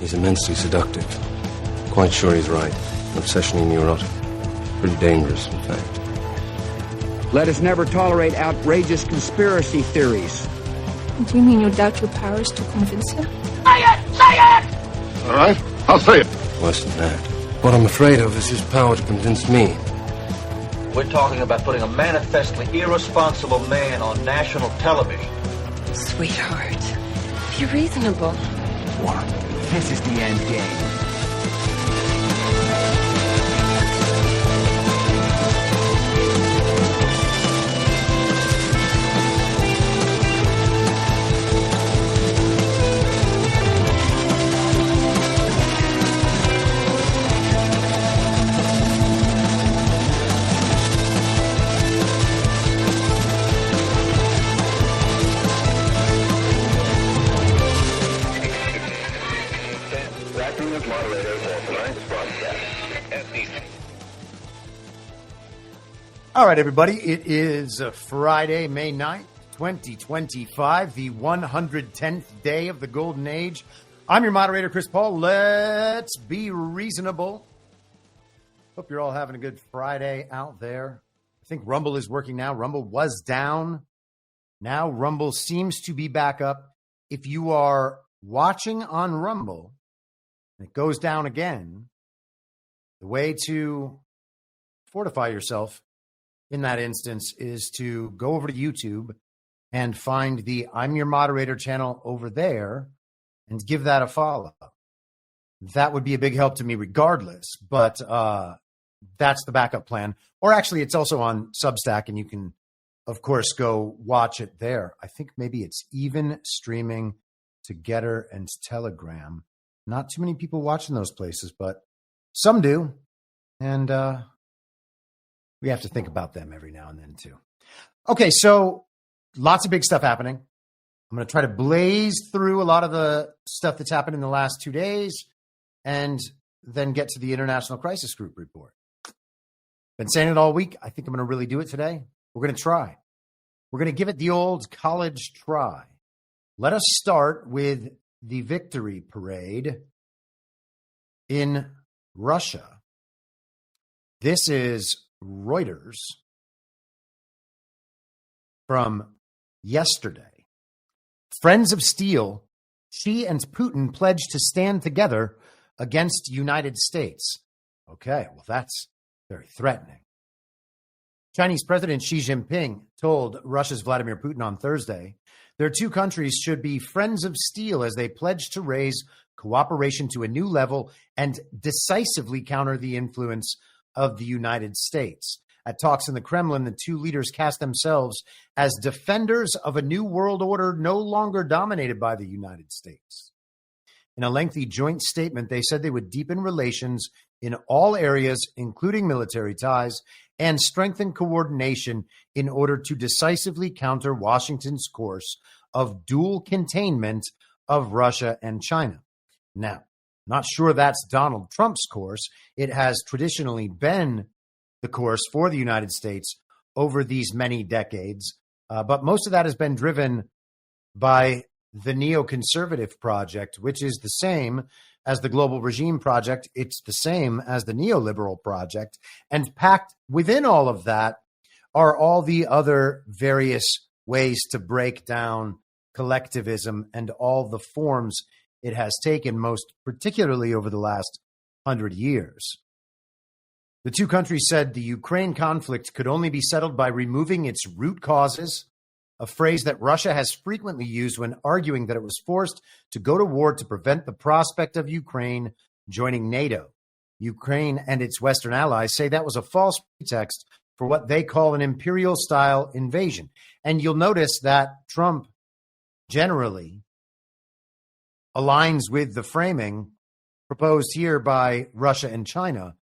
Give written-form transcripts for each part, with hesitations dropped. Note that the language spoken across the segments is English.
He's immensely seductive. Quite sure he's right. Obsessionally neurotic. Pretty dangerous, in fact. Let us never tolerate outrageous conspiracy theories. Do you mean you doubt your powers to convince him? Say it! Say it! All right, I'll say it. Worse than that. What I'm afraid of is his power to convince me. We're talking about putting a manifestly irresponsible man on national television. Sweetheart, be reasonable. What? This is the end game. All right, everybody. It is Friday, May 9th, 2025, the 110th day of the Golden Age. I'm your moderator, Chris Paul. Let's be reasonable. Hope you're all having a good Friday out there. I think Rumble is working now. Rumble was down. Now Rumble seems to be back up. If you are watching on Rumble and it goes down again, the way to fortify yourself in that instance is to go over to YouTube and find the I'm Your Moderator channel over there and give that a follow. That would be a big help to me regardless, but that's the backup plan. Or actually, it's also on Substack, and you can, of course, go watch it there. I think maybe it's even streaming to Getter and Telegram. Not too many people watching those places, but some do. And we have to think about them every now and then, too. Okay, so lots of big stuff happening. I'm going to try to blaze through a lot of the stuff that's happened in the last 2 days and then get to the International Crisis Group report. Been saying it all week. I think I'm going to really do it today. We're going to try. We're going to give it the old college try. Let us start with the victory parade in Russia. This is Reuters from yesterday. Friends of Steel, Xi and Putin pledged to stand together against United States. Okay, well, that's very threatening. Chinese President Xi Jinping told Russia's Vladimir Putin on Thursday their two countries should be friends of steel as they pledge to raise cooperation to a new level and decisively counter the influence of the United States. At talks in the Kremlin, the two leaders cast themselves as defenders of a new world order no longer dominated by the United States. In a lengthy joint statement, they said they would deepen relations in all areas, including military ties, and strengthen coordination in order to decisively counter Washington's course of dual containment of Russia and China. Now, not sure that's Donald Trump's course. It has traditionally been the course for the United States over these many decades, but most of that has been driven by the neoconservative project, which is the same as the global regime project. It's the same as the neoliberal project. And packed within all of that are all the other various ways to break down collectivism and all the forms it has taken, most particularly over the last 100 years. The two countries said the Ukraine conflict could only be settled by removing its root causes, a phrase that Russia has frequently used when arguing that it was forced to go to war to prevent the prospect of Ukraine joining NATO. Ukraine and its Western allies say that was a false pretext for what they call an imperial-style invasion. And you'll notice that Trump generally aligns with the framing proposed here by Russia and China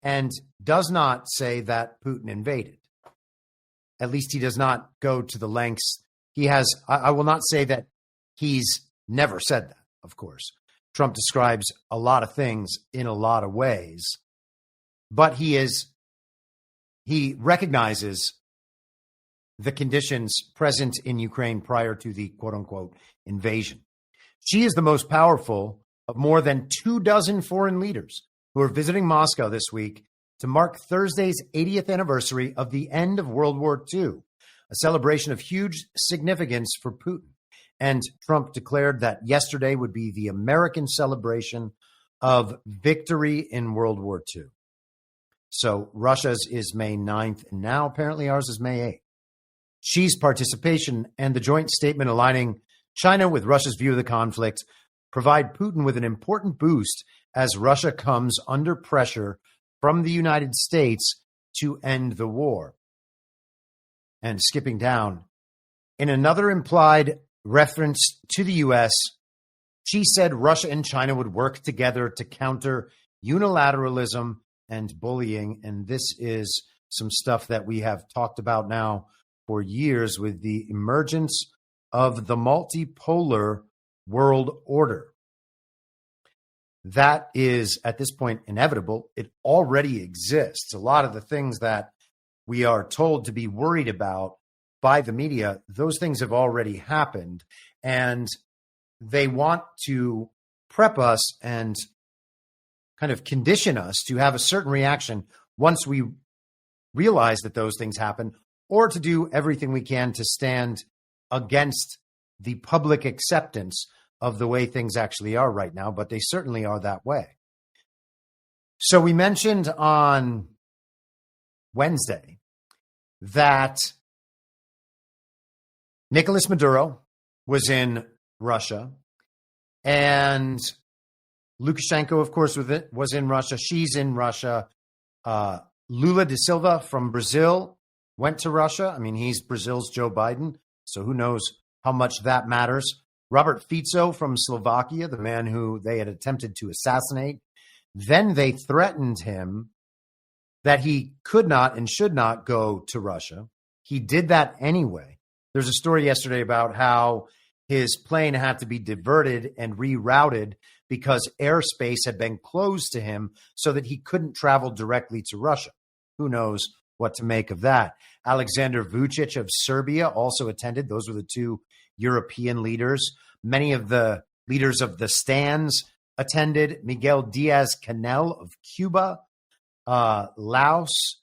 and does not say that Putin invaded. At least he does not go to the lengths. He has, I will not say that he's never said that, of course. Trump describes a lot of things in a lot of ways, but he recognizes the conditions present in Ukraine prior to the quote unquote invasion. She is the most powerful of more than 24 foreign leaders who are visiting Moscow this week to mark Thursday's 80th anniversary of the end of World War II, a celebration of huge significance for Putin. And Trump declared that yesterday would be the American celebration of victory in World War II. So Russia's is May 9th, and now apparently ours is May 8th. Xi's participation and the joint statement aligning China with Russia's view of the conflict provide Putin with an important boost as Russia comes under pressure from the United States to end the war. And skipping down, in another implied reference to the U.S., Xi said Russia and China would work together to counter unilateralism and bullying. And this is some stuff that we have talked about now for years with the emergence of the multipolar world order. That is, at this point, inevitable. It already exists. A lot of the things that we are told to be worried about by the media, those things have already happened. And they want to prep us and kind of condition us to have a certain reaction once we realize that those things happen, or to do everything we can to stand against the public acceptance of the way things actually are right now, but they certainly are that way. So we mentioned on Wednesday that Nicolas Maduro was in Russia, and Lukashenko, of course, was in Russia. She's in Russia. Lula da Silva from Brazil went to Russia. I mean, he's Brazil's Joe Biden, so who knows how much that matters. Robert Fico from Slovakia, the man who they had attempted to assassinate. Then they threatened him that he could not and should not go to Russia. He did that anyway. There's a story yesterday about how his plane had to be diverted and rerouted because airspace had been closed to him so that he couldn't travel directly to Russia. Who knows what to make of that? Alexander Vučić of Serbia also attended. Those were the two European leaders. Many of the leaders of the stands attended. Miguel Diaz-Canel of Cuba, Laos,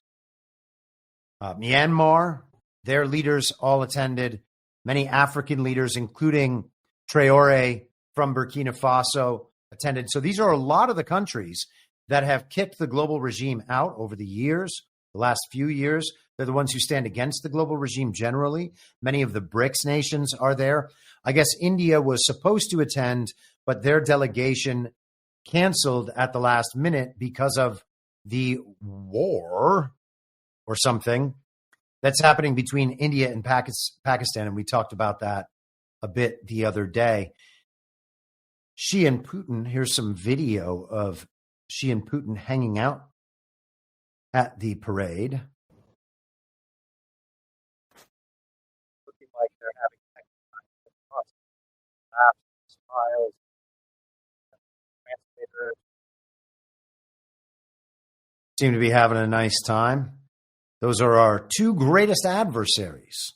Myanmar, their leaders all attended. Many African leaders, including Traoré from Burkina Faso, attended. So these are a lot of the countries that have kicked the global regime out over the years, the last few years. They're the ones who stand against the global regime generally. Many of the BRICS nations are there. I guess India was supposed to attend, but their delegation canceled at the last minute because of the war or something that's happening between India and Pakistan. And we talked about that a bit the other day. Xi and Putin, here's some video of Xi and Putin hanging out at the parade. Looking like they're having smiles, seem to be having a nice time. Those are our two greatest adversaries.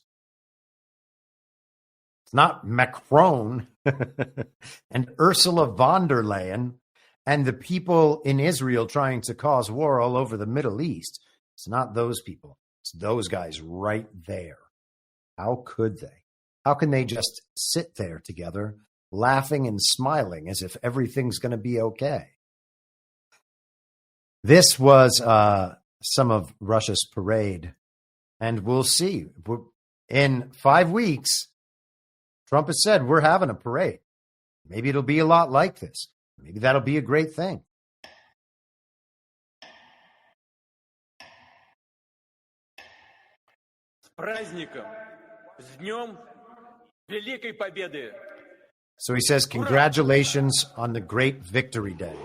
It's not Macron and Ursula von der Leyen and the people in Israel trying to cause war all over the Middle East. It's not those people. It's those guys right there. How could they? How can they just sit there together, laughing and smiling as if everything's going to be okay? This was some of Russia's parade, and we'll see. In 5 weeks, Trump has said we're having a parade. Maybe it'll be a lot like this. Maybe that'll be a great thing. So he says, congratulations on the great victory day.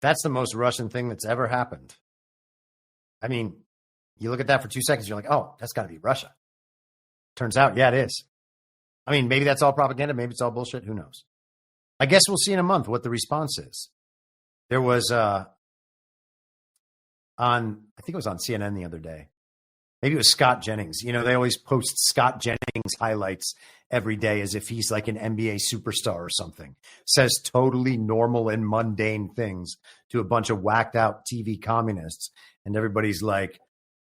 That's the most Russian thing that's ever happened. I mean, you look at that for 2 seconds, you're like, oh, that's got to be Russia. Turns out, yeah, it is. I mean, maybe that's all propaganda. Maybe it's all bullshit. Who knows? I guess we'll see in a month what the response is. There was I think it was on CNN the other day. Maybe it was Scott Jennings. You know, they always post Scott Jennings highlights every day as if he's like an NBA superstar or something. Says totally normal and mundane things to a bunch of whacked out TV communists. And everybody's like,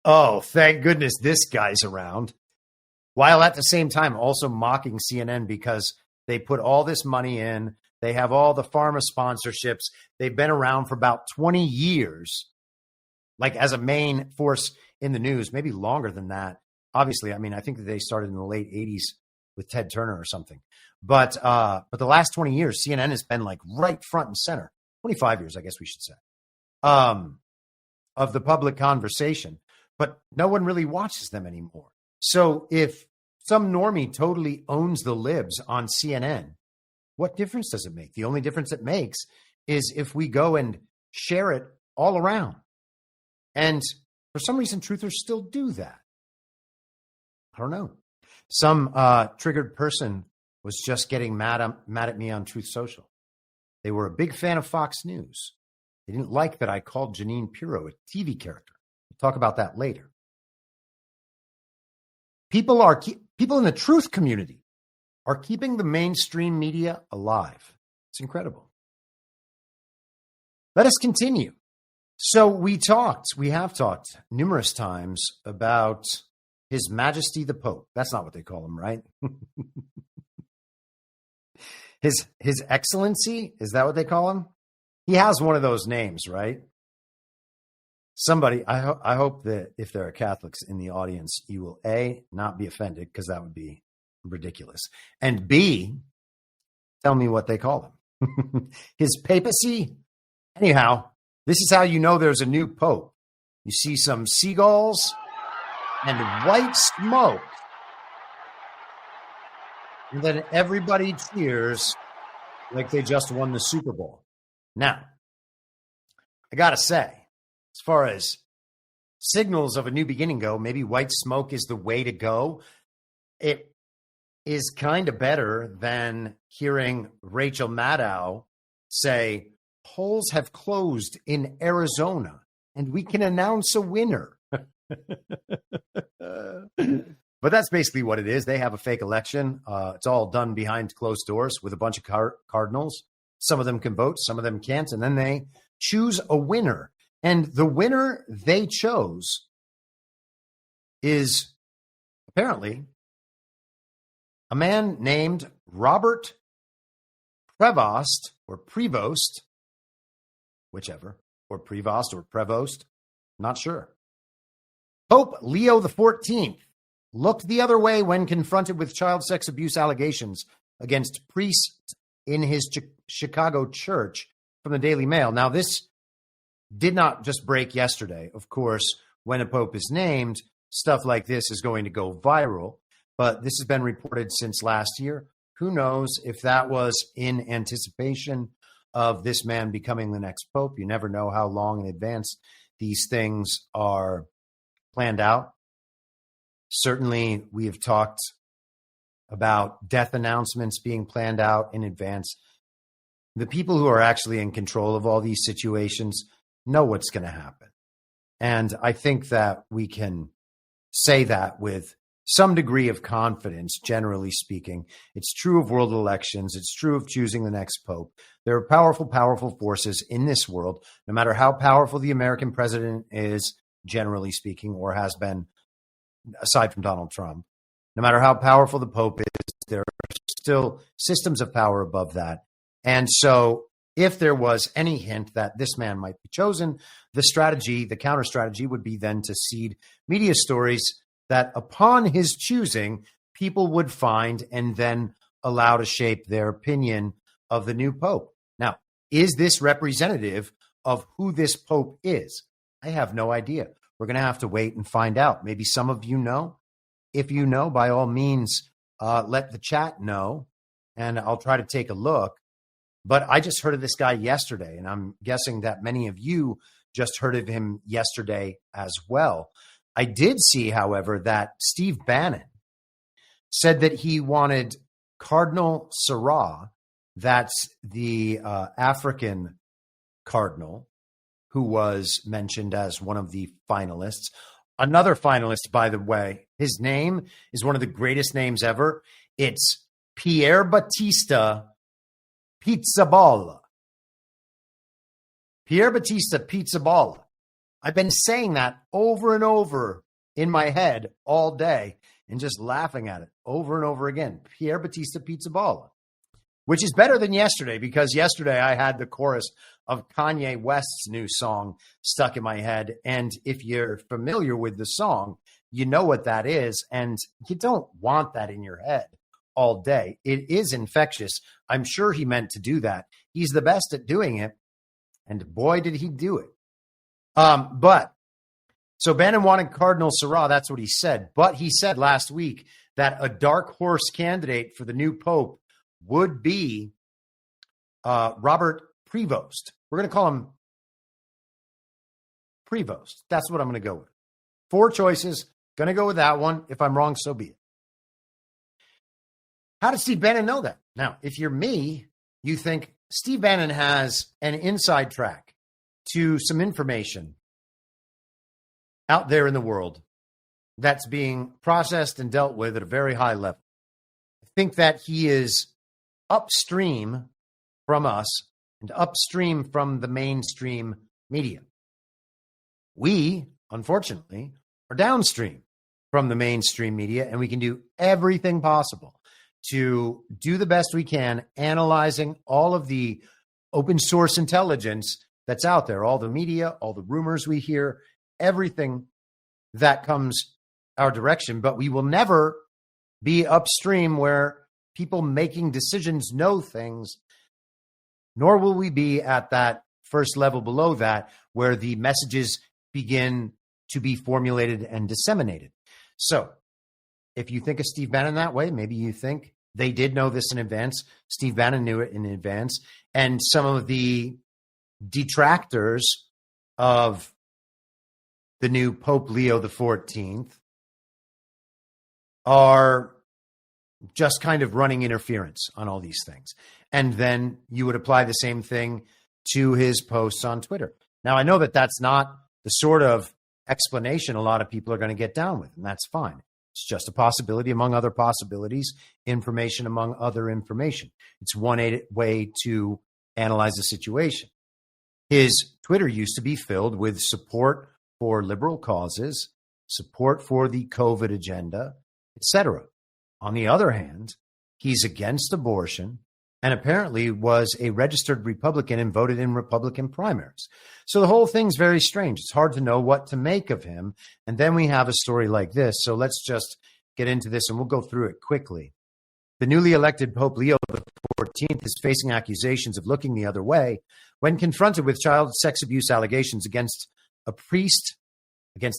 oh, thank goodness this guy's around. While at the same time also mocking CNN because they put all this money in. They have all the pharma sponsorships. They've been around for about 20 years, like as a main force in the news, maybe longer than that. Obviously, I mean, I think that they started in the late 80s with Ted Turner or something. But the last 20 years, CNN has been like right front and center. 25 years, I guess we should say, of the public conversation. But no one really watches them anymore. So if some normie totally owns the libs on CNN, what difference does it make? The only difference it makes is if we go and share it all around. And for some reason, truthers still do that. I don't know. Some triggered person was just getting mad at me on Truth Social. They were a big fan of Fox News. They didn't like that I called Jeanine Pirro a TV character. We'll talk about that later. People in the truth community are keeping the mainstream media alive. It's incredible. Let us continue. So we have talked numerous times about His Majesty the Pope. That's not what they call him, right? His Excellency, is that what they call him? He has one of those names, right? Somebody, I hope that if there are Catholics in the audience, you will A, not be offended, because that would be ridiculous. And B, tell me what they call him. His papacy? Anyhow, this is how you know there's a new pope. You see some seagulls and white smoke. And then everybody cheers like they just won the Super Bowl. Now, I got to say, as far as signals of a new beginning go, maybe white smoke is the way to go. It is kind of better than hearing Rachel Maddow say, polls have closed in Arizona and we can announce a winner. But that's basically what it is. They have a fake election. It's all done behind closed doors with a bunch of cardinals. Some of them can vote, some of them can't. And then they choose a winner. And the winner they chose is apparently a man named Robert Prevost or Prevost, whichever, or Prevost or Prevost, not sure. Pope Leo XIV looked the other way when confronted with child sex abuse allegations against priests in his Chicago church from the Daily Mail. Now, this did not just break yesterday. Of course, when a pope is named, stuff like this is going to go viral, but this has been reported since last year. Who knows if that was in anticipation of this man becoming the next pope? You never know how long in advance these things are planned out. Certainly, we have talked about death announcements being planned out in advance. The people who are actually in control of all these situations know what's going to happen. And I think that we can say that with some degree of confidence, generally speaking. It's true of world elections. It's true of choosing the next pope. There are powerful, powerful forces in this world, no matter how powerful the American president is, generally speaking, or has been, aside from Donald Trump. No matter how powerful the pope is, there are still systems of power above that. And so if there was any hint that this man might be chosen, the counter strategy would be then to seed media stories that upon his choosing, people would find and then allow to shape their opinion of the new pope. Now, is this representative of who this pope is? I have no idea. We're going to have to wait and find out. Maybe some of you know. If you know, by all means, let the chat know, and I'll try to take a look. But I just heard of this guy yesterday, and I'm guessing that many of you just heard of him yesterday as well. I did see, however, that Steve Bannon said that he wanted Cardinal Sarah, that's the African cardinal who was mentioned as one of the finalists. Another finalist, by the way, his name is one of the greatest names ever. It's Pierre Battista Pizzaballa. Pierre Battista Pizzaballa. I've been saying that over and over in my head all day and just laughing at it over and over again. Pierre Battista Pizzaballa, which is better than yesterday, because yesterday I had the chorus of Kanye West's new song stuck in my head. And if you're familiar with the song, you know what that is. And you don't want that in your head all day. It is infectious. I'm sure he meant to do that. He's the best at doing it. And boy, did he do it. But so Bannon wanted Cardinal Sarah. That's what he said. But he said last week that a dark horse candidate for the new pope would be Robert Prevost. We're going to call him Prevost. That's what I'm going to go with. 4 choices. Going to go with that one. If I'm wrong, so be it. How does Steve Bannon know that? Now, if you're me, you think Steve Bannon has an inside track to some information out there in the world that's being processed and dealt with at a very high level. I think that he is upstream from us and upstream from the mainstream media. We, unfortunately, are downstream from the mainstream media, and we can do everything possible to do the best we can, analyzing all of the open source intelligence that's out there, all the media, all the rumors we hear, everything that comes our direction. But we will never be upstream where people making decisions know things, nor will we be at that first level below that where the messages begin to be formulated and disseminated. So if you think of Steve Bannon that way, maybe you think they did know this in advance. Steve Bannon knew it in advance. And some of the detractors of the new Pope Leo XIV are just kind of running interference on all these things. And then you would apply the same thing to his posts on Twitter. Now, I know that that's not the sort of explanation a lot of people are going to get down with, and that's fine. It's just a possibility among other possibilities, information among other information. It's one way to analyze the situation. His Twitter used to be filled with support for liberal causes, support for the COVID agenda, etc. On the other hand, he's against abortion and apparently was a registered Republican and voted in Republican primaries. So the whole thing's very strange. It's hard to know what to make of him. And then we have a story like this. So let's just get into this and we'll go through it quickly. The newly elected Pope Leo XIV is facing accusations of looking the other way when confronted with child sex abuse allegations against a priest. I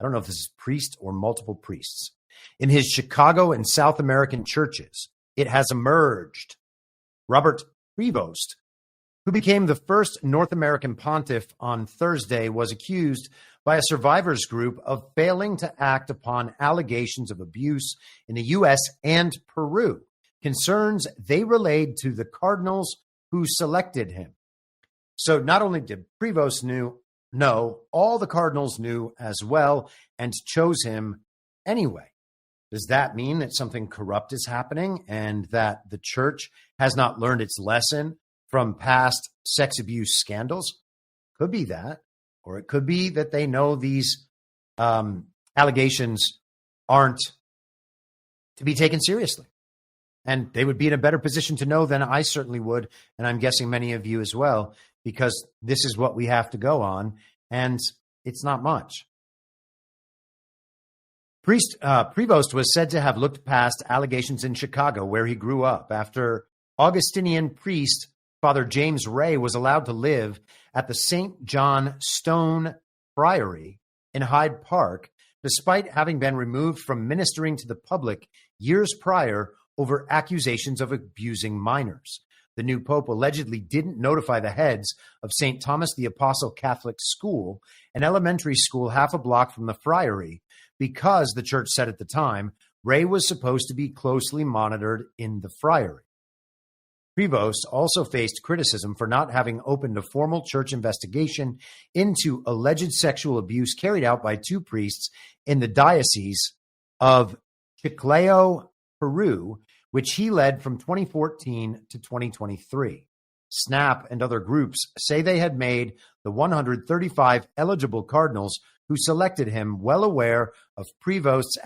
don't know if this is priest or multiple priests. In his Chicago and South American churches, it has emerged. Robert Prevost, who became the first North American pontiff on Thursday, was accused by a survivors group of failing to act upon allegations of abuse in the U.S. and Peru, concerns they relayed to the cardinals who selected him. So not only did Prevost know, all the cardinals knew as well and chose him anyway. Does that mean that something corrupt is happening and that the church has not learned its lesson from past sex abuse scandals? Could be that. Or it could be that they know these allegations aren't to be taken seriously. And they would be in a better position to know than I certainly would. And I'm guessing many of you as well, because this is what we have to go on. And it's not much. Prevost was said to have looked past allegations in Chicago, where he grew up, after Augustinian priest Father James Ray was allowed to live at the St. John Stone Priory in Hyde Park, despite having been removed from ministering to the public years prior over accusations of abusing minors. the new pope allegedly didn't notify the heads of St. Thomas the Apostle Catholic School, an elementary school half a block from the friary, because the church said at the time Ray was supposed to be closely monitored in the friary. Prevost also faced criticism for not having opened a formal church investigation into alleged sexual abuse carried out by two priests in the diocese of Chiclayo, Peru, which he led from 2014 to 2023. SNAP and other groups say they had made the 135 eligible cardinals who selected him well aware of Prevost's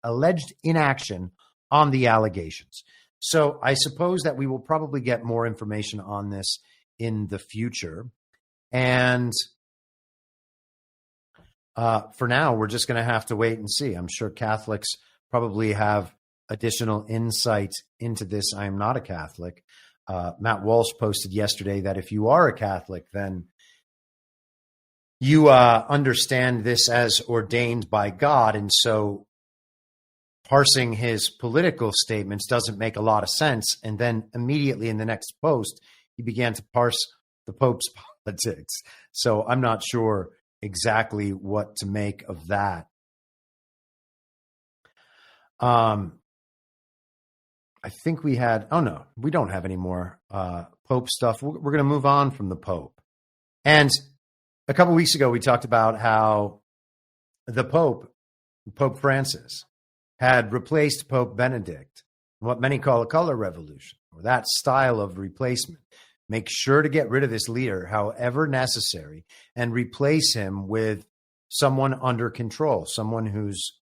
alleged inaction on the allegations. So I suppose that we will probably get more information on this in the future. And for now, we're just going to have to wait and see. I'm sure Catholics probably have additional insight into this. I am not a Catholic. Matt Walsh posted yesterday that if you are a Catholic, then you understand this as ordained by God. And so parsing his political statements doesn't make a lot of sense. And then immediately in the next post, he began to parse the Pope's politics. So I'm not sure exactly what to make of that. I think we had, oh no, we don't have any more Pope stuff. We're going to move on from the Pope. And a couple weeks ago, we talked about how the Pope, Pope Francis, had replaced Pope Benedict in what many call a color revolution, or that style of replacement. Make sure to get rid of this leader, however necessary, and replace him with someone under control, someone who's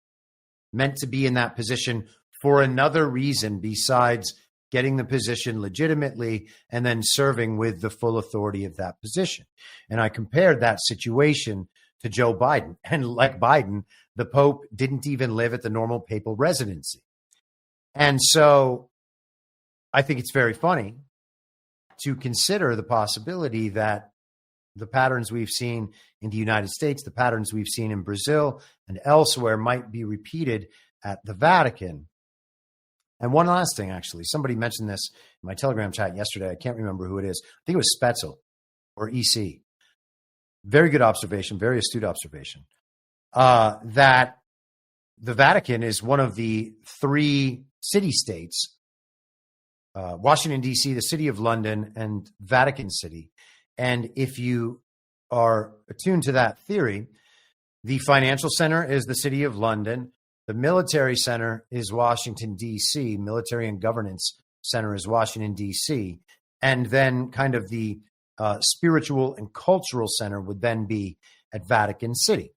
meant to be in that position for another reason besides getting the position legitimately and then serving with the full authority of that position. And I compared that situation to Joe Biden. And like Biden, the Pope didn't even live at the normal papal residency. And so I think it's very funny to consider the possibility that the patterns we've seen in the United States, the patterns we've seen in Brazil and elsewhere might be repeated at the Vatican. And one last thing, actually, somebody mentioned this in my Telegram chat yesterday. I can't remember who it is. I think it was Spetzel or EC. Very good observation, very astute observation, that the Vatican is one of the three city-states, Washington, D.C., the city of London, and Vatican City. And if you are attuned to that theory, the financial center is the city of London. The military center is Washington, D.C. Military and governance center is Washington, D.C. And then kind of the spiritual and cultural center would then be at Vatican City.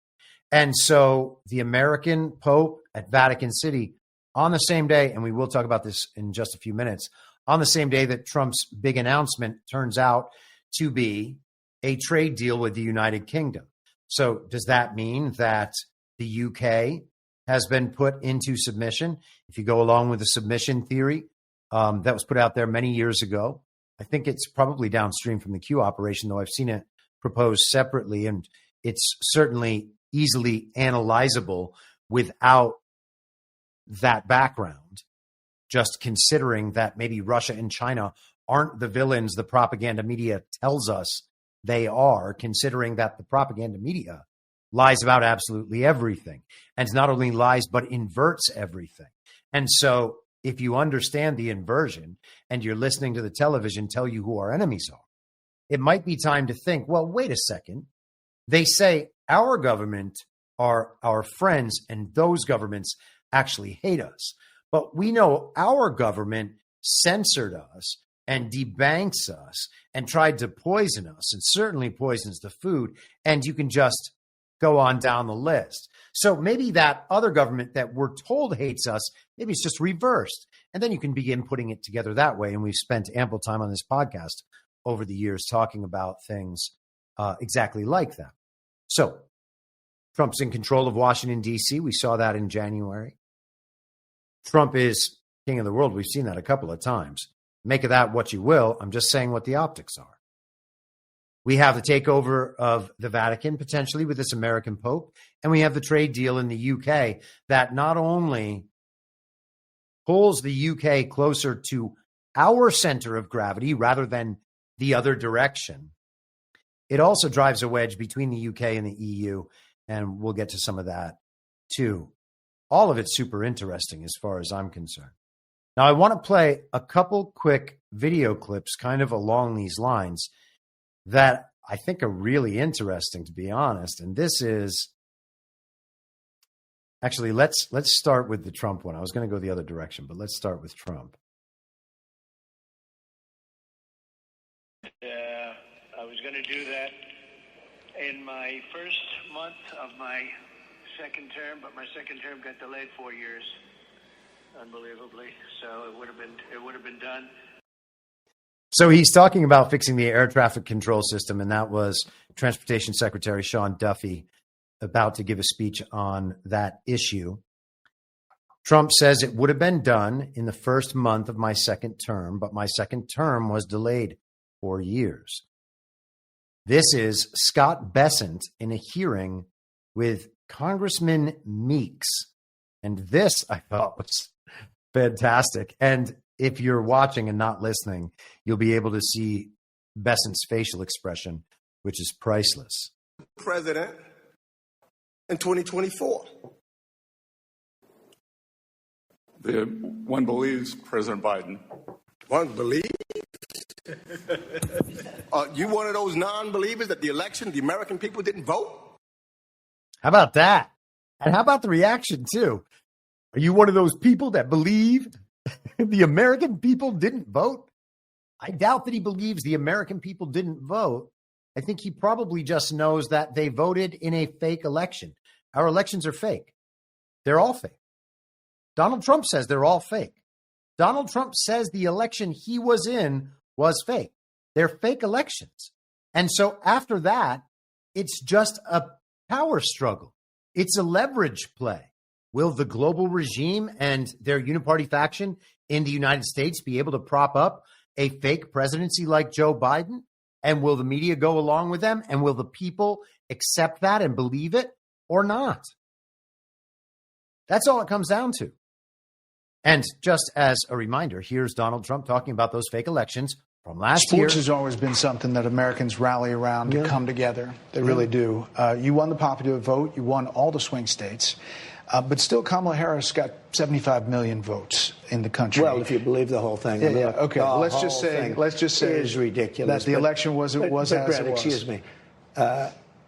And so the American Pope at Vatican City on the same day, and we will talk about this in just a few minutes, on the same day that Trump's big announcement turns out to be a trade deal with the United Kingdom. So does that mean that the UK has been put into submission? If you go along with the submission theory that was put out there many years ago, I think it's probably downstream from the Q operation, though I've seen it proposed separately, and it's certainly easily analyzable without that background, just considering that maybe Russia and China aren't the villains the propaganda media tells us they are, considering that the propaganda media lies about absolutely everything, and not only lies, but inverts everything. And so if you understand the inversion and you're listening to the television tell you who our enemies are, it might be time to think, well, wait a second. They say our government are our friends and those governments actually hate us. But we know our government censored us and debanks us and tried to poison us and certainly poisons the food. And you can just go on down the list. So maybe that other government that we're told hates us, maybe it's just reversed. And then you can begin putting it together that way. And we've spent ample time on this podcast over the years talking about things exactly like that. So Trump's in control of Washington, D.C. We saw that in January. Trump is king of the world. We've seen that a couple of times. Make of that what you will. I'm just saying what the optics are. We have the takeover of the Vatican, potentially with this American Pope, and we have the trade deal in the UK that not only pulls the UK closer to our center of gravity rather than the other direction. It also drives a wedge between the UK and the EU, and we'll get to some of that too. All of it's super interesting as far as I'm concerned. Now, I want to play a couple quick video clips kind of along these lines that I think are really interesting, to be honest. And this is actually, let's start with the Trump one. I was going to go the other direction, but let's start with Trump. I was going to do that in my first month of my second term, but my second term got delayed 4 years, unbelievably. So it would have been done. So he's talking about fixing the air traffic control system, and that was Transportation Secretary Sean Duffy about to give a speech on that issue. Trump says it would have been done in the first month of my second term, but my second term was delayed 4 years. This is Scott Bessent in a hearing with Congressman Meeks. And this, I thought, was fantastic. And if you're watching and not listening, you'll be able to see Bessent's facial expression, which is priceless. President in 2024. One believes President Biden. One believes? You one of those non-believers that the American people didn't vote? How about that? And how about the reaction, too? Are you one of those people that believe the American people didn't vote? I doubt that he believes the American people didn't vote. I think he probably just knows that they voted in a fake election. Our elections are fake. They're all fake. Donald Trump says they're all fake. Donald Trump says the election he was in was fake. They're fake elections. And so after that, it's just a power struggle. It's a leverage play. Will the global regime and their uniparty faction in the United States be able to prop up a fake presidency like Joe Biden? And will the media go along with them? And will the people accept that and believe it or not? That's all it comes down to. And just as a reminder, here's Donald Trump talking about those fake elections from last year. Sports has always been something that Americans rally around to come together. They really do. You won the popular vote. You won all the swing states. But still, Kamala Harris got 75 million votes in the country. Well, if you believe the whole thing. Yeah. Okay. Let's just say it is ridiculous. That the election was as it was. Excuse me.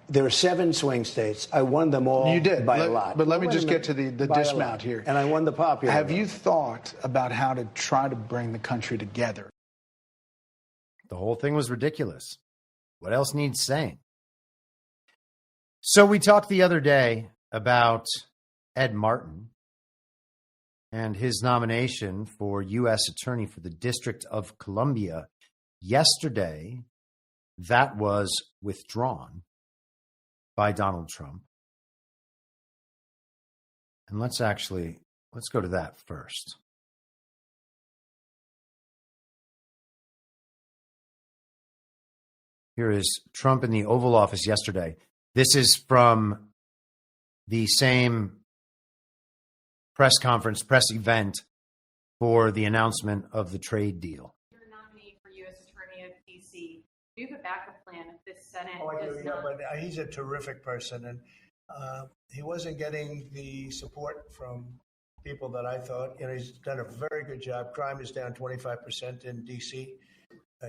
There are 7 swing states. I won them all. You did by a lot. But let me just get to the dismount here. And I won the popular. Have you thought about how to try to bring the country together? The whole thing was ridiculous. What else needs saying? So we talked the other day about Ed Martin and his nomination for U.S. Attorney for the District of Columbia. Yesterday, that was withdrawn by Donald Trump. And let's go to that first. Here is Trump in the Oval Office yesterday. This is from the same press conference, press event for the announcement of the trade deal. You're nominee for U.S. Attorney of D.C. Do you have a backup plan if this Senate does yeah, not? but he's a terrific person, and he wasn't getting the support from people that I thought. You know, he's done a very good job. Crime is down 25% in D.C.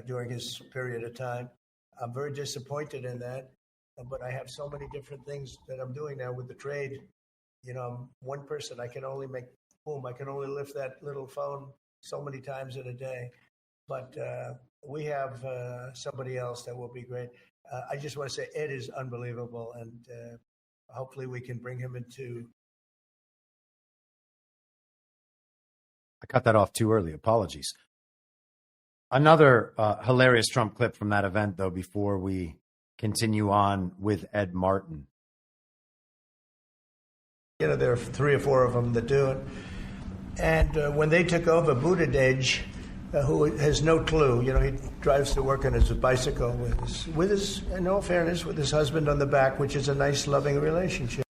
During his period of time. I'm very disappointed in that, but I have so many different things that I'm doing now with the trade. You know, I'm one person. I can only lift that little phone so many times in a day. But we have somebody else that will be great. I just want to say Ed is unbelievable, and hopefully we can bring him into. I cut that off too early. Apologies. Another hilarious Trump clip from that event, though, before we continue on with Ed Martin. You know, there are 3 or 4 of them that do it. And when they took over, Buttigieg, who has no clue, you know, he drives to work on his bicycle with his, in all fairness, with his husband on the back, which is a nice, loving relationship.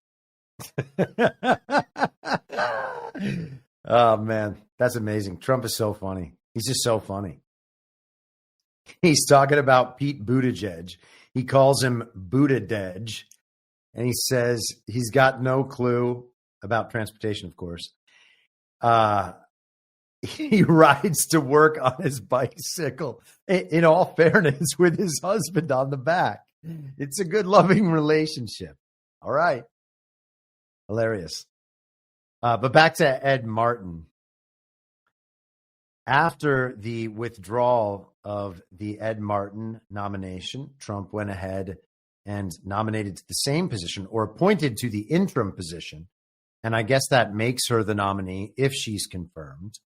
Oh, man, that's amazing. Trump is so funny. He's just so funny. He's talking about Pete Buttigieg. He calls him Buttigieg, and he says he's got no clue about transportation, of course. He rides to work on his bicycle, in all fairness, with his husband on the back. It's a good, loving relationship. All right. Hilarious. But back to Ed Martin. After the withdrawal of the Ed Martin nomination, Trump went ahead and nominated to the same position, or appointed to the interim position. And I guess that makes her the nominee if she's confirmed.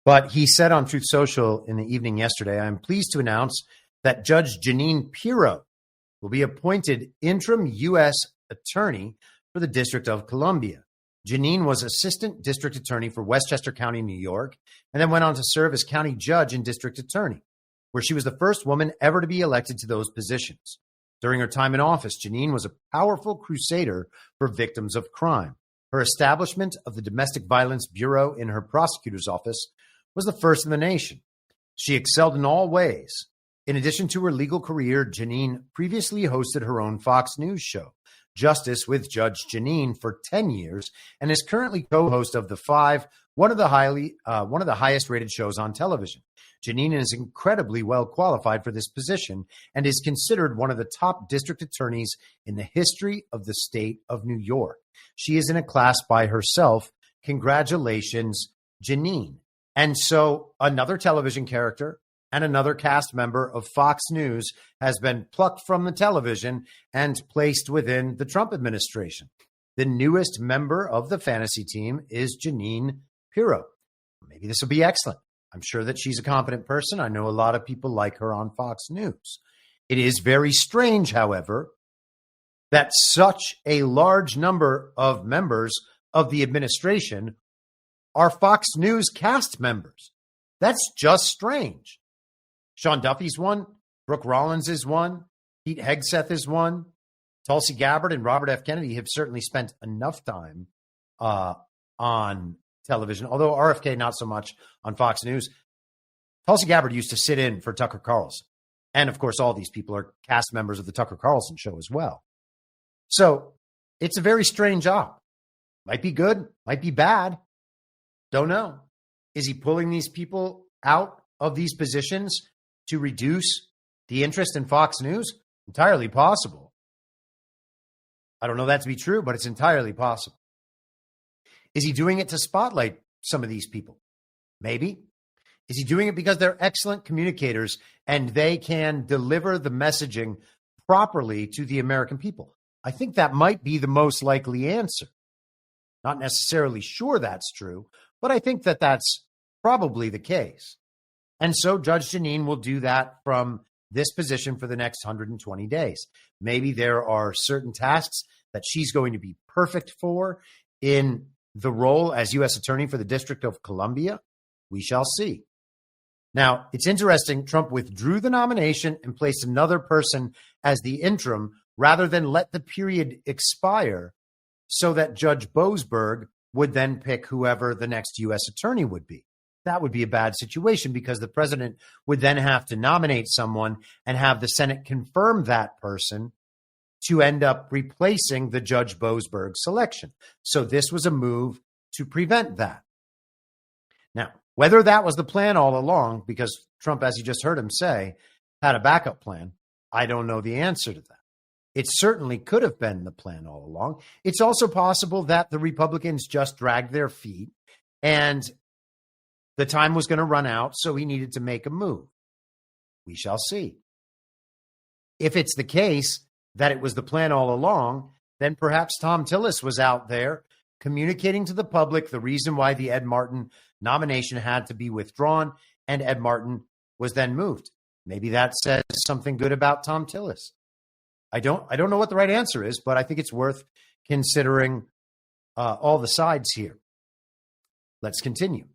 But he said on Truth Social in the evening yesterday, I'm pleased to announce that Judge Jeanine Pirro will be appointed interim U.S. attorney for the District of Columbia. Jeanine was assistant district attorney for Westchester County, New York, and then went on to serve as county judge and district attorney, where she was the first woman ever to be elected to those positions. During her time in office, Jeanine was a powerful crusader for victims of crime. Her establishment of the Domestic Violence Bureau in her prosecutor's office was the first in the nation. She excelled in all ways. In addition to her legal career, Jeanine previously hosted her own Fox News show, Justice with Judge Jeanine, for 10 years, and is currently co-host of The Five, one of the highest rated shows on television. Jeanine is incredibly well qualified for this position and is considered one of the top district attorneys in the history of the state of New York. She is in a class by herself. Congratulations, Jeanine. And so another television character and another cast member of Fox News has been plucked from the television and placed within the Trump administration. The newest member of the fantasy team is Jeanine Pirro. Maybe this will be excellent. I'm sure that she's a competent person. I know a lot of people like her on Fox News. It is very strange, however, that such a large number of members of the administration are Fox News cast members. That's just strange. Sean Duffy's one. Brooke Rollins is one. Pete Hegseth is one. Tulsi Gabbard and Robert F. Kennedy have certainly spent enough time on television, although RFK not so much on Fox News. Tulsi Gabbard used to sit in for Tucker Carlson. And, of course, all these people are cast members of the Tucker Carlson show as well. So it's a very strange job. Might be good, might be bad. Don't know. Is he pulling these people out of these positions to reduce the interest in Fox News? Entirely possible. I don't know that to be true, but it's entirely possible. Is he doing it to spotlight some of these people? Maybe. Is he doing it because they're excellent communicators and they can deliver the messaging properly to the American people? I think that might be the most likely answer. Not necessarily sure that's true, but I think that that's probably the case. And so Judge Jeanine will do that from this position for the next 120 days. Maybe there are certain tasks that she's going to be perfect for in the role as U.S. Attorney for the District of Columbia. We shall see. Now, it's interesting. Trump withdrew the nomination and placed another person as the interim rather than let the period expire so that Judge Boasberg would then pick whoever the next U.S. attorney would be. That would be a bad situation because the president would then have to nominate someone and have the Senate confirm that person to end up replacing the Judge Boasberg selection. So this was a move to prevent that. Now, whether that was the plan all along, because Trump, as you just heard him say, had a backup plan, I don't know the answer to that. It certainly could have been the plan all along. It's also possible that the Republicans just dragged their feet and the time was going to run out, so he needed to make a move. We shall see. If it's the case that it was the plan all along, then perhaps Tom Tillis was out there communicating to the public the reason why the Ed Martin nomination had to be withdrawn and Ed Martin was then moved. Maybe that says something good about Tom Tillis. I don't know what the right answer is, but I think it's worth considering all the sides here. Let's continue.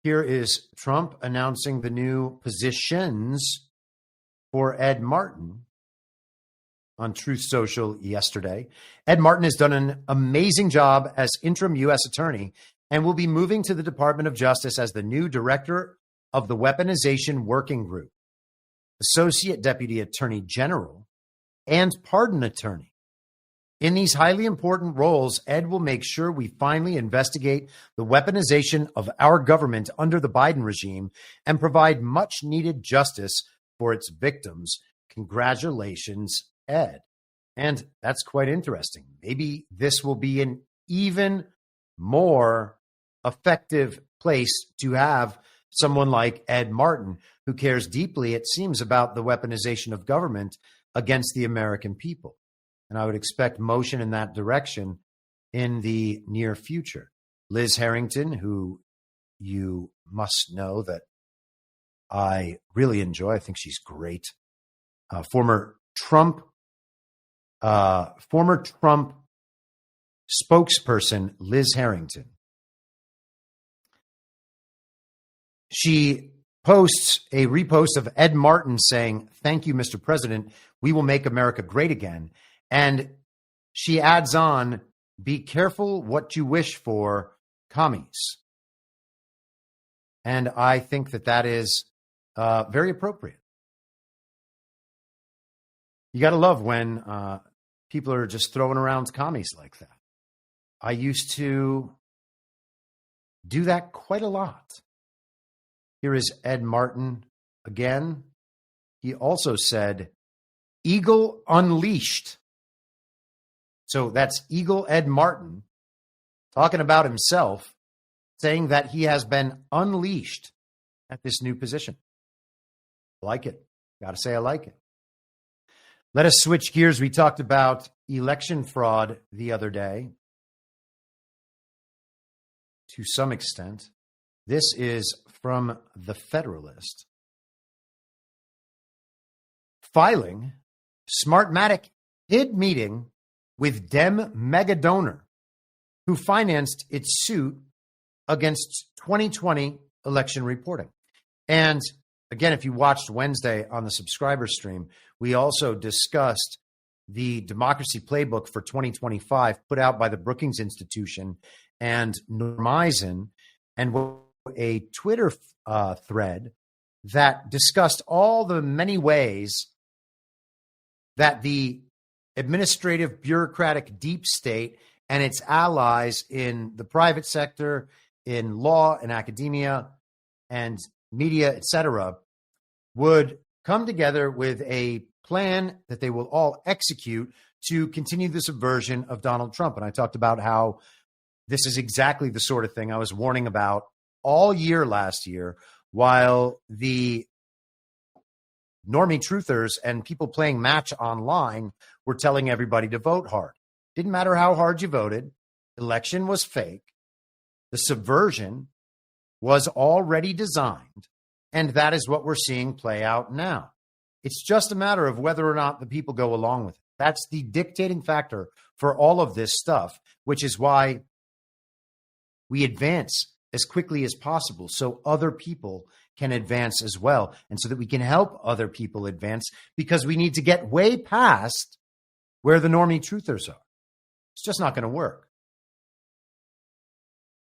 Here is Trump announcing the new positions for Ed Martin on Truth Social yesterday. Ed Martin has done an amazing job as interim U.S. attorney and will be moving to the Department of Justice as the new director of the Weaponization Working Group, Associate Deputy Attorney General, and Pardon Attorney. In these highly important roles, Ed will make sure we finally investigate the weaponization of our government under the Biden regime and provide much needed justice for its victims. Congratulations, Ed. And that's quite interesting. Maybe this will be an even more effective place to have someone like Ed Martin, who cares deeply, it seems, about the weaponization of government against the American people. And I would expect motion in that direction in the near future. Liz Harrington, who you must know that I really enjoy. I think she's great. Former Trump spokesperson Liz Harrington. She posts a repost of Ed Martin saying, "Thank you, Mr. President. We will make America great again." And she adds on, "Be careful what you wish for, commies." And I think that that is very appropriate. You got to love when people are just throwing around commies like that. I used to do that quite a lot. Here is Ed Martin again. He also said, "Eagle unleashed." So that's Eagle Ed Martin talking about himself, saying that he has been unleashed at this new position. I like it. Got to say I like it. Let us switch gears. We talked about election fraud the other day to some extent. This is from the Federalist. Filing Smartmatic hid meeting with Dem mega donor who financed its suit against 2020 election reporting. And again, if you watched Wednesday on the subscriber stream, we also discussed the Democracy Playbook for 2025 put out by the Brookings Institution and normalizing, and a Twitter thread that discussed all the many ways that the administrative bureaucratic deep state and its allies in the private sector, in law and academia and media, etc., would come together with a plan that they will all execute to continue the subversion of Donald Trump. And I talked about how this is exactly the sort of thing I was warning about all year last year, while the normie truthers and people playing match online were telling everybody to vote hard. Didn't matter how hard you voted. Election was fake. The subversion was already designed. And that is what we're seeing play out now. It's just a matter of whether or not the people go along with it. That's the dictating factor for all of this stuff, which is why we advance as quickly as possible so other people can advance as well, and so that we can help other people advance, because we need to get way past where the normie truthers are. It's just not going to work.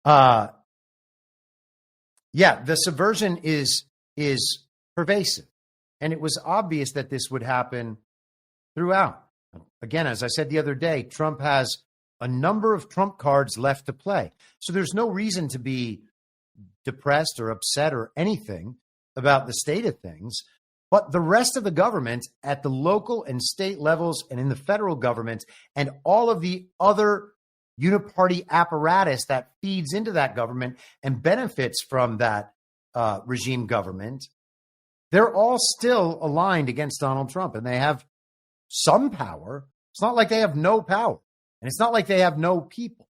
The subversion is pervasive, and it was obvious that this would happen throughout. Again, as I said the other day, Trump has a number of trump cards left to play. So there's no reason to be depressed or upset or anything about the state of things. But the rest of the government at the local and state levels and in the federal government and all of the other uniparty apparatus that feeds into that government and benefits from that regime government, they're all still aligned against Donald Trump, and they have some power. It's not like they have no power, and it's not like they have no people.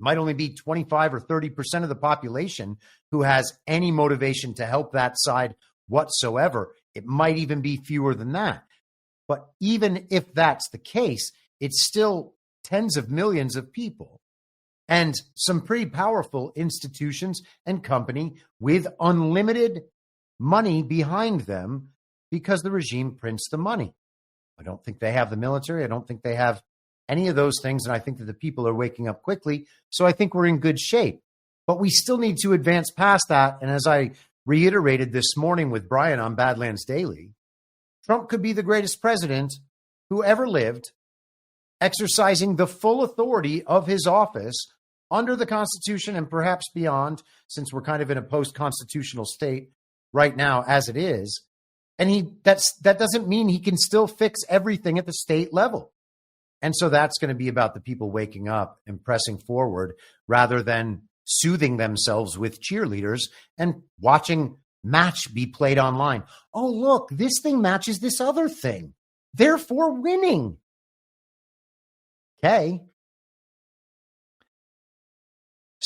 It might only be 25 or 30% of the population who has any motivation to help that side whatsoever. It might even be fewer than that. But even if that's the case, it's still tens of millions of people and some pretty powerful institutions and company with unlimited money behind them, because the regime prints the money. I don't think they have the military. I don't think they have any of those things. And I think that the people are waking up quickly. So I think we're in good shape. But we still need to advance past that. And as I reiterated this morning with Brian on Badlands Daily, Trump could be the greatest president who ever lived, exercising the full authority of his office under the Constitution and perhaps beyond, since we're kind of in a post-constitutional state right now as it is. And that doesn't mean he can still fix everything at the state level. And so that's going to be about the people waking up and pressing forward rather than soothing themselves with cheerleaders and watching match be played online. Oh, look, this thing matches this other thing, therefore winning. Okay.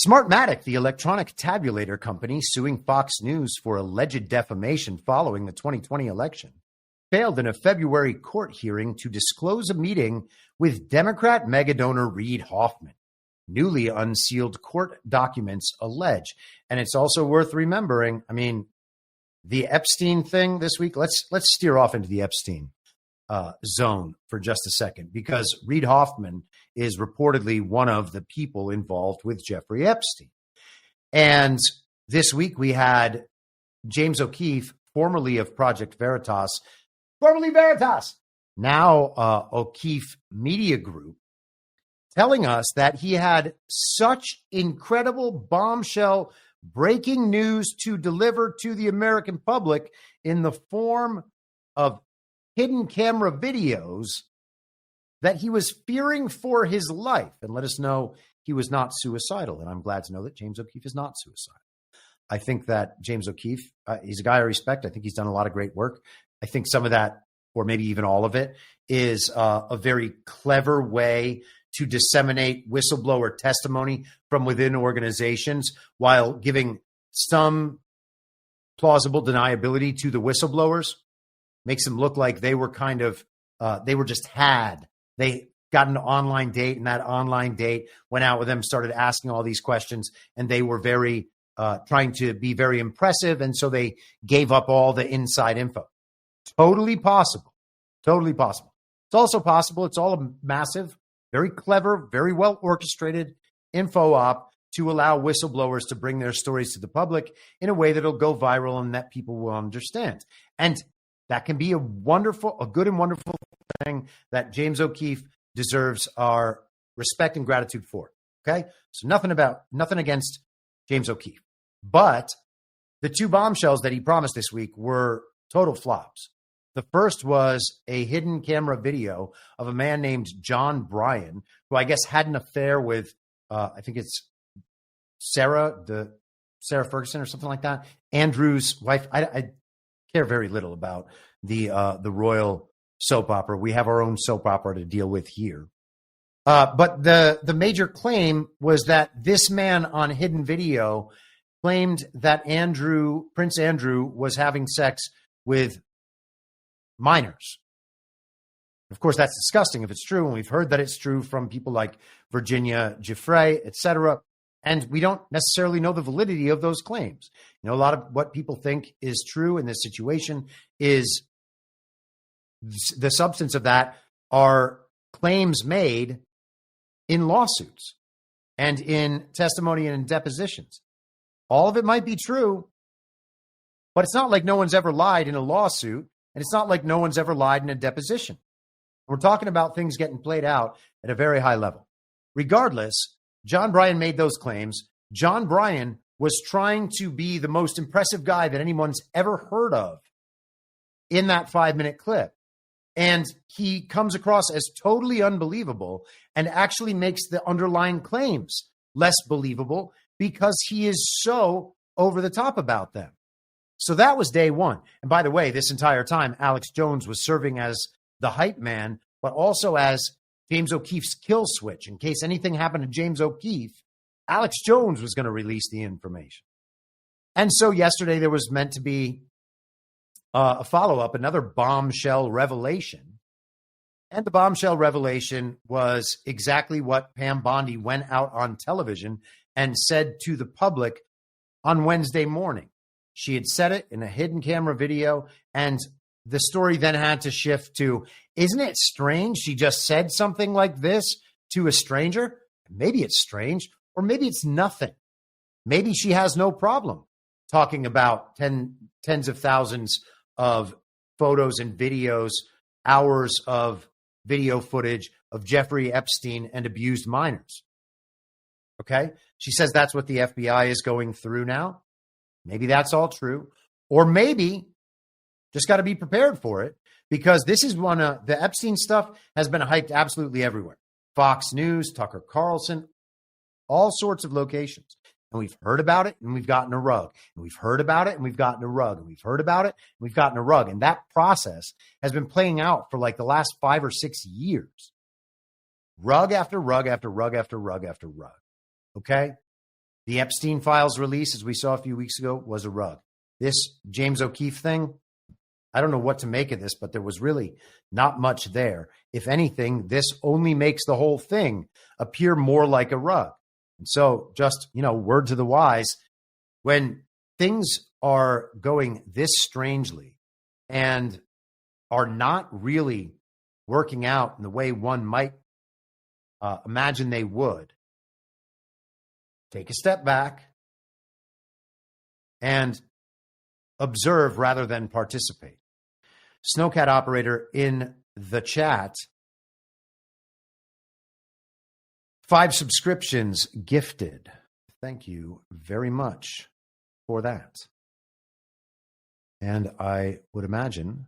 Smartmatic, the electronic tabulator company suing Fox News for alleged defamation following the 2020 election, failed in a February court hearing to disclose a meeting with Democrat megadonor Reid Hoffman. Newly unsealed court documents allege. And it's also worth remembering, I mean, the Epstein thing this week, let's steer off into the Epstein zone for just a second, because Reid Hoffman is reportedly one of the people involved with Jeffrey Epstein. And this week we had James O'Keefe, formerly of Project Veritas, now O'Keefe Media Group, telling us that he had such incredible bombshell breaking news to deliver to the American public in the form of hidden camera videos that he was fearing for his life, and let us know he was not suicidal. And I'm glad to know that James O'Keefe is not suicidal. I think that James O'Keefe, he's a guy I respect. I think he's done a lot of great work. I think some of that, or maybe even all of it, is a very clever way to disseminate whistleblower testimony from within organizations while giving some plausible deniability to the whistleblowers. Makes them look like they were kind of, they were just they got an online date, and that online date went out with them, started asking all these questions, and they were very, trying to be very impressive. And so they gave up all the inside info. Totally possible. Totally possible. It's also possible it's all a massive, very clever, very well orchestrated info op to allow whistleblowers to bring their stories to the public in a way that'll go viral and that people will understand. And that can be a good and wonderful thing that James O'Keefe deserves our respect and gratitude for. Okay? So nothing against James O'Keefe. But the two bombshells that he promised this week were total flops. The first was a hidden camera video of a man named John Bryan, who I guess had an affair with, I think it's Sarah Ferguson or something like that. Andrew's wife. I care very little about the royal soap opera. We have our own soap opera to deal with here. But the major claim was that this man on hidden video claimed that Prince Andrew was having sex with minors. Of course, that's disgusting if it's true, and we've heard that it's true from people like Virginia Giuffre, etc. And we don't necessarily know the validity of those claims. You know, a lot of what people think is true in this situation is the substance of that are claims made in lawsuits and in testimony and in depositions. All of it might be true, but it's not like no one's ever lied in a lawsuit, and it's not like no one's ever lied in a deposition. We're talking about things getting played out at a very high level. Regardless, John Bryan made those claims. John Bryan was trying to be the most impressive guy that anyone's ever heard of in that 5-minute clip. And he comes across as totally unbelievable and actually makes the underlying claims less believable because he is so over the top about them. So that was day one. And by the way, this entire time, Alex Jones was serving as the hype man, but also as James O'Keefe's kill switch. In case anything happened to James O'Keefe, Alex Jones was going to release the information. And so yesterday there was meant to be a follow-up, another bombshell revelation. And the bombshell revelation was exactly what Pam Bondi went out on television and said to the public on Wednesday morning. She had said it in a hidden camera video, and the story then had to shift to, isn't it strange she just said something like this to a stranger? Maybe it's strange, or maybe it's nothing. Maybe she has no problem talking about tens of thousands of photos and videos, hours of video footage of Jeffrey Epstein and abused minors. Okay? She says that's what the FBI is going through now. Maybe that's all true. Or maybe just got to be prepared for it, because this is one of the Epstein stuff has been hyped absolutely everywhere. Fox News, Tucker Carlson, all sorts of locations. And we've heard about it and we've gotten a rug. And we've heard about it and we've gotten a rug. And we've heard about it and we've gotten a rug. And that process has been playing out for like the last 5 or 6 years. Rug after rug after rug after rug after rug. Okay? The Epstein files release, as we saw a few weeks ago, was a rug. This James O'Keefe thing, I don't know what to make of this, but there was really not much there. If anything, this only makes the whole thing appear more like a rug. And so just, word to the wise, when things are going this strangely and are not really working out in the way one might imagine they would, take a step back and observe rather than participate. Snowcat operator in the chat, 5 subscriptions gifted. Thank you very much for that. And I would imagine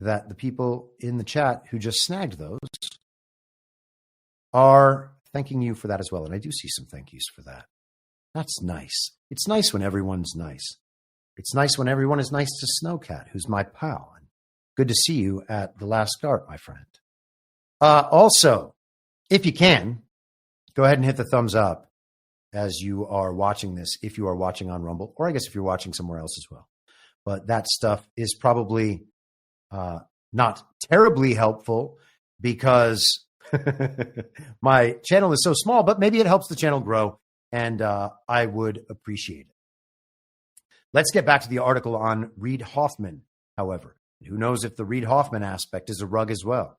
that the people in the chat who just snagged those are thanking you for that as well. And I do see some thank yous for that. That's nice. It's nice when everyone's nice. It's nice when everyone is nice to Snowcat, who's my pal. And good to see you at the last start, my friend. Also, if you can, go ahead and hit the thumbs up as you are watching this, if you are watching on Rumble, or I guess if you're watching somewhere else as well. But that stuff is probably not terribly helpful because my channel is so small, but maybe it helps the channel grow, and I would appreciate it. Let's get back to the article on Reid Hoffman, however. Who knows if the Reid Hoffman aspect is a rug as well.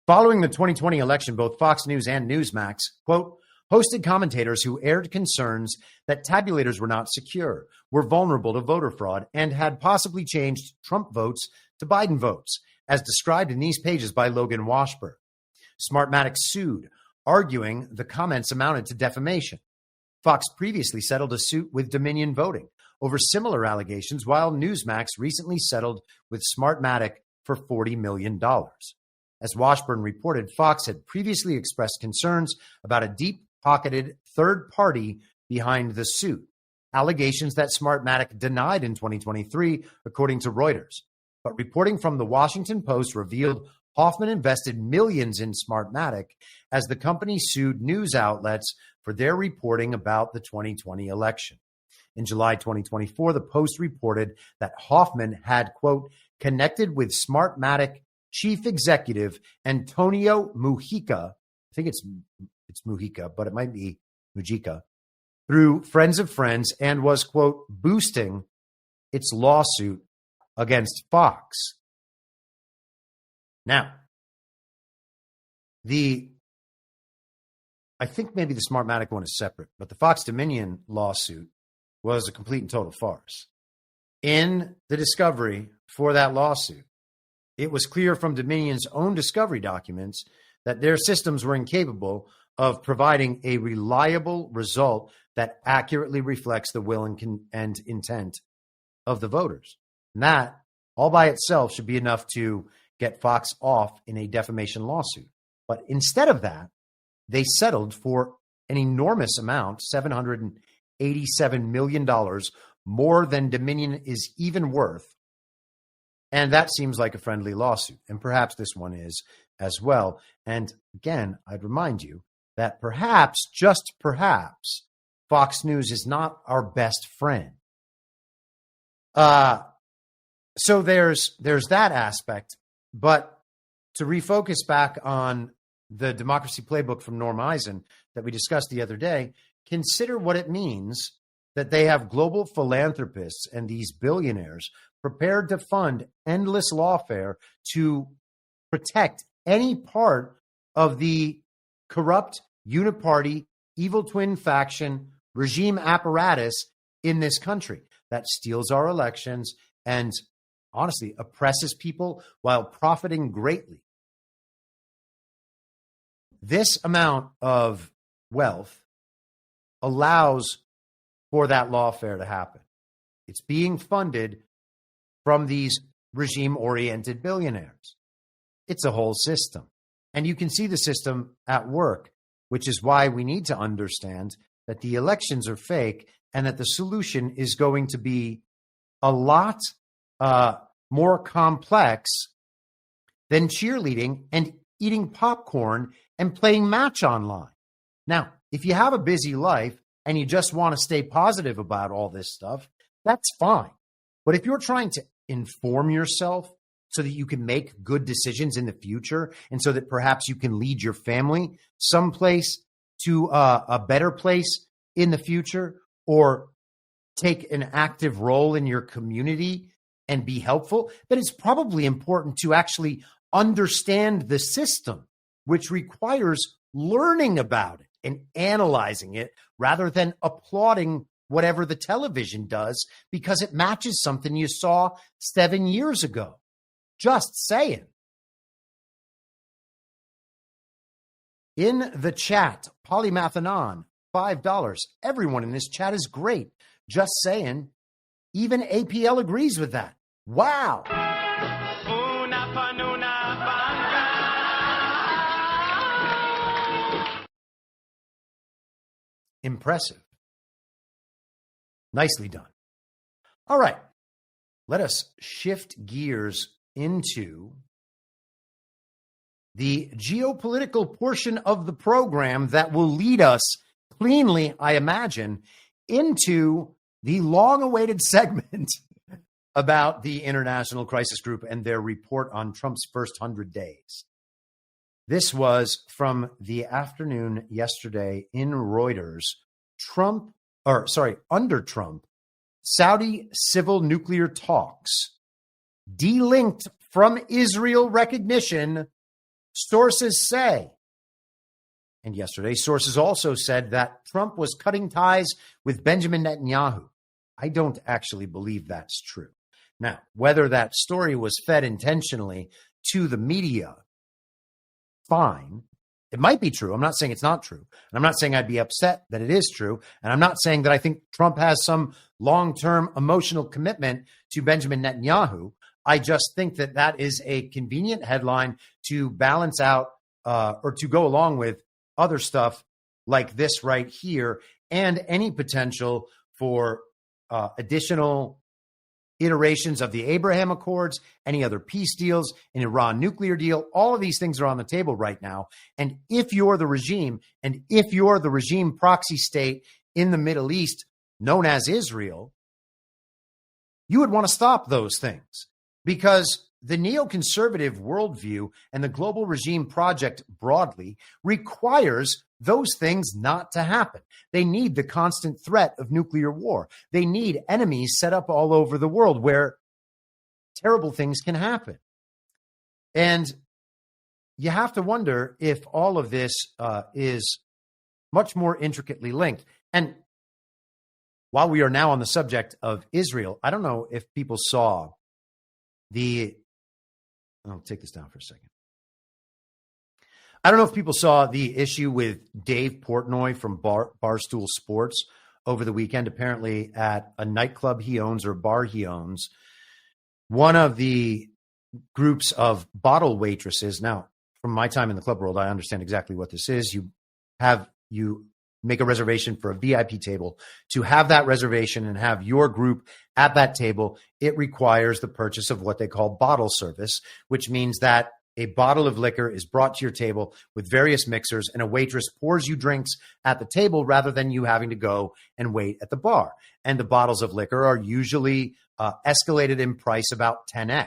Following the 2020 election, both Fox News and Newsmax, quote, hosted commentators who aired concerns that tabulators were not secure, were vulnerable to voter fraud, and had possibly changed Trump votes to Biden votes, as described in these pages by Logan Washburn. Smartmatic sued, arguing the comments amounted to defamation. Fox previously settled a suit with Dominion Voting over similar allegations, while Newsmax recently settled with Smartmatic for $40 million. As Washburn reported, Fox had previously expressed concerns about a deep-pocketed third party behind the suit, allegations that Smartmatic denied in 2023, according to Reuters. But reporting from the Washington Post revealed Hoffman invested millions in Smartmatic as the company sued news outlets for their reporting about the 2020 election. In July 2024, the Post reported that Hoffman had, quote, connected with Smartmatic chief executive Antonio Mujica, I think it's Mujica, but it might be Mujica, through friends of friends, and was, quote, boosting its lawsuit against Fox. Now, I think maybe the Smartmatic one is separate, but the Fox Dominion lawsuit was a complete and total farce. In the discovery for that lawsuit, it was clear from Dominion's own discovery documents that their systems were incapable of providing a reliable result that accurately reflects the will and intent of the voters. And that, all by itself, should be enough to get Fox off in a defamation lawsuit. But instead of that, they settled for an enormous amount, $787 million, more than Dominion is even worth. And that seems like a friendly lawsuit. And perhaps this one is as well. And again, I'd remind you that perhaps, just perhaps, Fox News is not our best friend. So there's that aspect. But to refocus back on the democracy playbook from Norm Eisen that we discussed the other day, consider what it means that they have global philanthropists and these billionaires prepared to fund endless lawfare to protect any part of the corrupt, uniparty, evil twin faction regime apparatus in this country that steals our elections and honestly oppresses people while profiting greatly. This amount of wealth allows for that lawfare to happen. It's being funded from these regime-oriented billionaires. It's a whole system. And you can see the system at work, which is why we need to understand that the elections are fake and that the solution is going to be a lot more complex than cheerleading and eating popcorn and playing Match online. Now, if you have a busy life and you just want to stay positive about all this stuff, that's fine. But if you're trying to inform yourself so that you can make good decisions in the future and so that perhaps you can lead your family someplace to a better place in the future, or take an active role in your community and be helpful, then it's probably important to actually understand the system, which requires learning about it and analyzing it rather than applauding whatever the television does because it matches something you saw 7 years ago. Just saying. In the chat, Polymathanon, $5. Everyone in this chat is great. Just saying. Even APL agrees with that. Wow. Impressive. Nicely done. All right. Let us shift gears into the geopolitical portion of the program that will lead us cleanly, I imagine, into the long-awaited segment about the International Crisis Group and their report on Trump's first 100 days. This was from the afternoon yesterday in Reuters. Under Trump, Saudi civil nuclear talks delinked from Israel recognition, sources say. And yesterday, sources also said that Trump was cutting ties with Benjamin Netanyahu. I don't actually believe that's true. Now, whether that story was fed intentionally to the media, fine. It might be true. I'm not saying it's not true. And I'm not saying I'd be upset that it is true. And I'm not saying that I think Trump has some long-term emotional commitment to Benjamin Netanyahu. I just think that that is a convenient headline to balance out or to go along with other stuff like this right here and any potential for additional iterations of the Abraham Accords, any other peace deals, an Iran nuclear deal. All of these things are on the table right now. And if you're the regime, and if you're the regime proxy state in the Middle East known as Israel, you would want to stop those things because the neoconservative worldview and the global regime project broadly requires those things not to happen. They need the constant threat of nuclear war. They need enemies set up all over the world where terrible things can happen. And you have to wonder if all of this is much more intricately linked. And while we are now on the subject of Israel, I don't know if people saw I'll take this down for a second. I don't know if people saw the issue with Dave Portnoy from Barstool Sports over the weekend. Apparently at a nightclub he owns or bar he owns, one of the groups of bottle waitresses. Now, from my time in the club world, I understand exactly what this is. You make a reservation for a VIP table. To have that reservation and have your group at that table, it requires the purchase of what they call bottle service, which means that a bottle of liquor is brought to your table with various mixers, and a waitress pours you drinks at the table rather than you having to go and wait at the bar. And the bottles of liquor are usually escalated in price about 10x.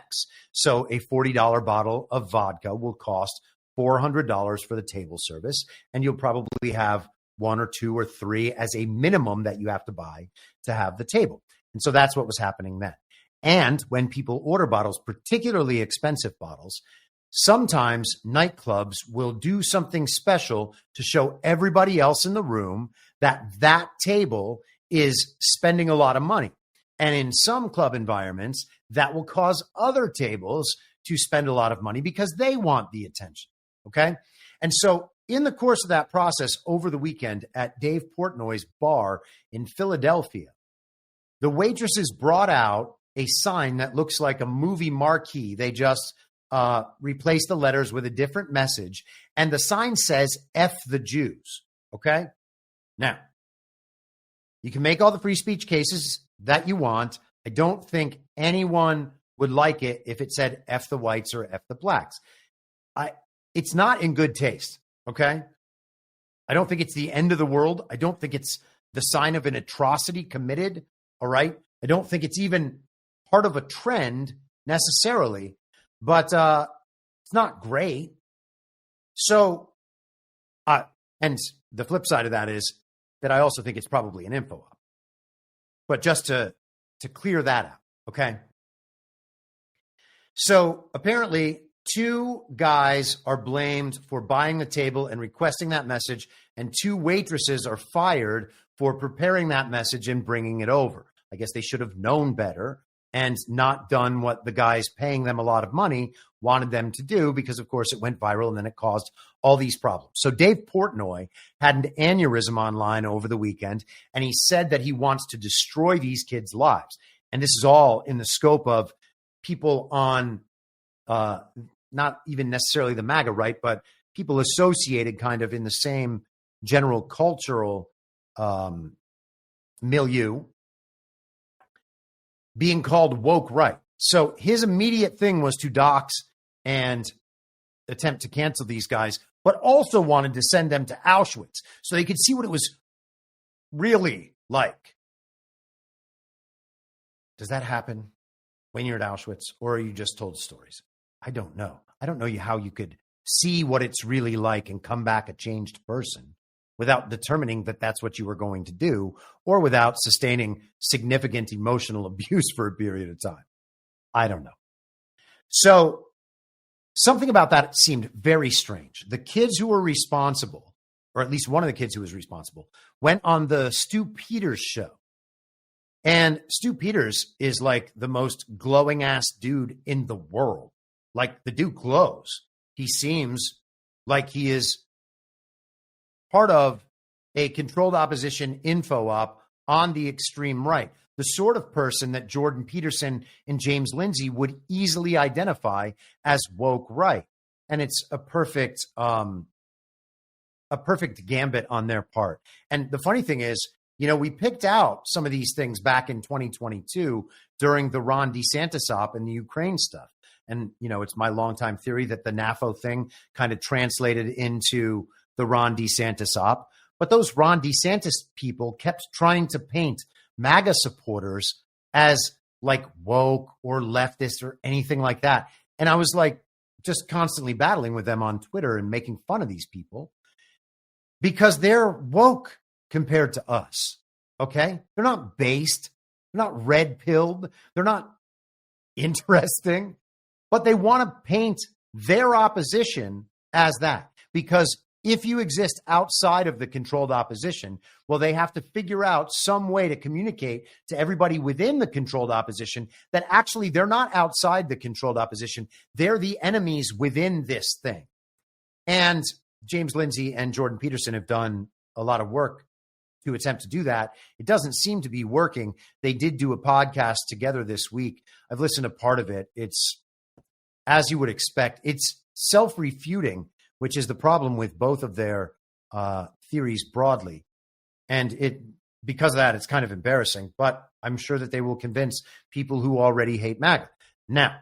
So a $40 bottle of vodka will cost $400 for the table service, and you'll probably have one or two or three as a minimum that you have to buy to have the table. And so that's what was happening then. And when people order bottles, particularly expensive bottles, sometimes nightclubs will do something special to show everybody else in the room that table is spending a lot of money. And in some club environments, that will cause other tables to spend a lot of money because they want the attention. Okay. And so in the course of that process over the weekend at Dave Portnoy's bar in Philadelphia, the waitresses brought out a sign that looks like a movie marquee. They just replaced the letters with a different message. And the sign says, F the Jews. Okay. Now, you can make all the free speech cases that you want. I don't think anyone would like it if it said F the whites or F the blacks. It's not in good taste, okay? I don't think it's the end of the world. I don't think it's the sign of an atrocity committed, all right? I don't think it's even part of a trend necessarily, but it's not great. So, and the flip side of that is that I also think it's probably an info op. But just to clear that out, okay? So apparently 2 guys are blamed for buying the table and requesting that message, and 2 waitresses are fired for preparing that message and bringing it over. I guess they should have known better and not done what the guys paying them a lot of money wanted them to do, because, of course, it went viral and then it caused all these problems. So Dave Portnoy had an aneurysm online over the weekend, and he said that he wants to destroy these kids' lives. And this is all in the scope of people on not even necessarily the MAGA right, but people associated kind of in the same general cultural milieu being called woke right. So his immediate thing was to dox and attempt to cancel these guys, but also wanted to send them to Auschwitz so they could see what it was really like. Does that happen when you're at Auschwitz, or are you just told stories? I don't know. I don't know how you could see what it's really like and come back a changed person without determining that that's what you were going to do, or without sustaining significant emotional abuse for a period of time. I don't know. So something about that seemed very strange. The kids who were responsible, or at least one of the kids who was responsible, went on the Stu Peters show. And Stu Peters is like the most glowing ass dude in the world. Like, the dude glows. He seems like he is part of a controlled opposition info op on the extreme right. The sort of person that Jordan Peterson and James Lindsay would easily identify as woke right. And it's a perfect gambit on their part. And the funny thing is, you know, we picked out some of these things back in 2022 during the Ron DeSantis op and the Ukraine stuff. And, you know, it's my longtime theory that the NAFO thing kind of translated into the Ron DeSantis op. But those Ron DeSantis people kept trying to paint MAGA supporters as like woke or leftist or anything like that. And I was like just constantly battling with them on Twitter and making fun of these people because they're woke compared to us. Okay? They're not based. They're not red-pilled. They're not interesting. But they want to paint their opposition as that. Because if you exist outside of the controlled opposition, well, they have to figure out some way to communicate to everybody within the controlled opposition that actually they're not outside the controlled opposition. They're the enemies within this thing. And James Lindsay and Jordan Peterson have done a lot of work to attempt to do that. It doesn't seem to be working. They did do a podcast together this week. I've listened to part of it. It's, as you would expect, it's self-refuting, which is the problem with both of their theories broadly. And because of that, it's kind of embarrassing, but I'm sure that they will convince people who already hate MAGA. Now,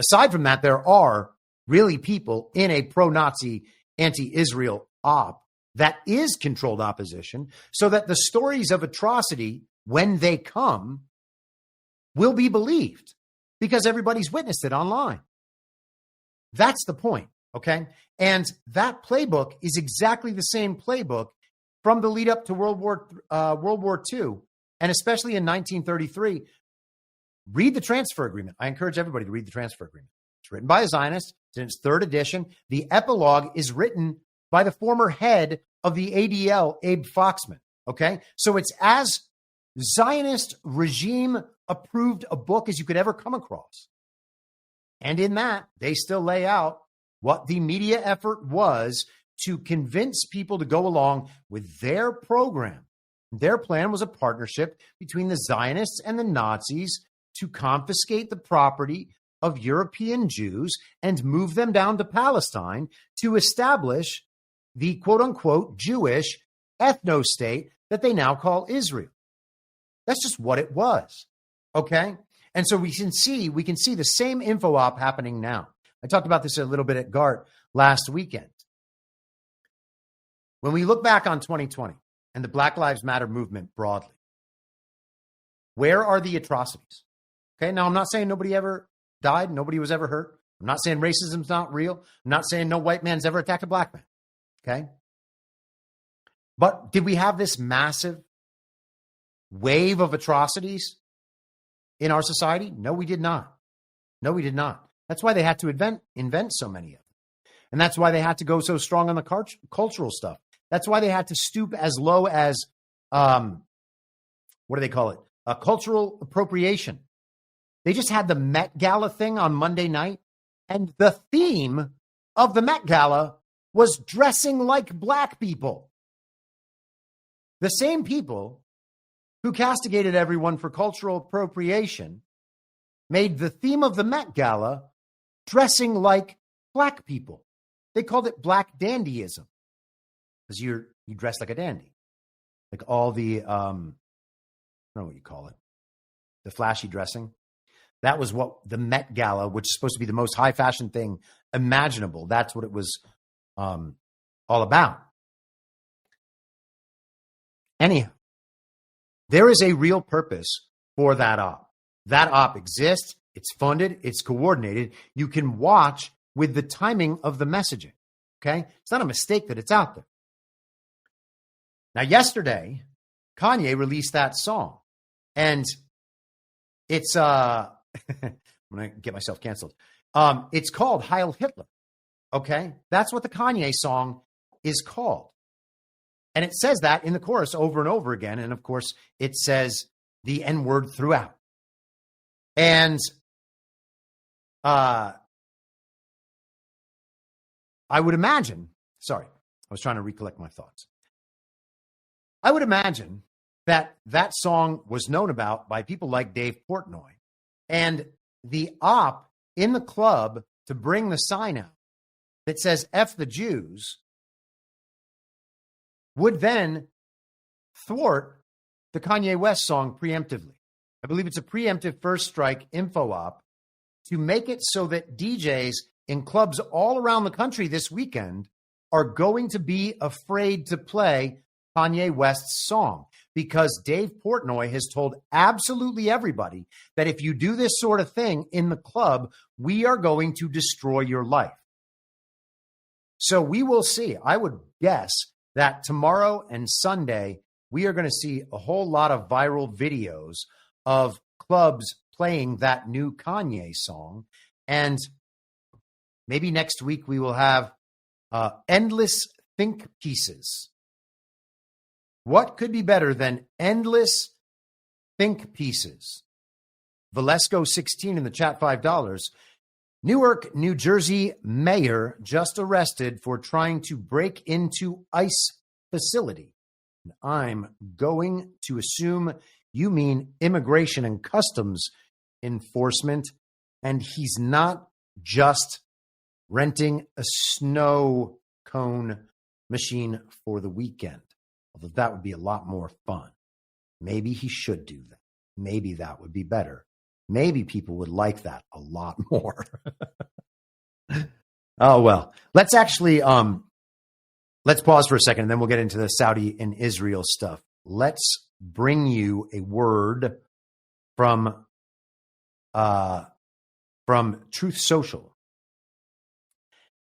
aside from that, there are really people in a pro-Nazi, anti-Israel op that is controlled opposition, so that the stories of atrocity, when they come, will be believed because everybody's witnessed it online. That's the point, okay? And that playbook is exactly the same playbook from the lead up to World War II, and especially in 1933. Read the transfer agreement. I encourage everybody to read the transfer agreement. It's written by a Zionist. It's in its 3rd edition. The epilogue is written by the former head of the ADL, Abe Foxman. Okay. So it's as Zionist regime approved a book as you could ever come across. And in that, they still lay out what the media effort was to convince people to go along with their program. Their plan was a partnership between the Zionists and the Nazis to confiscate the property of European Jews and move them down to Palestine to establish the quote-unquote Jewish ethno-state that they now call Israel. That's just what it was, okay? And so we can see the same info op happening now. I talked about this a little bit at GART last weekend. When we look back on 2020 and the Black Lives Matter movement broadly, where are the atrocities? Okay, now I'm not saying nobody ever died, nobody was ever hurt. I'm not saying racism's not real. I'm not saying no white man's ever attacked a black man. Okay? But did we have this massive wave of atrocities in our society? No, we did not. No, we did not. That's why they had to invent so many of them. And that's why they had to go so strong on the cultural stuff. That's why they had to stoop as low as, what do they call it? Cultural appropriation. They just had the Met Gala thing on Monday night, and the theme of the Met Gala was dressing like black people. The same people who castigated everyone for cultural appropriation made the theme of the Met Gala dressing like black people. They called it black dandyism because you dress like a dandy, like all the I don't know what you call it, the flashy dressing. That was what the Met Gala, which is supposed to be the most high fashion thing imaginable. That's what it was all about. Anyhow, there is a real purpose for that op. That op exists. It's funded. It's coordinated. You can watch with the timing of the messaging. Okay? It's not a mistake that it's out there. Now, yesterday, Kanye released that song. And it's, I'm going to get myself canceled. It's called Heil Hitler. Okay? That's what the Kanye song is called. And it says that in the chorus over and over again. And of course, it says the N-word throughout. And I would imagine, sorry, I was trying to recollect my thoughts. I would imagine that that song was known about by people like Dave Portnoy. And the op in the club to bring the sign out that says F the Jews would then thwart the Kanye West song preemptively. I believe it's a preemptive first strike info op to make it so that DJs in clubs all around the country this weekend are going to be afraid to play Kanye West's song because Dave Portnoy has told absolutely everybody that if you do this sort of thing in the club, we are going to destroy your life. So we will see. I would guess that tomorrow and Sunday, we are going to see a whole lot of viral videos of clubs playing that new Kanye song. And maybe next week we will have endless think pieces. What could be better than endless think pieces? Valesco 16 in the chat, $5. Newark, New Jersey mayor just arrested for trying to break into ICE facility. And I'm going to assume you mean Immigration and Customs Enforcement, and he's not just renting a snow cone machine for the weekend, although that would be a lot more fun. Maybe he should do that. Maybe that would be better. Maybe people would like that a lot more. Oh, well, let's actually, let's pause for a second and then we'll get into the Saudi and Israel stuff. Let's bring you a word from Truth Social.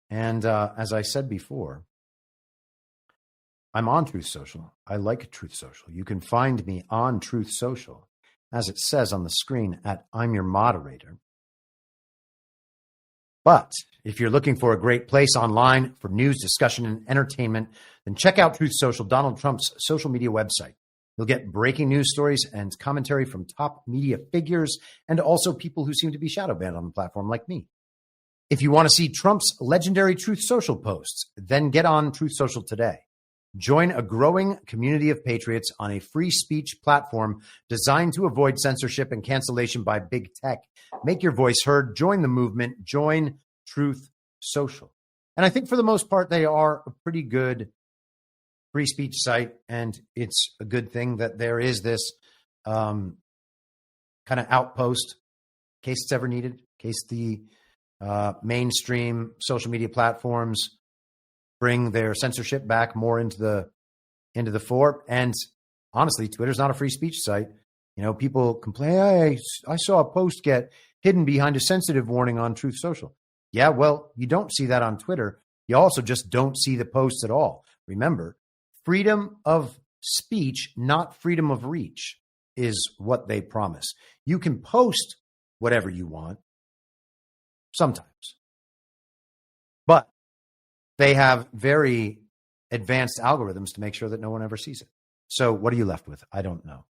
And as I said before, I'm on Truth Social. I like Truth Social. You can find me on Truth Social, as it says on the screen, at I'm Your Moderator. But if you're looking for a great place online for news, discussion, and entertainment, then check out Truth Social, Donald Trump's social media website. You'll get breaking news stories and commentary from top media figures and also people who seem to be shadow banned on the platform like me. If you want to see Trump's legendary Truth Social posts, then get on Truth Social today. Join a growing community of patriots on a free speech platform designed to avoid censorship and cancellation by big tech. Make your voice heard. Join the movement. Join Truth Social. And I think for the most part, they are a pretty good free speech site. And it's a good thing that there is this kind of outpost in case it's ever needed, in case the mainstream social media platforms bring their censorship back more into the fore. And honestly, Twitter's not a free speech site. You know, people complain, hey, I saw a post get hidden behind a sensitive warning on Truth Social. Yeah, well, you don't see that on Twitter. You also just don't see the posts at all. Remember, freedom of speech, not freedom of reach, is what they promise. You can post whatever you want sometimes, but they have very advanced algorithms to make sure that no one ever sees it. So what are you left with? I don't know.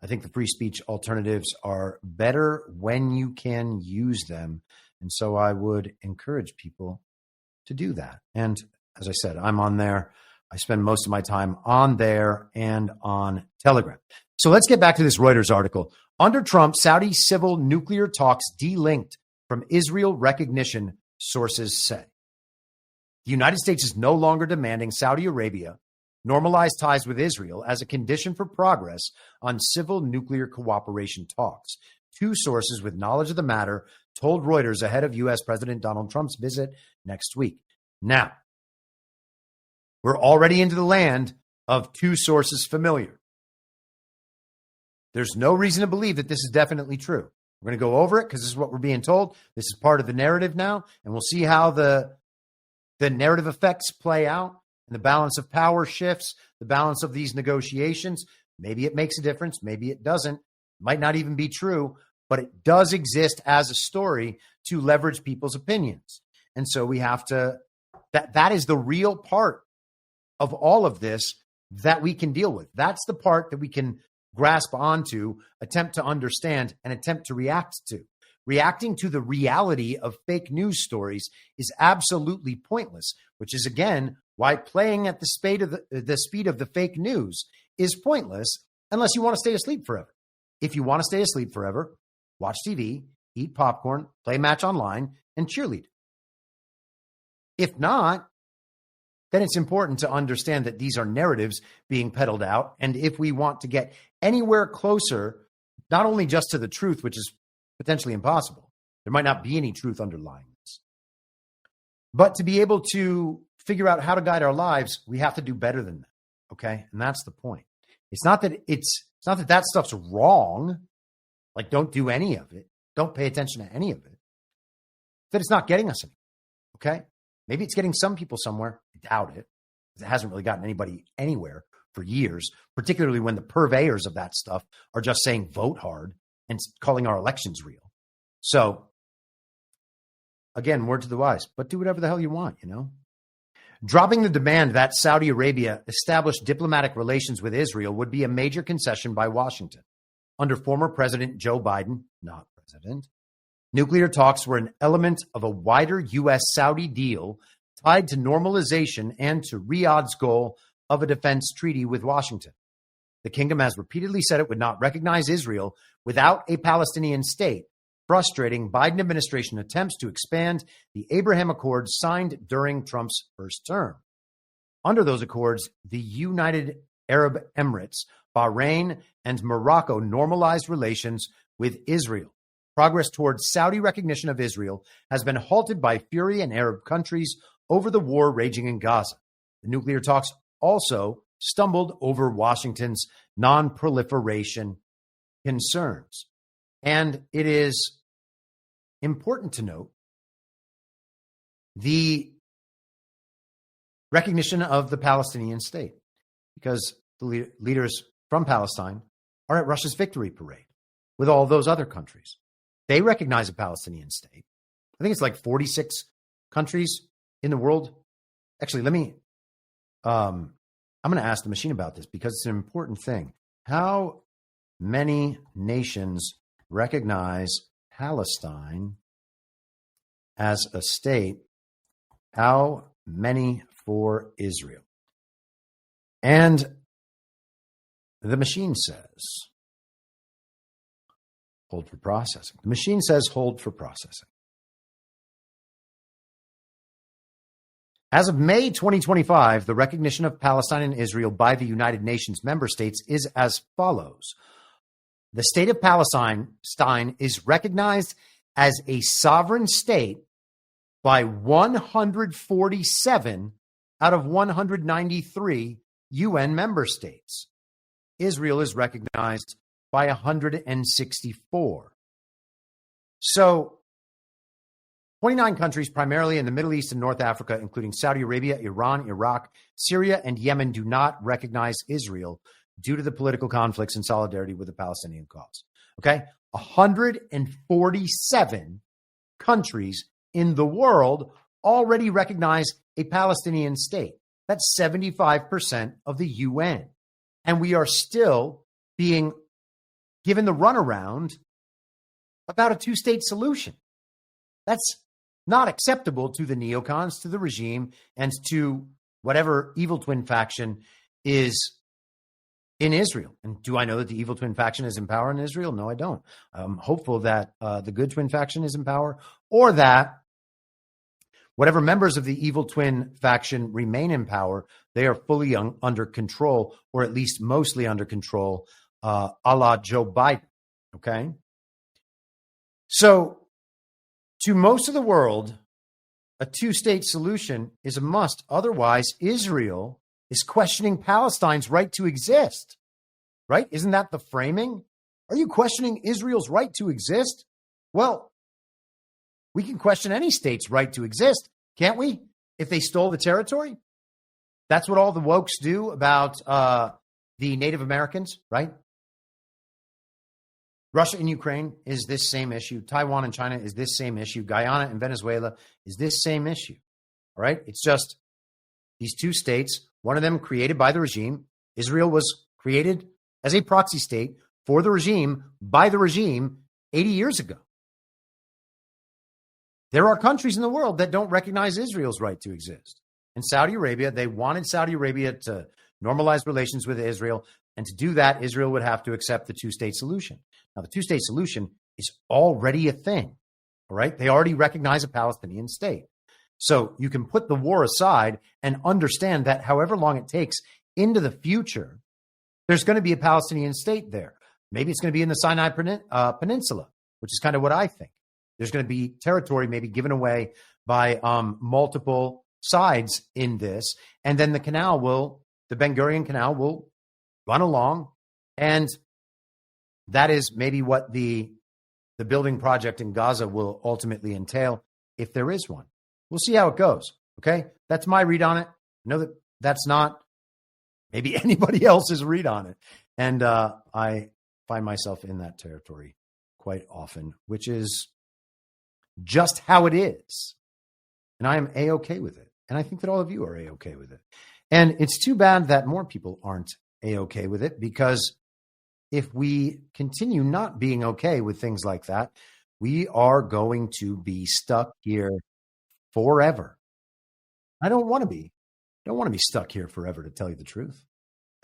I think the free speech alternatives are better when you can use them. And so I would encourage people to do that. And as I said, I'm on there. I spend most of my time on there and on Telegram. So let's get back to this Reuters article. Under Trump, Saudi civil nuclear talks delinked from Israel recognition, sources say. The United States is no longer demanding Saudi Arabia normalize ties with Israel as a condition for progress on civil nuclear cooperation talks. Two sources with knowledge of the matter told Reuters ahead of U.S. President Donald Trump's visit next week. Now, we're already into the land of two sources familiar. There's no reason to believe that this is definitely true. We're going to go over it because this is what we're being told. This is part of the narrative now, and we'll see how the narrative effects play out and the balance of power shifts, the balance of these negotiations. Maybe it makes a difference. Maybe it doesn't. Might not even be true, but it does exist as a story to leverage people's opinions. And so we have to, that is the real part of all of this that we can deal with. That's the part that we can grasp onto, attempt to understand, and attempt to react to. Reacting to the reality of fake news stories is absolutely pointless, which is, again, why playing at the speed of the fake news is pointless unless you want to stay asleep forever. If you want to stay asleep forever, watch TV, eat popcorn, play Match Online, and cheerlead. If not, then it's important to understand that these are narratives being peddled out. And if we want to get anywhere closer, not only just to the truth, which is potentially impossible, there might not be any truth underlying this, but to be able to figure out how to guide our lives, we have to do better than that. Okay. And that's the point. It's not that that stuff's wrong. Like, don't do any of it. Don't pay attention to any of it. That it's not getting us anywhere. Okay. Maybe it's getting some people somewhere. I doubt it. It hasn't really gotten anybody anywhere for years, particularly when the purveyors of that stuff are just saying vote hard and calling our elections real. So, again, word to the wise, but do whatever the hell you want, you know? Dropping the demand that Saudi Arabia establish diplomatic relations with Israel would be a major concession by Washington. Under former President Joe Biden, not president, nuclear talks were an element of a wider U.S.-Saudi deal tied to normalization and to Riyadh's goal of a defense treaty with Washington. The kingdom has repeatedly said it would not recognize Israel without a Palestinian state, frustrating Biden administration attempts to expand the Abraham Accords signed during Trump's first term. Under those accords, the United Arab Emirates, Bahrain, and Morocco normalized relations with Israel. Progress towards Saudi recognition of Israel has been halted by fury in Arab countries over the war raging in Gaza. The nuclear talks also stumbled over Washington's non-proliferation concerns. And it is important to note the recognition of the Palestinian state, because the leaders from Palestine are at Russia's victory parade with all those other countries. They recognize a Palestinian state. I think it's like 46 countries in the world? Actually, I'm going to ask the machine about this because it's an important thing. How many nations recognize Palestine as a state? How many for Israel? And the machine says, hold for processing. The machine says, hold for processing. As of May 2025, the recognition of Palestine and Israel by the United Nations member states is as follows. The state of Palestine is recognized as a sovereign state by 147 out of 193 UN member states. Israel is recognized by 164. So 29 countries, primarily in the Middle East and North Africa, including Saudi Arabia, Iran, Iraq, Syria, and Yemen, do not recognize Israel due to the political conflicts in solidarity with the Palestinian cause. Okay? 147 countries in the world already recognize a Palestinian state. That's 75% of the UN. And we are still being given the runaround about a two-state solution. That's not acceptable to the neocons, to the regime, and to whatever evil twin faction is in Israel. And do I know that the evil twin faction is in power in Israel? No, I don't. I'm hopeful that the good twin faction is in power, or that whatever members of the evil twin faction remain in power, they are fully under control, or at least mostly under control, a la Joe Biden. Okay? So, to most of the world, a two-state solution is a must. Otherwise, Israel is questioning Palestine's right to exist, right? Isn't that the framing? Are you questioning Israel's right to exist? Well, we can question any state's right to exist, can't we? If they stole the territory? That's what all the wokes do about the Native Americans, right? Russia and Ukraine is this same issue. Taiwan and China is this same issue. Guyana and Venezuela is this same issue. All right? It's just these two states, one of them created by the regime. Israel was created as a proxy state for the regime, by the regime, 80 years ago. There are countries in the world that don't recognize Israel's right to exist. In Saudi Arabia, they wanted Saudi Arabia to normalize relations with Israel. And to do that, Israel would have to accept the two-state solution. Now, the two-state solution is already a thing, all right? They already recognize a Palestinian state. So you can put the war aside and understand that however long it takes into the future, there's going to be a Palestinian state there. Maybe it's going to be in the Sinai Peninsula, which is kind of what I think. There's going to be territory maybe given away by multiple sides in this. And then the Ben Gurion Canal will run along, and that is maybe what the building project in Gaza will ultimately entail, if there is one. We'll see how it goes, okay? That's my read on it. I know that that's not maybe anybody else's read on it. And I find myself in that territory quite often, which is just how it is. And I am A-okay with it. And I think that all of you are A-okay with it. And it's too bad that more people aren't A-okay with it, because if we continue not being okay with things like that, we are going to be stuck here forever. I don't want to be stuck here forever, to tell you the truth.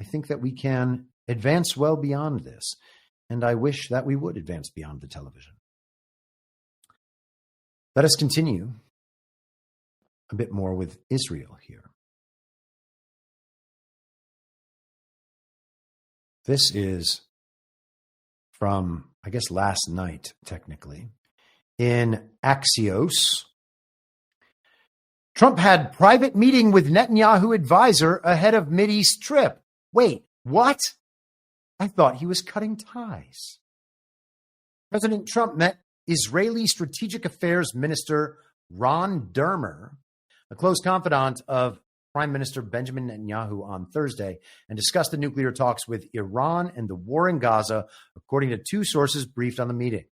I think that we can advance well beyond this, and I wish that we would advance beyond the television. Let us continue a bit more with Israel here. This is from, I guess, last night, technically. In Axios, Trump had private meeting with Netanyahu advisor ahead of Mideast trip. Wait, what? I thought he was cutting ties. President Trump met Israeli Strategic Affairs Minister Ron Dermer, a close confidant of Prime Minister Benjamin Netanyahu, on Thursday, and discussed the nuclear talks with Iran and the war in Gaza, according to two sources briefed on the meeting.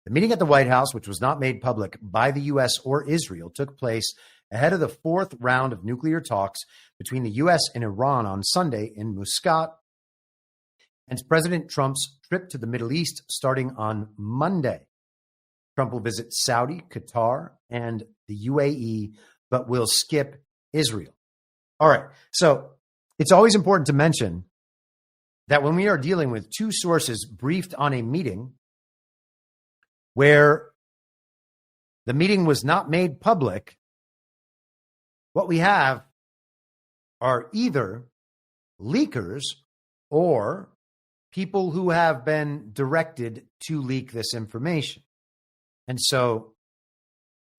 The meeting at the White House, which was not made public by the U.S. or Israel, took place ahead of the fourth round of nuclear talks between the U.S. and Iran on Sunday in Muscat, and President Trump's trip to the Middle East starting on Monday. Trump will visit Saudi, Qatar, and the UAE, but will skip Israel. All right, so it's always important to mention that when we are dealing with two sources briefed on a meeting where the meeting was not made public, what we have are either leakers or people who have been directed to leak this information. And so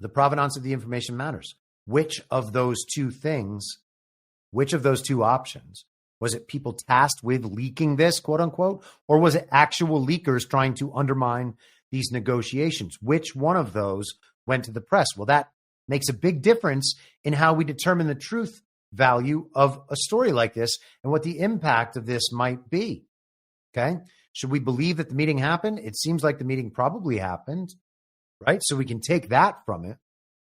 the provenance of the information matters. Which of those two things, which of those two options, was it people tasked with leaking this, quote unquote, or was it actual leakers trying to undermine these negotiations? Which one of those went to the press? Well, that makes a big difference in how we determine the truth value of a story like this and what the impact of this might be. Okay. Should we believe that the meeting happened? It seems like the meeting probably happened, right? So we can take that from it.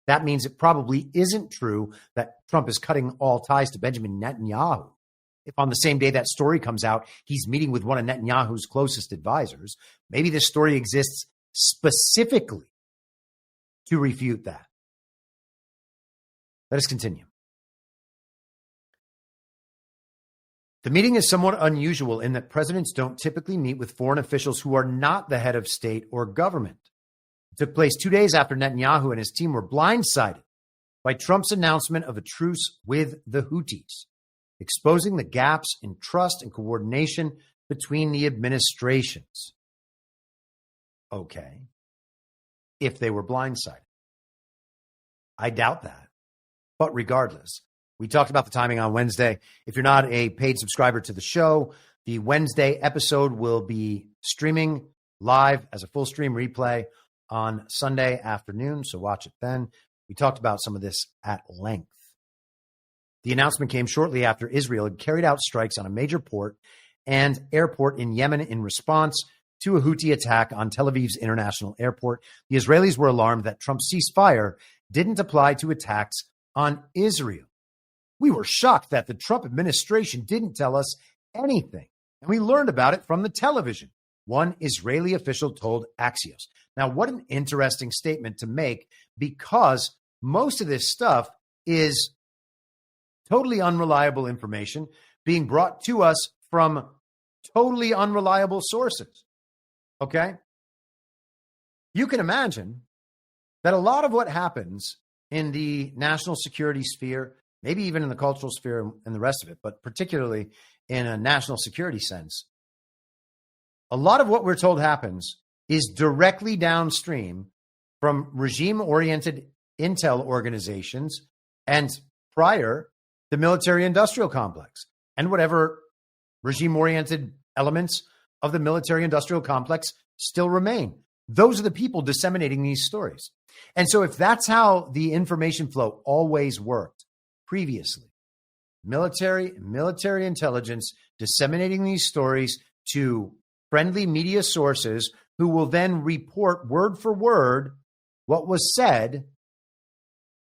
That means it probably isn't true that Trump is cutting all ties to Benjamin Netanyahu. If on the same day that story comes out, he's meeting with one of Netanyahu's closest advisors, maybe this story exists specifically to refute that. Let us continue. The meeting is somewhat unusual in that presidents don't typically meet with foreign officials who are not the head of state or government. It took place 2 days after Netanyahu and his team were blindsided by Trump's announcement of a truce with the Houthis, exposing the gaps in trust and coordination between the administrations. Okay. If they were blindsided. I doubt that. But regardless, we talked about the timing on Wednesday. If you're not a paid subscriber to the show, the Wednesday episode will be streaming live as a full stream replay on Sunday afternoon, so watch it then. We talked about some of this at length. The announcement came shortly after Israel had carried out strikes on a major port and airport in Yemen in response to a Houthi attack on Tel Aviv's international airport. The Israelis were alarmed that Trump's ceasefire didn't apply to attacks on Israel. We were shocked that the Trump administration didn't tell us anything, and we learned about it from the television, one Israeli official told Axios. Now, what an interesting statement to make, because most of this stuff is totally unreliable information being brought to us from totally unreliable sources. Okay? You can imagine that a lot of what happens in the national security sphere, maybe even in the cultural sphere and the rest of it, but particularly in a national security sense, a lot of what we're told happens is directly downstream from regime-oriented intel organizations and prior the military-industrial complex and whatever regime-oriented elements of the military-industrial complex still remain. Those are the people disseminating these stories. And so if that's how the information flow always worked previously, military intelligence disseminating these stories to friendly media sources who will then report word for word what was said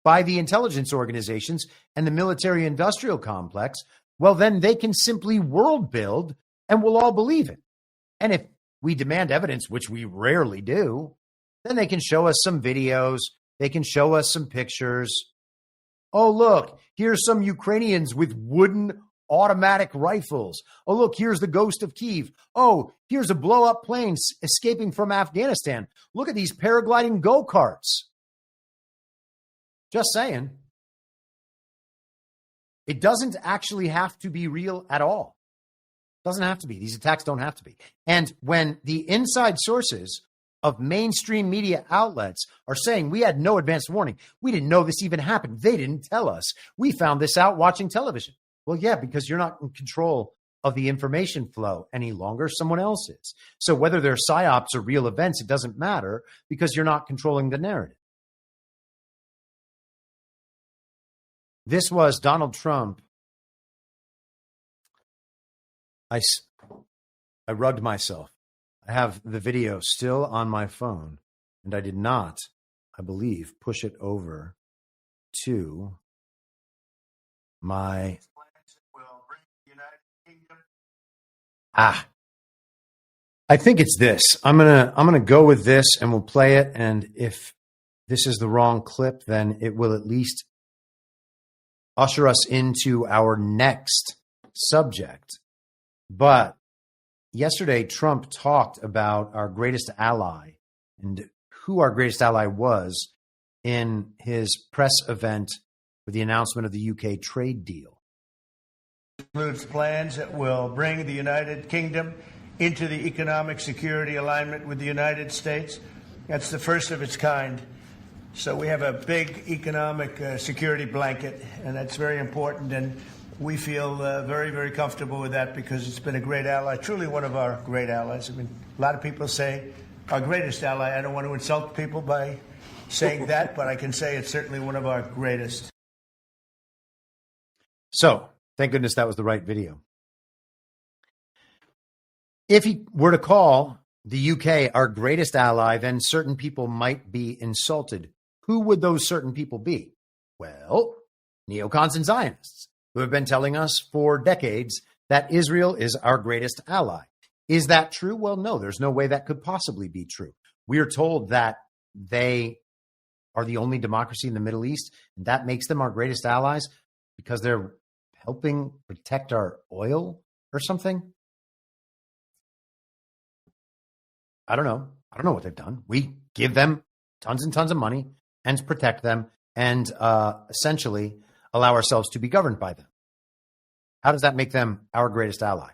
by the intelligence organizations and the military-industrial complex, well, then they can simply world build and we'll all believe it. And if we demand evidence, which we rarely do, then they can show us some videos, they can show us some pictures. Oh, look, here's some Ukrainians with wooden automatic rifles. Oh, look, here's the ghost of Kyiv. Oh, here's a blow-up plane escaping from Afghanistan. Look at these paragliding go-karts. Just saying. It doesn't actually have to be real at all. It doesn't have to be. These attacks don't have to be. And when the inside sources of mainstream media outlets are saying we had no advance warning, we didn't know this even happened, they didn't tell us, we found this out watching television. Well, yeah, because you're not in control of the information flow any longer. Someone else is. So whether they're psyops or real events, it doesn't matter because you're not controlling the narrative. This was Donald Trump. I rugged myself. I have the video still on my phone. and I did not, I believe, push it over to my... I think it's this. I'm gonna go with this, and we'll play it. And if this is the wrong clip, then it will at least usher us into our next subject. But yesterday, Trump talked about our greatest ally and who our greatest ally was in his press event with the announcement of the UK trade deal. Includes plans that will bring the United Kingdom into the economic security alignment with the United States. That's the first of its kind. So we have a big economic security blanket, and that's very important. And we feel very, very comfortable with that because it's been a great ally, truly one of our great allies. I mean, a lot of people say our greatest ally. I don't want to insult people by saying that, but I can say it's certainly one of our greatest. So, thank goodness that was the right video. If he were to call the UK our greatest ally, then certain people might be insulted. Who would those certain people be? Well, neocons and Zionists, who have been telling us for decades that Israel is our greatest ally. Is that true? Well, no, there's no way that could possibly be true. We are told that they are the only democracy in the Middle East, and that makes them our greatest allies because they're helping protect our oil or something. I don't know. I don't know what they've done. We give them tons and tons of money and protect them and essentially allow ourselves to be governed by them. How does that make them our greatest ally?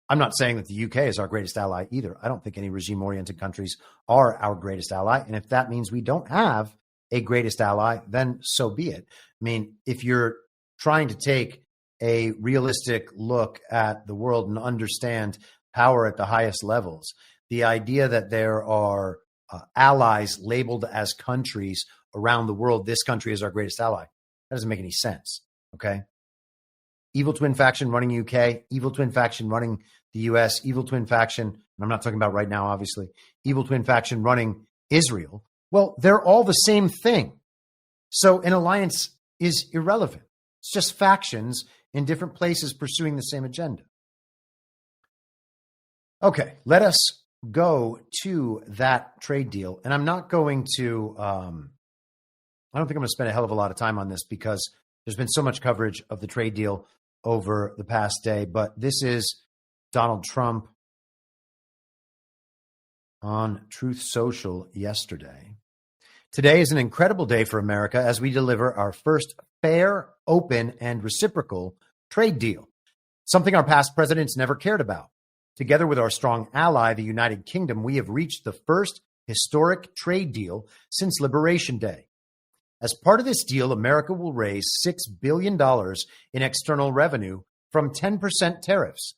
I'm not saying that the UK is our greatest ally either. I don't think any regime-oriented countries are our greatest ally. And if that means we don't have a greatest ally, then so be it. I mean, if you're trying to take a realistic look at the world and understand power at the highest levels, the idea that there are allies labeled as countries around the world, this country is our greatest ally, that doesn't make any sense, okay? Evil twin faction running UK, evil twin faction running the US, evil twin faction, and I'm not talking about right now, obviously, evil twin faction running Israel. Well, they're all the same thing. So an alliance is irrelevant. It's just factions in different places pursuing the same agenda. Okay, let us go to that trade deal. And I'm not going to, I don't think I'm going to spend a hell of a lot of time on this because there's been so much coverage of the trade deal over the past day. But this is Donald Trump on Truth Social yesterday. Today is an incredible day for America as we deliver our first fair, open, and reciprocal trade deal, something our past presidents never cared about. Together with our strong ally, the United Kingdom, we have reached the first historic trade deal since Liberation Day. As part of this deal, America will raise $6 billion in external revenue from 10% tariffs,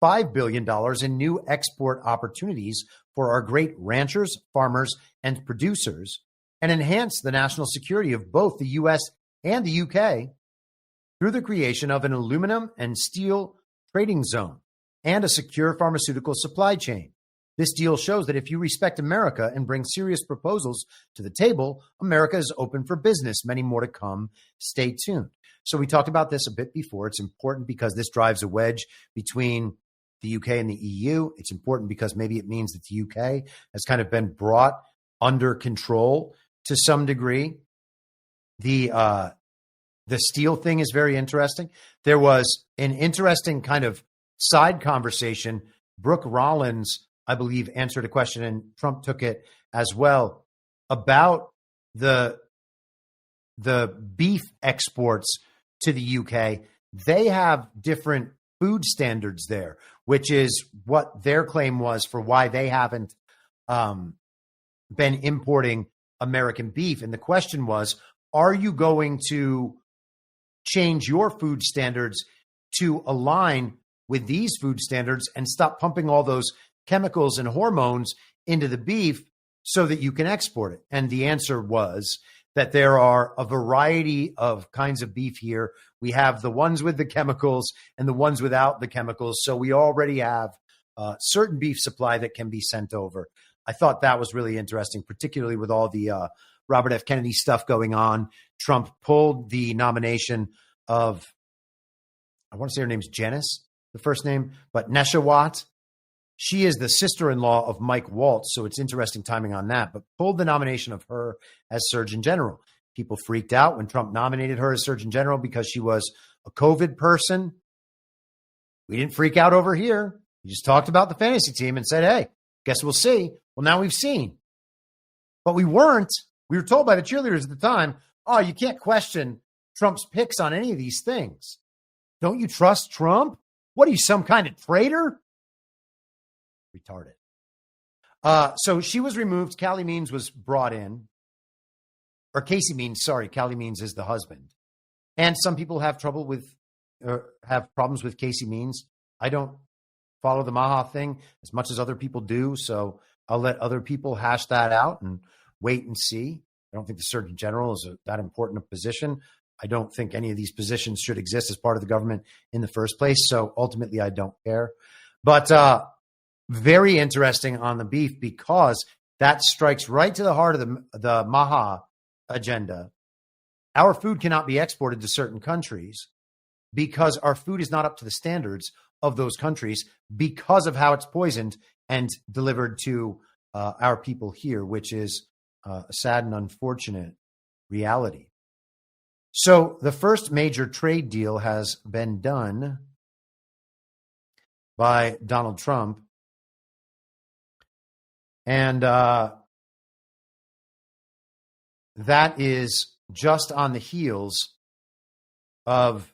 $5 billion in new export opportunities for our great ranchers, farmers, and producers, and enhance the national security of both the U.S. and the UK through the creation of an aluminum and steel trading zone and a secure pharmaceutical supply chain. This deal shows that if you respect America and bring serious proposals to the table, America is open for business. Many more to come. Stay tuned. So we talked about this a bit before. It's important because this drives a wedge between the UK and the EU. It's important because maybe it means that the UK has kind of been brought under control to some degree. The steel thing is very interesting. There was an interesting kind of side conversation. Brooke Rollins, I believe, answered a question, and Trump took it as well, about the beef exports to the UK. They have different food standards there, which is what their claim was for why they haven't been importing American beef. And the question was, are you going to change your food standards to align with these food standards and stop pumping all those chemicals and hormones into the beef so that you can export it? And the answer was that there are a variety of kinds of beef here. We have the ones with the chemicals and the ones without the chemicals. So we already have certain beef supply that can be sent over. I thought that was really interesting, particularly with all the Robert F. Kennedy stuff going on. Trump pulled the nomination of, I want to say her name's Janice, the first name, but Neshawat. She is the sister-in-law of Mike Waltz, so it's interesting timing on that, but pulled the nomination of her as Surgeon General. People freaked out when Trump nominated her as Surgeon General because she was a COVID person. We didn't freak out over here. We just talked about the fantasy team and said, hey, guess we'll see. Well, now we've seen. But we weren't. We were told by the cheerleaders at the time, oh, you can't question Trump's picks on any of these things. Don't you trust Trump? What are you, some kind of traitor? Retarded. So she was removed. Callie Means was brought in. Or Casey Means, sorry. Callie Means is the husband. And some people have trouble with, have problems with Casey Means. I don't follow the Maha thing as much as other people do. So I'll let other people hash that out and wait and see. I don't think the Surgeon General is that important a position. I don't think any of these positions should exist as part of the government in the first place. So ultimately, I don't care. But very interesting on the beef, because that strikes right to the heart of the Maha agenda. Our food cannot be exported to certain countries because our food is not up to the standards of those countries because of how it's poisoned and delivered to our people here, which is a sad and unfortunate reality. So the first major trade deal has been done by Donald Trump. And that is just on the heels of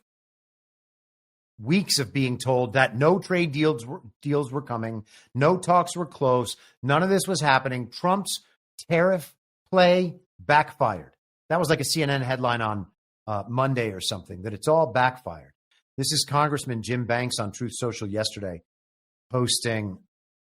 weeks of being told that no trade deals were coming, no talks were close, none of this was happening. Trump's tariff play backfired. That was like a CNN headline on Monday or something, that it's all backfired. This is Congressman Jim Banks on Truth Social yesterday posting